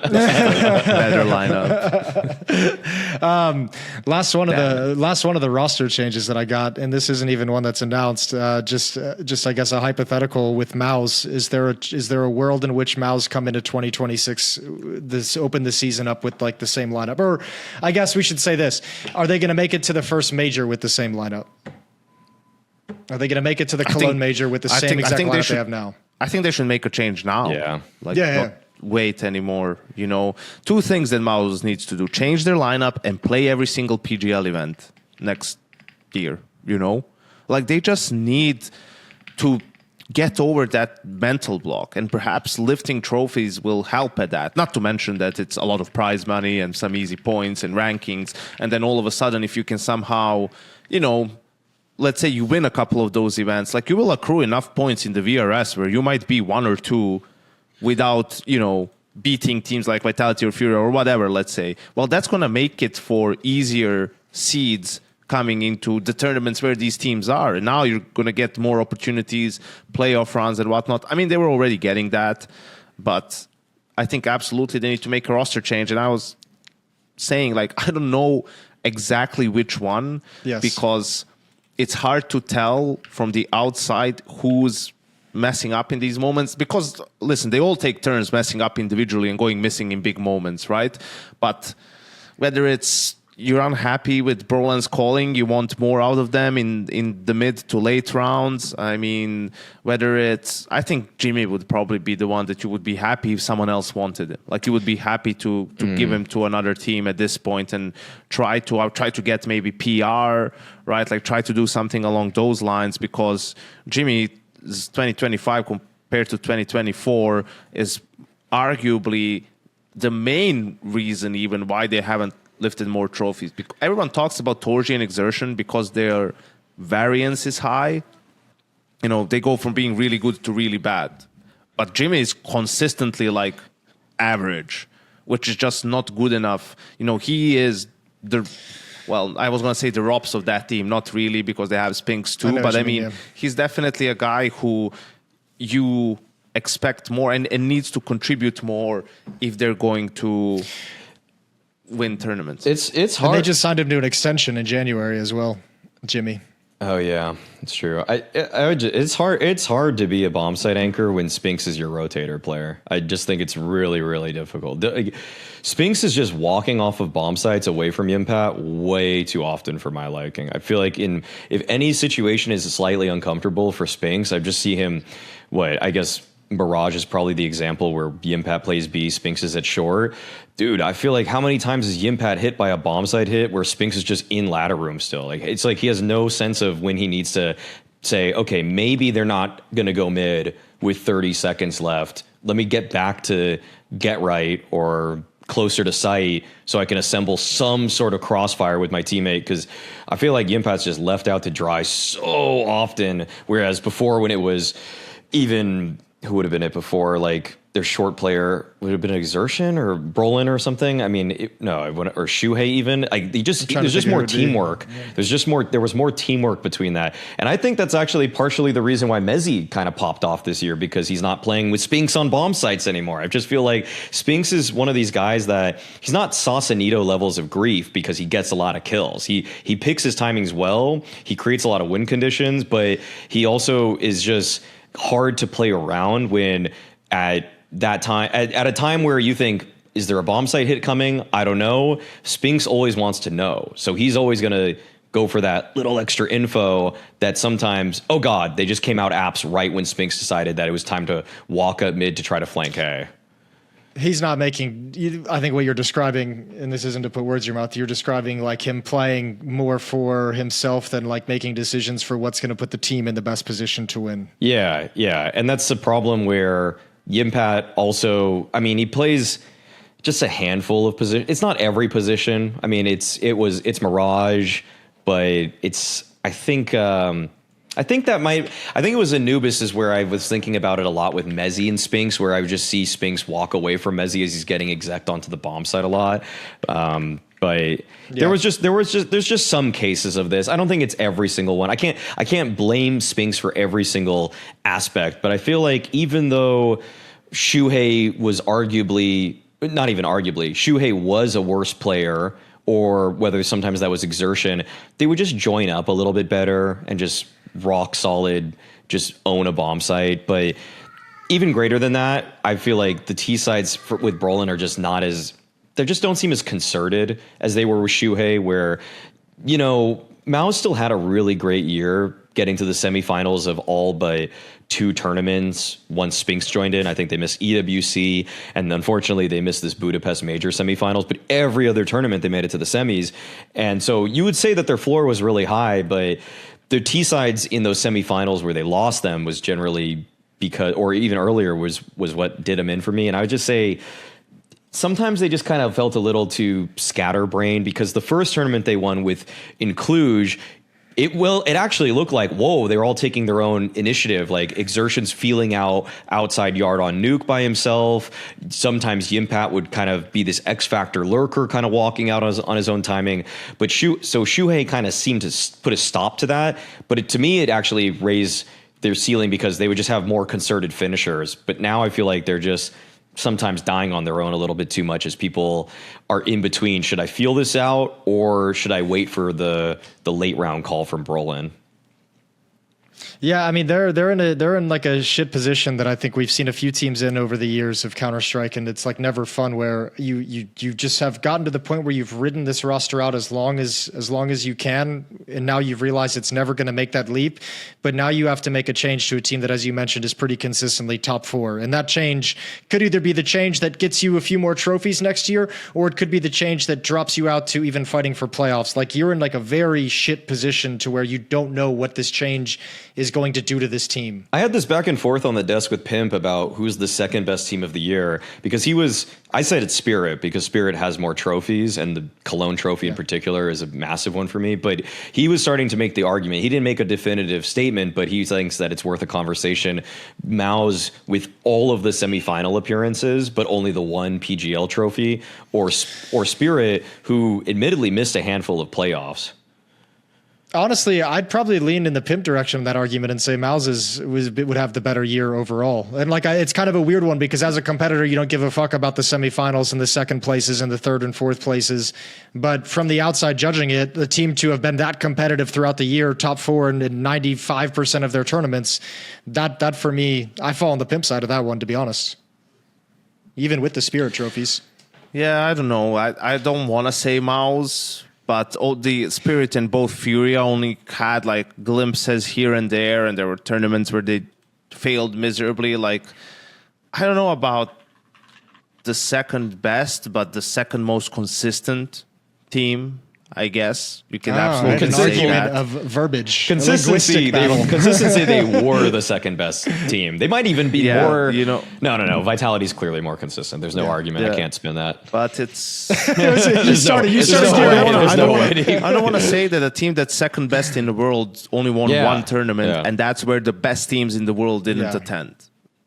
Speaker 2: lineup.
Speaker 1: Last one of the roster changes that I got, and this isn't even one that's announced. Just I guess a hypothetical with MOUZ. Is there a world in which MOUZ come into 2026? Open the season up with like the same lineup, or I guess we should say this: are they going to make it to the first major with the same lineup? Are they going to make it to the Cologne major with the same exact lineup they have now?
Speaker 2: I think they should make a change now.
Speaker 3: Yeah.
Speaker 2: Not wait anymore. Two things that MOUZ needs to do: change their lineup and play every single PGL event next year. Like they just need to get over that mental block, and perhaps lifting trophies will help at that. Not to mention that it's a lot of prize money and some easy points and rankings. And then all of a sudden, if you can somehow, let's say you win a couple of those events, like you will accrue enough points in the VRS where you might be 1 or 2 without, beating teams like Vitality or Fury or whatever, let's say. Well, that's going to make it for easier seeds coming into the tournaments where these teams are. And now you're going to get more opportunities, playoff runs and whatnot. I mean, they were already getting that, but I think absolutely they need to make a roster change. And I was saying, like, I don't know exactly which one, because it's hard to tell from the outside who's messing up in these moments. Because, listen, they all take turns messing up individually and going missing in big moments, right? But whether it's you're unhappy with Brolan's calling, you want more out of them in the mid to late rounds. I mean, whether it's, I think Jimmy would probably be the one that you would be happy if someone else wanted it. Like you would be happy to give him to another team at this point and try to get maybe PR, right? Like try to do something along those lines, because Jimmy's 2025 compared to 2024 is arguably the main reason even why they haven't lifted more trophies. Everyone talks about Torji and Exertion because their variance is high. They go from being really good to really bad. But Jimmy is consistently like average, which is just not good enough. You know, he is well, I was going to say the ROPS of that team, not really, because they have Spinks too. But I mean, he's definitely a guy who you expect more and needs to contribute more if they're going to win tournaments.
Speaker 3: It's hard.
Speaker 1: And they just signed him to an extension in January as well, Jimmy.
Speaker 3: Oh yeah, it's true. It's hard to be a bomb site anchor when Spinks is your rotator player. I just think it's really, really difficult. Spinks is just walking off of bomb sites away from Yimpat way too often for my liking. I feel like if any situation is slightly uncomfortable for Spinks, I just see him. I guess Mirage is probably the example where Yimpat plays B, Spinks is at short. Dude, I feel like how many times is Yimpat hit by a bomb site hit where Spinks is just in ladder room still? Like, it's like he has no sense of when he needs to say, okay, maybe they're not going to go mid with 30 seconds left. Let me get back to get right or closer to site so I can assemble some sort of crossfire with my teammate, because I feel like Yimpat's just left out to dry so often, whereas before when it was even... Who would have been it before? Like their short player would have been Exertion or Brolin or something. I mean, or Shuhei even. There's just more teamwork. Yeah. There was more teamwork between that, and I think that's actually partially the reason why Mezzi kind of popped off this year, because he's not playing with Spinks on bomb sites anymore. I just feel like Spinks is one of these guys that he's not Sausanito levels of grief because he gets a lot of kills. He picks his timings well. He creates a lot of win conditions, but he also is just hard to play around when at that time, at a time where you think, is there a bomb site hit coming? I don't know. Spinks always wants to know. So he's always going to go for that little extra info that sometimes, oh God, they just came out apps right when Spinks decided that it was time to walk up mid to try to flank A.
Speaker 1: He's not making, I think what you're describing, and this isn't to put words in your mouth, you're describing like him playing more for himself than like making decisions for what's going to put the team in the best position to win. Yeah.
Speaker 3: And that's the problem where Yimpat also, I mean, he plays just a handful of positions. It's not every position. I mean, it's Mirage, but I think it was Anubis is where I was thinking about it a lot with Mezzi and Spinks, where I would just see Spinks walk away from Mezzi as he's getting exec onto the bomb site a lot. But there's just some cases of this. I don't think it's every single one. I can't blame Spinks for every single aspect, but I feel like even though Shuhei was Shuhei was a worse player, or whether sometimes that was Exertion, they would just join up a little bit better and just rock solid, just own a bomb site. But even greater than that, I feel like the T sides with Brolin are just not as, they just don't seem as concerted as they were with Shuhei, where, you know, MOUZ still had a really great year getting to the semifinals of all but 2 tournaments once Spinks joined in. I think they missed EWC, and unfortunately they missed this Budapest Major semifinals, but every other tournament they made it to the semis. And so you would say that their floor was really high, but the T sides in those semifinals where they lost them was generally because, or even earlier was what did them in for me. And I would just say sometimes they just kind of felt a little too scatterbrained, because the first tournament they won with in Cluj, it actually looked like, whoa, they were all taking their own initiative. Like Exertion's feeling out outside yard on Nuke by himself. Sometimes Yimpat would kind of be this X Factor lurker kind of walking out on his own timing. But Shuhei kind of seemed to put a stop to that. But to me, it actually raised their ceiling because they would just have more concerted finishers. But now I feel like they're just sometimes dying on their own a little bit too much, as people are in between. Should I feel this out, or should I wait for the late round call from Brolin?
Speaker 1: Yeah, I mean they're in like a shit position that I think we've seen a few teams in over the years of Counter-Strike, and it's like never fun, where you just have gotten to the point where you've ridden this roster out as long as you can, and now you've realized it's never going to make that leap. But now you have to make a change to a team that, as you mentioned, is pretty consistently top 4, and that change could either be the change that gets you a few more trophies next year, or it could be the change that drops you out to even fighting for playoffs. Like, you're in like a very shit position to where you don't know what this change is going to do to this team.
Speaker 3: I had this back and forth on the desk with Pimp about who's the second best team of the year, because I said it's Spirit because Spirit has more trophies, and the Cologne trophy in particular is a massive one for me. But he was starting to make the argument. He didn't make a definitive statement, but he thinks that it's worth a conversation. MOUZ with all of the semifinal appearances, but only the one PGL trophy, or Spirit, who admittedly missed a handful of playoffs.
Speaker 1: Honestly, I'd probably lean in the Pimp direction of that argument and say MOUZ would have the better year overall. And it's kind of a weird one because as a competitor, you don't give a fuck about the semifinals and the second places and the third and fourth places. But from the outside judging it, the team to have been that competitive throughout the year, top four in 95% of their tournaments, that for me, I fall on the Pimp side of that one, to be honest. Even with the Spirit trophies.
Speaker 2: Yeah, I don't know. I don't want to say MOUZ. But all the Spirit and both Furia only had like glimpses here and there, and there were tournaments where they failed miserably. Like, I don't know about the second best, but the second most consistent team, I guess. You can absolutely say that.
Speaker 1: Of verbiage.
Speaker 3: Consistency, they were the second best team. They might even be more. No. Vitality's clearly more consistent. There's no argument. I can't spin that.
Speaker 2: But it's.
Speaker 1: You started.
Speaker 2: I don't want to say that a team that's second best in the world only won one tournament, and that's where the best teams in the world didn't attend.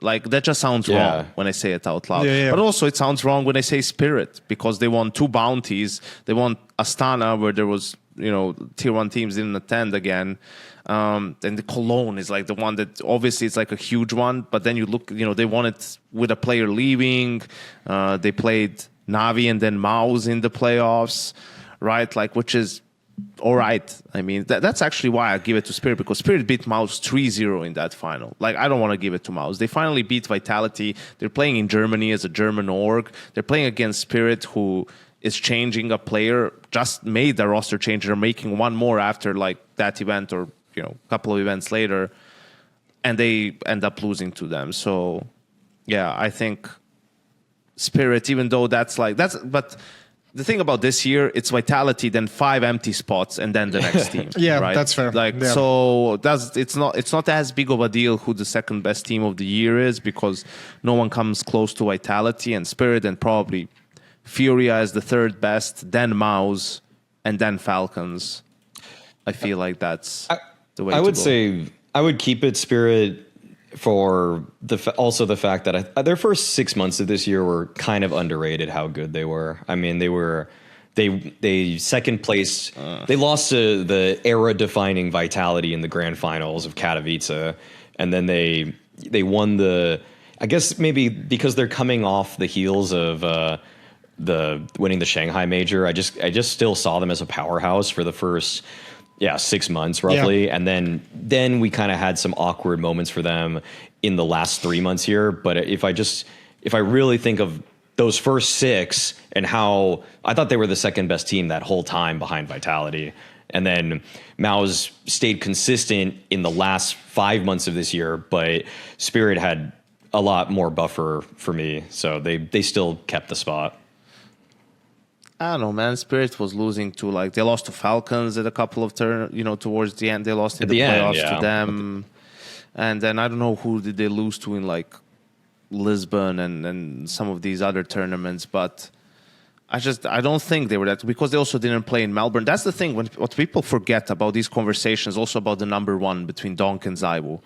Speaker 2: Like, that just sounds wrong when I say it out loud. But also it sounds wrong when I say Spirit, because they won 2 bounties. They won Astana, where there was, tier 1 teams didn't attend again. And the Cologne is like the one that obviously it's like a huge one. But then you look, they won it with a player leaving. They played Navi and then MOUZ in the playoffs, right? Like, which is all right. I mean, that's actually why I give it to Spirit, because Spirit beat MOUZ 3-0 in that final. Like, I don't want to give it to MOUZ. They finally beat Vitality. They're playing in Germany as a German org. They're playing against Spirit, who is changing a player, just made a roster change. They're making one more after like that event, or a couple of events later, and they end up losing to them. So yeah, I think Spirit, even though but the thing about this year, it's Vitality, then 5 empty spots, and then the next team. Right?
Speaker 1: That's fair.
Speaker 2: So it's not as big of a deal who the second best team of the year is, because no one comes close to Vitality and Spirit, and probably Furia is the third best, then MOUZ, and then Falcons. I feel like that's the way. I
Speaker 3: would say I would keep it Spirit for also the fact that their first 6 months of this year were kind of underrated how good they were. I mean, they second place. They lost to the era-defining Vitality in the grand finals of Katowice, and then they won I guess maybe because they're coming off the heels of the winning the Shanghai Major. I just still saw them as a powerhouse for the first 6 months roughly, and then we kind of had some awkward moments for them in the last 3 months here. But if I really think of those first 6 and how I thought they were the second best team that whole time behind Vitality, and then MOUZ stayed consistent in the last 5 months of this year, but Spirit had a lot more buffer for me, so they still kept the spot.
Speaker 2: I don't know, man. Spirit was losing to, like, they lost to Falcons at a couple of towards the end. They lost in the playoffs to them. And then I don't know who did they lose to in, like, Lisbon and some of these other tournaments. But I don't think they were that, because they also didn't play in Melbourne. That's the thing, what people forget about these conversations, also about the number 1 between Donk and zweih.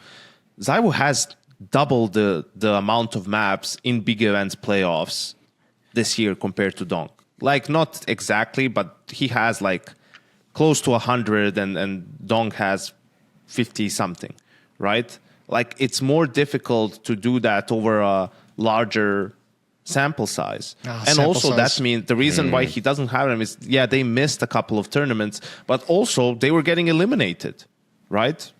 Speaker 2: zweih has double the amount of maps in big events playoffs this year compared to Donk. Like, not exactly, but he has like close to 100, and Donk has 50 something, right? Like, it's more difficult to do that over a larger sample size. And also that means the reason why he doesn't have them is, they missed a couple of tournaments, but also they were getting eliminated, right?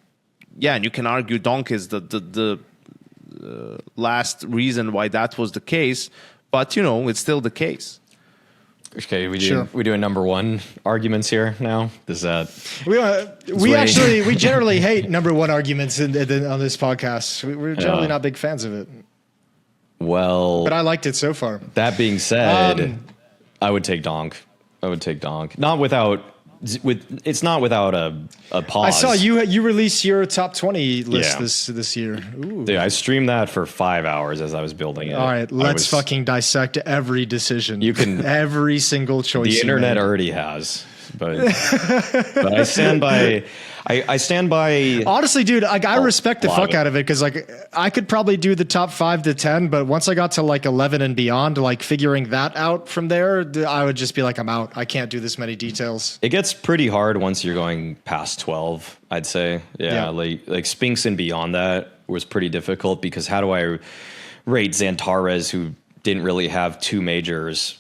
Speaker 2: Yeah, and you can argue Donk is the last reason why that was the case, but it's still the case.
Speaker 3: Okay, we doing number 1 arguments here now. Does that
Speaker 1: we generally hate number 1 arguments on this podcast. We're generally not big fans of it.
Speaker 3: Well,
Speaker 1: but I liked it so far.
Speaker 3: That being said, I would take Donk. Not without it's not without a pause.
Speaker 1: I saw you release your top 20 list
Speaker 3: Yeah.
Speaker 1: this year. Ooh.
Speaker 3: Dude, I streamed that for 5 hours as I was building it.
Speaker 1: All right, let's fucking dissect every decision.
Speaker 3: You can
Speaker 1: every single choice.
Speaker 3: The internet already has, but I stand by. I stand by.
Speaker 1: Honestly, dude, like I respect the
Speaker 3: lot
Speaker 1: fuck
Speaker 3: of it.
Speaker 1: out of it because like I could probably do the top 5 to 10, but once I got to like 11 and beyond, like figuring that out from there, I would just be like, I'm out. I can't do this many details.
Speaker 3: It gets pretty hard once you're going past 12. I'd say, yeah. Like Spinks and beyond that was pretty difficult because how do I rate Xantares, who didn't really have 2 majors?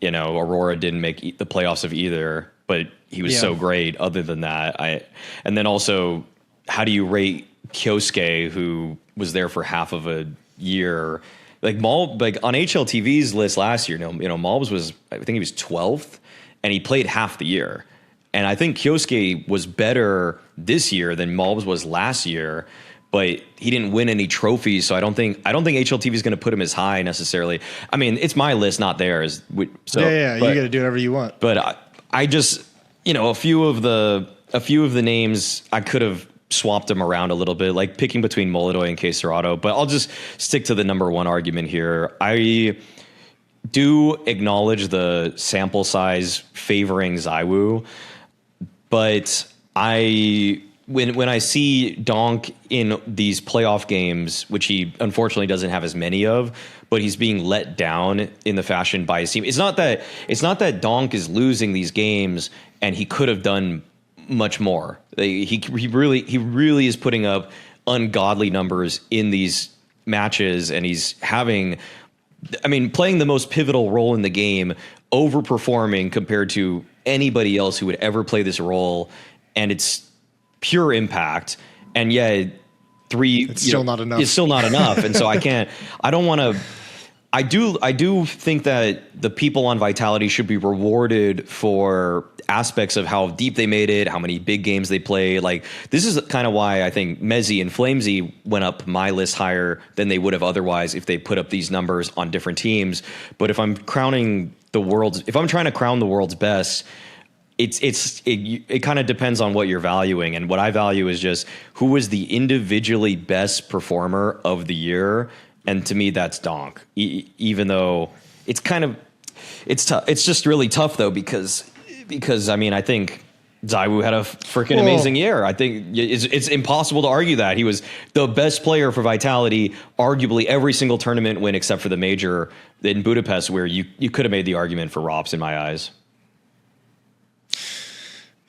Speaker 3: You know, Aurora didn't make the playoffs of either, but he was so great. Other than that, and then also, how do you rate Kyosuke, who was there for half of a year? Like like on HLTV's list last year, MOUZ was, I think he was 12th, and he played half the year. And I think Kyosuke was better this year than MOUZ was last year, but he didn't win any trophies, so I don't think HLTV is going to put him as high necessarily. I mean, it's my list, not theirs. So
Speaker 1: you got to do whatever you want.
Speaker 3: But I just, a few of the names I could have swapped them around a little bit, like picking between Molodoy and K-Serato, but I'll just stick to the number one argument here. I do acknowledge the sample size favoring ZywOo, but when I see Donk in these playoff games, which he unfortunately doesn't have as many of, but he's being let down in the fashion by his team. It's not that Donk is losing these games and he could have done much more. He really is putting up ungodly numbers in these matches, and he's playing the most pivotal role in the game, overperforming compared to anybody else who would ever play this role, and it's pure impact. And yet, it's still not enough. It's still not enough, and so I don't want to. I do think that the people on Vitality should be rewarded for aspects of how deep they made it, how many big games they played. Like, this is kind of why I think Mezzy and Flamesy went up my list higher than they would have otherwise if they put up these numbers on different teams. But if I'm trying to crown the world's best, it kind of depends on what you're valuing. And what I value is just who was the individually best performer of the year. And to me, that's Donk. Even though it's tough. It's just really tough though, because I think ZywOo had a freaking amazing year. I think it's impossible to argue that he was the best player for Vitality, arguably every single tournament win except for the major in Budapest, where you could have made the argument for Rops in my eyes.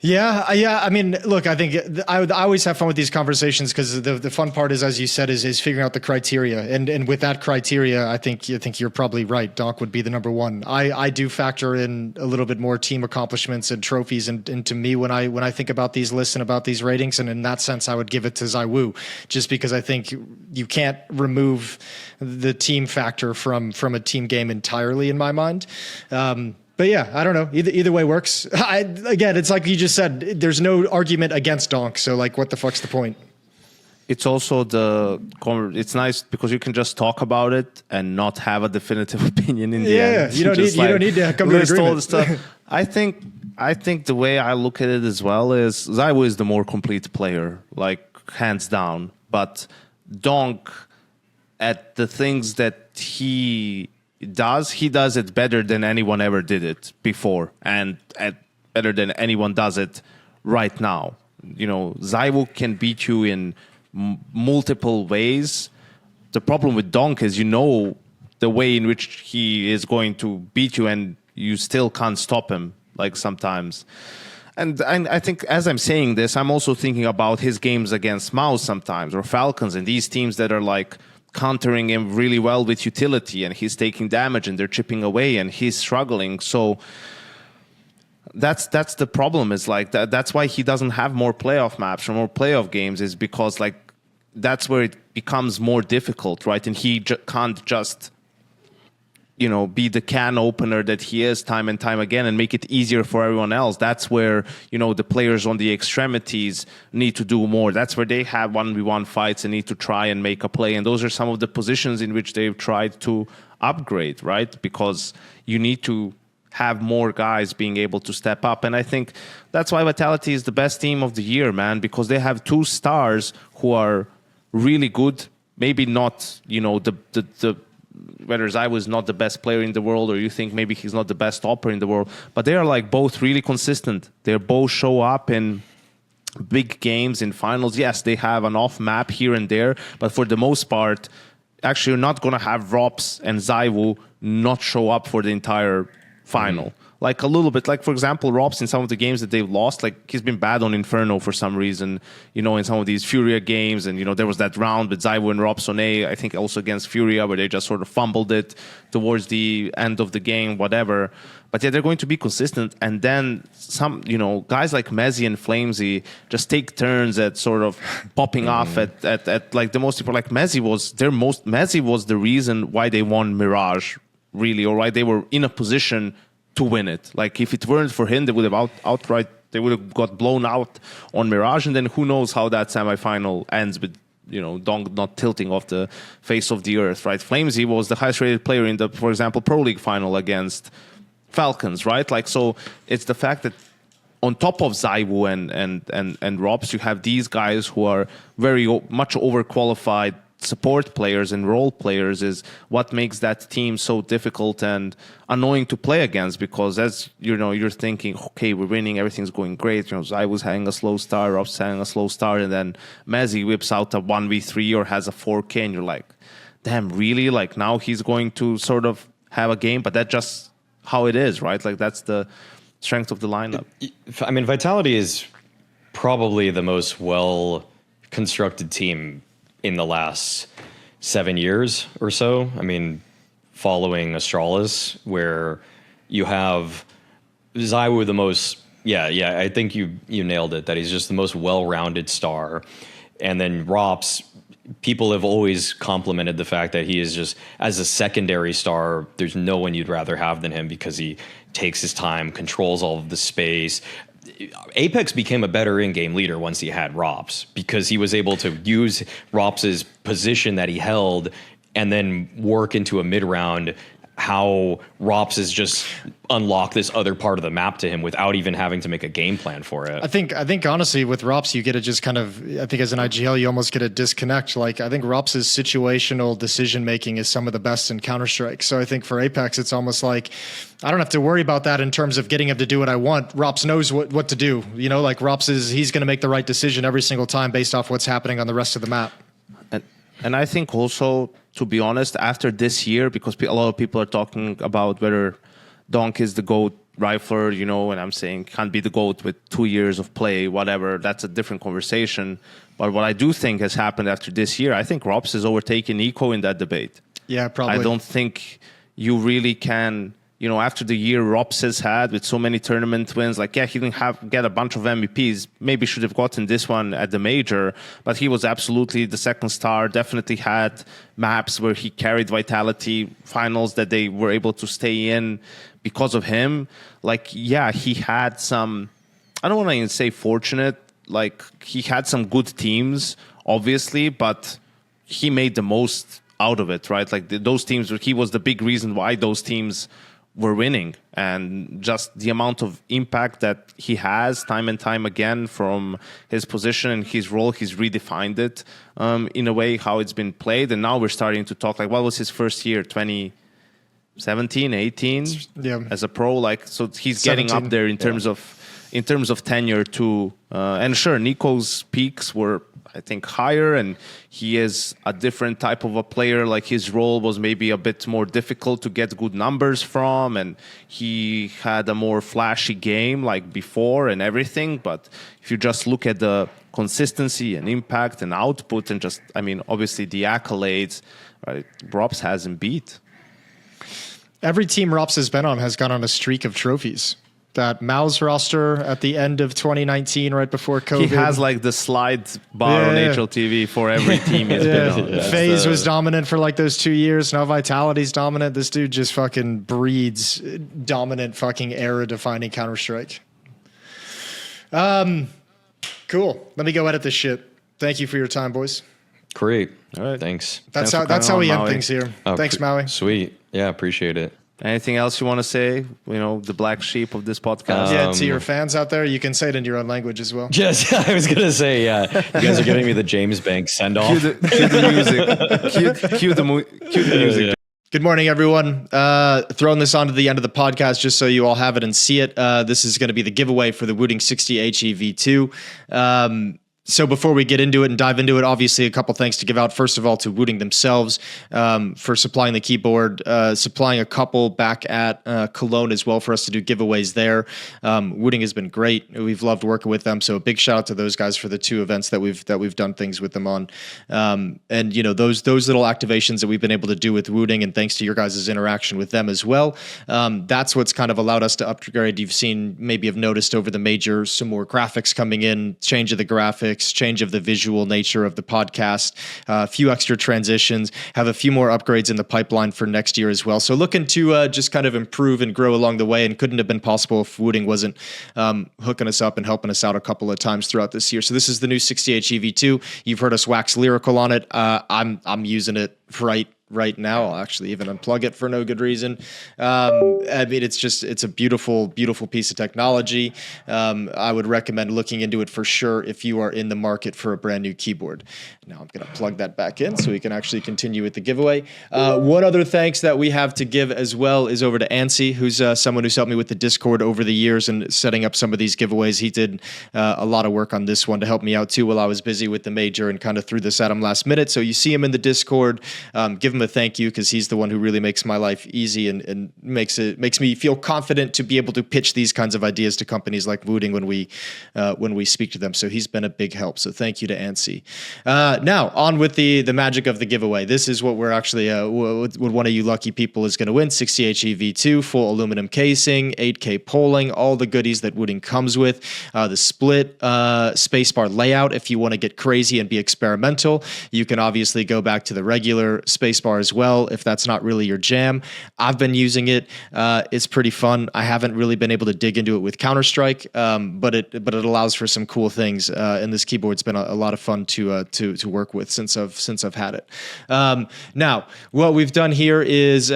Speaker 1: Yeah. I mean, look, I think I always have fun with these conversations because the fun part is, as you said, is figuring out the criteria. And with that criteria, I think you're probably right. Donk would be the number one. I do factor in a little bit more team accomplishments and trophies into me when I think about these lists and about these ratings. And in that sense, I would give it to ZywOo, just because I think you can't remove the team factor from a team game entirely in my mind. But yeah, I don't know. Either way works. Again, it's like you just said, there's no argument against Donk. So like, what the fuck's the point?
Speaker 2: It's also it's nice because you can just talk about it and not have a definitive opinion in the end.
Speaker 1: Yeah, you don't need to come to an agreement.
Speaker 2: All the stuff. I think the way I look at it as well is ZywOo is the more complete player, like hands down. But Donk, at the things that he does it better than anyone ever did it before, and better than anyone does it right now. ZywOo can beat you in multiple ways. The problem with Donk is the way in which he is going to beat you, and you still can't stop him, like sometimes. And I think as I'm saying this, I'm also thinking about his games against MOUZ sometimes, or Falcons, and these teams that are like countering him really well with utility, and he's taking damage and they're chipping away and he's struggling. So that's the problem, is like that's why he doesn't have more playoff maps or more playoff games, is because like that's where it becomes more difficult, right? And he can't just be the can opener that he is time and time again and make it easier for everyone else. That's where, the players on the extremities need to do more. That's where they have 1v1 fights and need to try and make a play. And those are some of the positions in which they've tried to upgrade, right? Because you need to have more guys being able to step up. And I think that's why Vitality is the best team of the year, man, because they have 2 stars who are really good. Maybe not, you know, the whether Zweih was not the best player in the world, or you think maybe he's not the best operator in the world, but they are like both really consistent. They both show up in big games, in finals. Yes, they have an off map here and there, but for the most part, actually, you're not going to have Rops and Zweih not show up for the entire final. Like a little bit, like for example, Rops in some of the games that they've lost, like he's been bad on Inferno for some reason, you know, in some of these Furia games. And, you know, there was that round with Zweih and Rops on A, I think also against Furia, where they just sort of fumbled it towards the end of the game, whatever. But yeah, they're going to be consistent. And then some, you know, guys like Mezzy and Flamesy just take turns at sort of popping off at like the most people. Like Mezzy was the reason why they won Mirage, really, or why they were in a position to win it. Like if it weren't for him, they would have they would have got blown out on Mirage, and then who knows how that semifinal ends with, you know, Dong not tilting off the face of the earth, right? Flamesy was the highest rated player in the, for example, Pro League final against Falcons, right? Like, so it's the fact that on top of Zweih and Robs, you have these guys who are very much overqualified support players and role players is what makes that team so difficult and annoying to play against, because as you know, you're thinking, okay, we're winning, everything's going great. You know, Zweih was having a slow start, Rob's having a slow start, and then Mezzy whips out a 1v3 or has a 4K, and you're like, damn, really? Like now he's going to sort of have a game, but that's just how it is, right? Like that's the strength of the lineup.
Speaker 3: I mean, Vitality is probably the most well-constructed team in the last 7 years or so. I mean, following Astralis, where you have Zweih the most, I think you nailed it, that he's just the most well-rounded star. And then Rops, people have always complimented the fact that he is just, as a secondary star, there's no one you'd rather have than him, because he takes his time, controls all of the space. Apex became a better in-game leader once he had Rops, because he was able to use Rops's position that he held and then work into a mid-round how Rops is just unlock this other part of the map to him without even having to make a game plan for it.
Speaker 1: I think honestly with Rops, you get to just kind of, I think as an IGL, you almost get a disconnect. Like I think Rops's situational decision making is some of the best in Counter-Strike. So I think for Apex, it's almost like I don't have to worry about that in terms of getting him to do what I want. Rops knows what to do. You know, like he's going to make the right decision every single time based off what's happening on the rest of the map.
Speaker 2: And I think also, to be honest, after this year, because a lot of people are talking about whether Donk is the GOAT rifler, you know, and I'm saying can't be the GOAT with 2 years of play, whatever. That's a different conversation. But what I do think has happened after this year, I think Rops has overtaken Eco in that debate.
Speaker 1: Yeah, probably.
Speaker 2: I don't think you really can, you know, after the year Rops has had with so many tournament wins, like, yeah, he didn't get a bunch of MVPs, maybe should have gotten this one at the major, but he was absolutely the second star, definitely had maps where he carried Vitality, finals that they were able to stay in because of him. Like, yeah, he had some, I don't want to even say fortunate, like, he had some good teams, obviously, but he made the most out of it, right? Like, those teams, he was the big reason why those teams were winning, and just the amount of impact that he has time and time again from his position and his role, he's redefined it in a way how it's been played. And now we're starting to talk like, what was his first year, 2017, 18 as a pro? Like, so he's 17, getting up there in terms of tenure too. And sure, Nico's peaks were, I think, higher, and he is a different type of a player. Like, his role was maybe a bit more difficult to get good numbers from, and he had a more flashy game like before and everything. But if you just look at the consistency and impact and output and just, I mean, obviously the accolades, right, Rops hasn't beat.
Speaker 1: Every team Rops has been on has gone on a streak of trophies. That MOUZ roster at the end of 2019, right before COVID.
Speaker 2: He has like the slide bar on HLTV for every team he's been on.
Speaker 1: FaZe was dominant for like those 2 years. Now Vitality's dominant. This dude just fucking breeds dominant fucking era-defining Counter-Strike. Cool. Let me go edit this shit. Thank you for your time, boys.
Speaker 3: Great.
Speaker 2: All right.
Speaker 3: Thanks.
Speaker 1: That's how we end things here. Thanks, Maui.
Speaker 3: Sweet. Yeah, appreciate it.
Speaker 2: Anything else you want to say? The black sheep of this podcast.
Speaker 1: Yeah, to your fans out there, you can say it in your own language as well.
Speaker 3: Yes, I was going to say, yeah, you guys are giving me the James Banks send-off.
Speaker 2: Cue the music. Cue the music.
Speaker 3: Yeah.
Speaker 1: Good morning, everyone. Throwing this onto the end of the podcast just so you all have it and see it. This is going to be the giveaway for the Wooting 60 HEV2. So before we get into it and dive into it, obviously a couple thanks to give out. First of all, to Wooting themselves for supplying the keyboard, supplying a couple back at Cologne as well for us to do giveaways there. Wooting has been great. We've loved working with them. So a big shout out to those guys for the 2 events that we've done things with them on. And those little activations that we've been able to do with Wooting, and thanks to your guys' interaction with them as well. That's what's kind of allowed us to upgrade. You've seen, maybe have noticed over the major, some more graphics coming in, change of the graphics, change of the visual nature of the podcast, a few extra transitions, have a few more upgrades in the pipeline for next year as well. So looking to just kind of improve and grow along the way, and couldn't have been possible if Wooting wasn't hooking us up and helping us out a couple of times throughout this year. So this is the new 60 HEV2. You've heard us wax lyrical on it. I'm using it right now. I'll actually even unplug it for no good reason. I mean, it's a beautiful, beautiful piece of technology. I would recommend looking into it for sure if you are in the market for a brand new keyboard. Now I'm going to plug that back in so we can actually continue with the giveaway. One other thanks that we have to give as well is over to Ansi, who's someone who's helped me with the Discord over the years and setting up some of these giveaways. He did a lot of work on this one to help me out too while I was busy with the major, and kind of threw this at him last minute. So you see him in the Discord. Give him a thank you, because he's the one who really makes my life easy and makes me feel confident to be able to pitch these kinds of ideas to companies like Wooting when we speak to them. So he's been a big help. So thank you to Ansi. Now on with the magic of the giveaway. This is what we're actually what one of you lucky people is going to win: 60 HEV2, full aluminum casing, 8K polling, all the goodies that Wooting comes with. The split spacebar layout. If you want to get crazy and be experimental, you can obviously go back to the regular spacebar as well, if that's not really your jam. I've been using it. It's pretty fun. I haven't really been able to dig into it with Counter-Strike, but it allows for some cool things. And this keyboard's been a lot of fun to work with since I've had it. Now, what we've done here is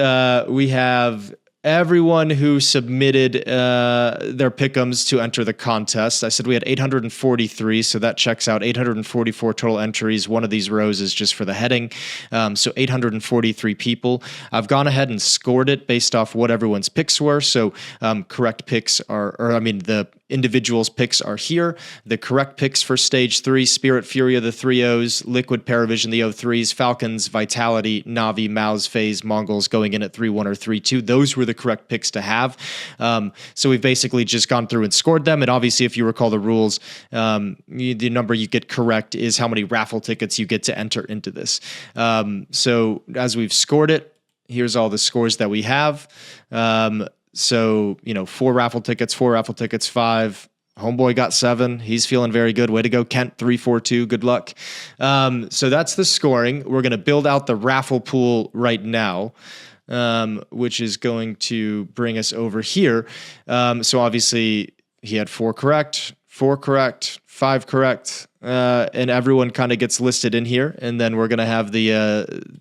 Speaker 1: we have everyone who submitted their pick'ems to enter the contest. I said we had 843, so that checks out. 844 total entries. One of these rows is just for the heading. So 843 people. I've gone ahead and scored it based off what everyone's picks were. So correct picks the individuals' picks are here. The correct picks for Stage 3, Spirit Furia, the 3-0s, Liquid Paravision, the 0-3s, Falcons, Vitality, Navi, MOUZ, FaZe, Mongols going in at 3-1 or 3-2. Those were the correct picks to have. So we've basically just gone through and scored them. And obviously, if you recall the rules, the number you get correct is how many raffle tickets you get to enter into this. So as we've scored it, here's all the scores that we have. So, 4 raffle tickets, 5. Homeboy got 7. He's feeling very good. Way to go, Kent. 342. Good luck. So that's the scoring. We're going to build out the raffle pool right now, which is going to bring us over here. So obviously he had 4 correct, 4 correct, 5 correct. And everyone kind of gets listed in here, and then we're going to have the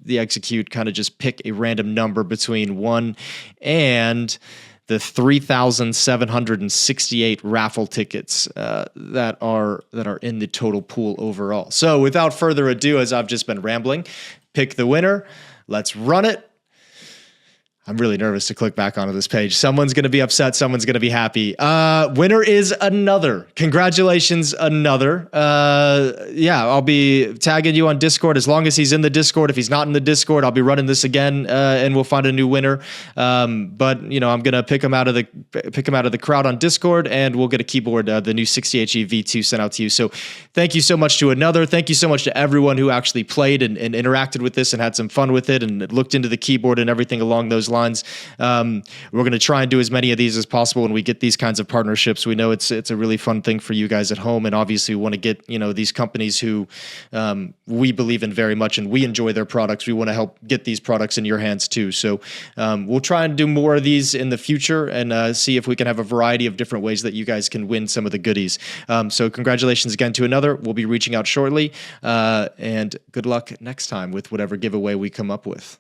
Speaker 1: execute kind of just pick a random number between 1 and the 3,768 raffle tickets that are in the total pool overall. So without further ado, as I've just been rambling, pick the winner. Let's run it. I'm really nervous to click back onto this page. Someone's going to be upset. Someone's going to be happy. Winner is Another. Congratulations, Another. Yeah, I'll be tagging you on Discord as long as he's in the Discord. If he's not in the Discord, I'll be running this again, and we'll find a new winner. But I'm going to pick him out of the crowd on Discord, and we'll get a keyboard, the new 60 HEV2 sent out to you. So thank you so much to Another. Thank you so much to everyone who actually played and interacted with this and had some fun with it and looked into the keyboard and everything along those lines. We're going to try and do as many of these as possible when we get these kinds of partnerships. We know it's a really fun thing for you guys at home, and obviously we want to get these companies who we believe in very much and we enjoy their products. We want to help get these products in your hands too. So we'll try and do more of these in the future and see if we can have a variety of different ways that you guys can win some of the goodies. So congratulations again to Another. We'll be reaching out shortly, and good luck next time with whatever giveaway we come up with.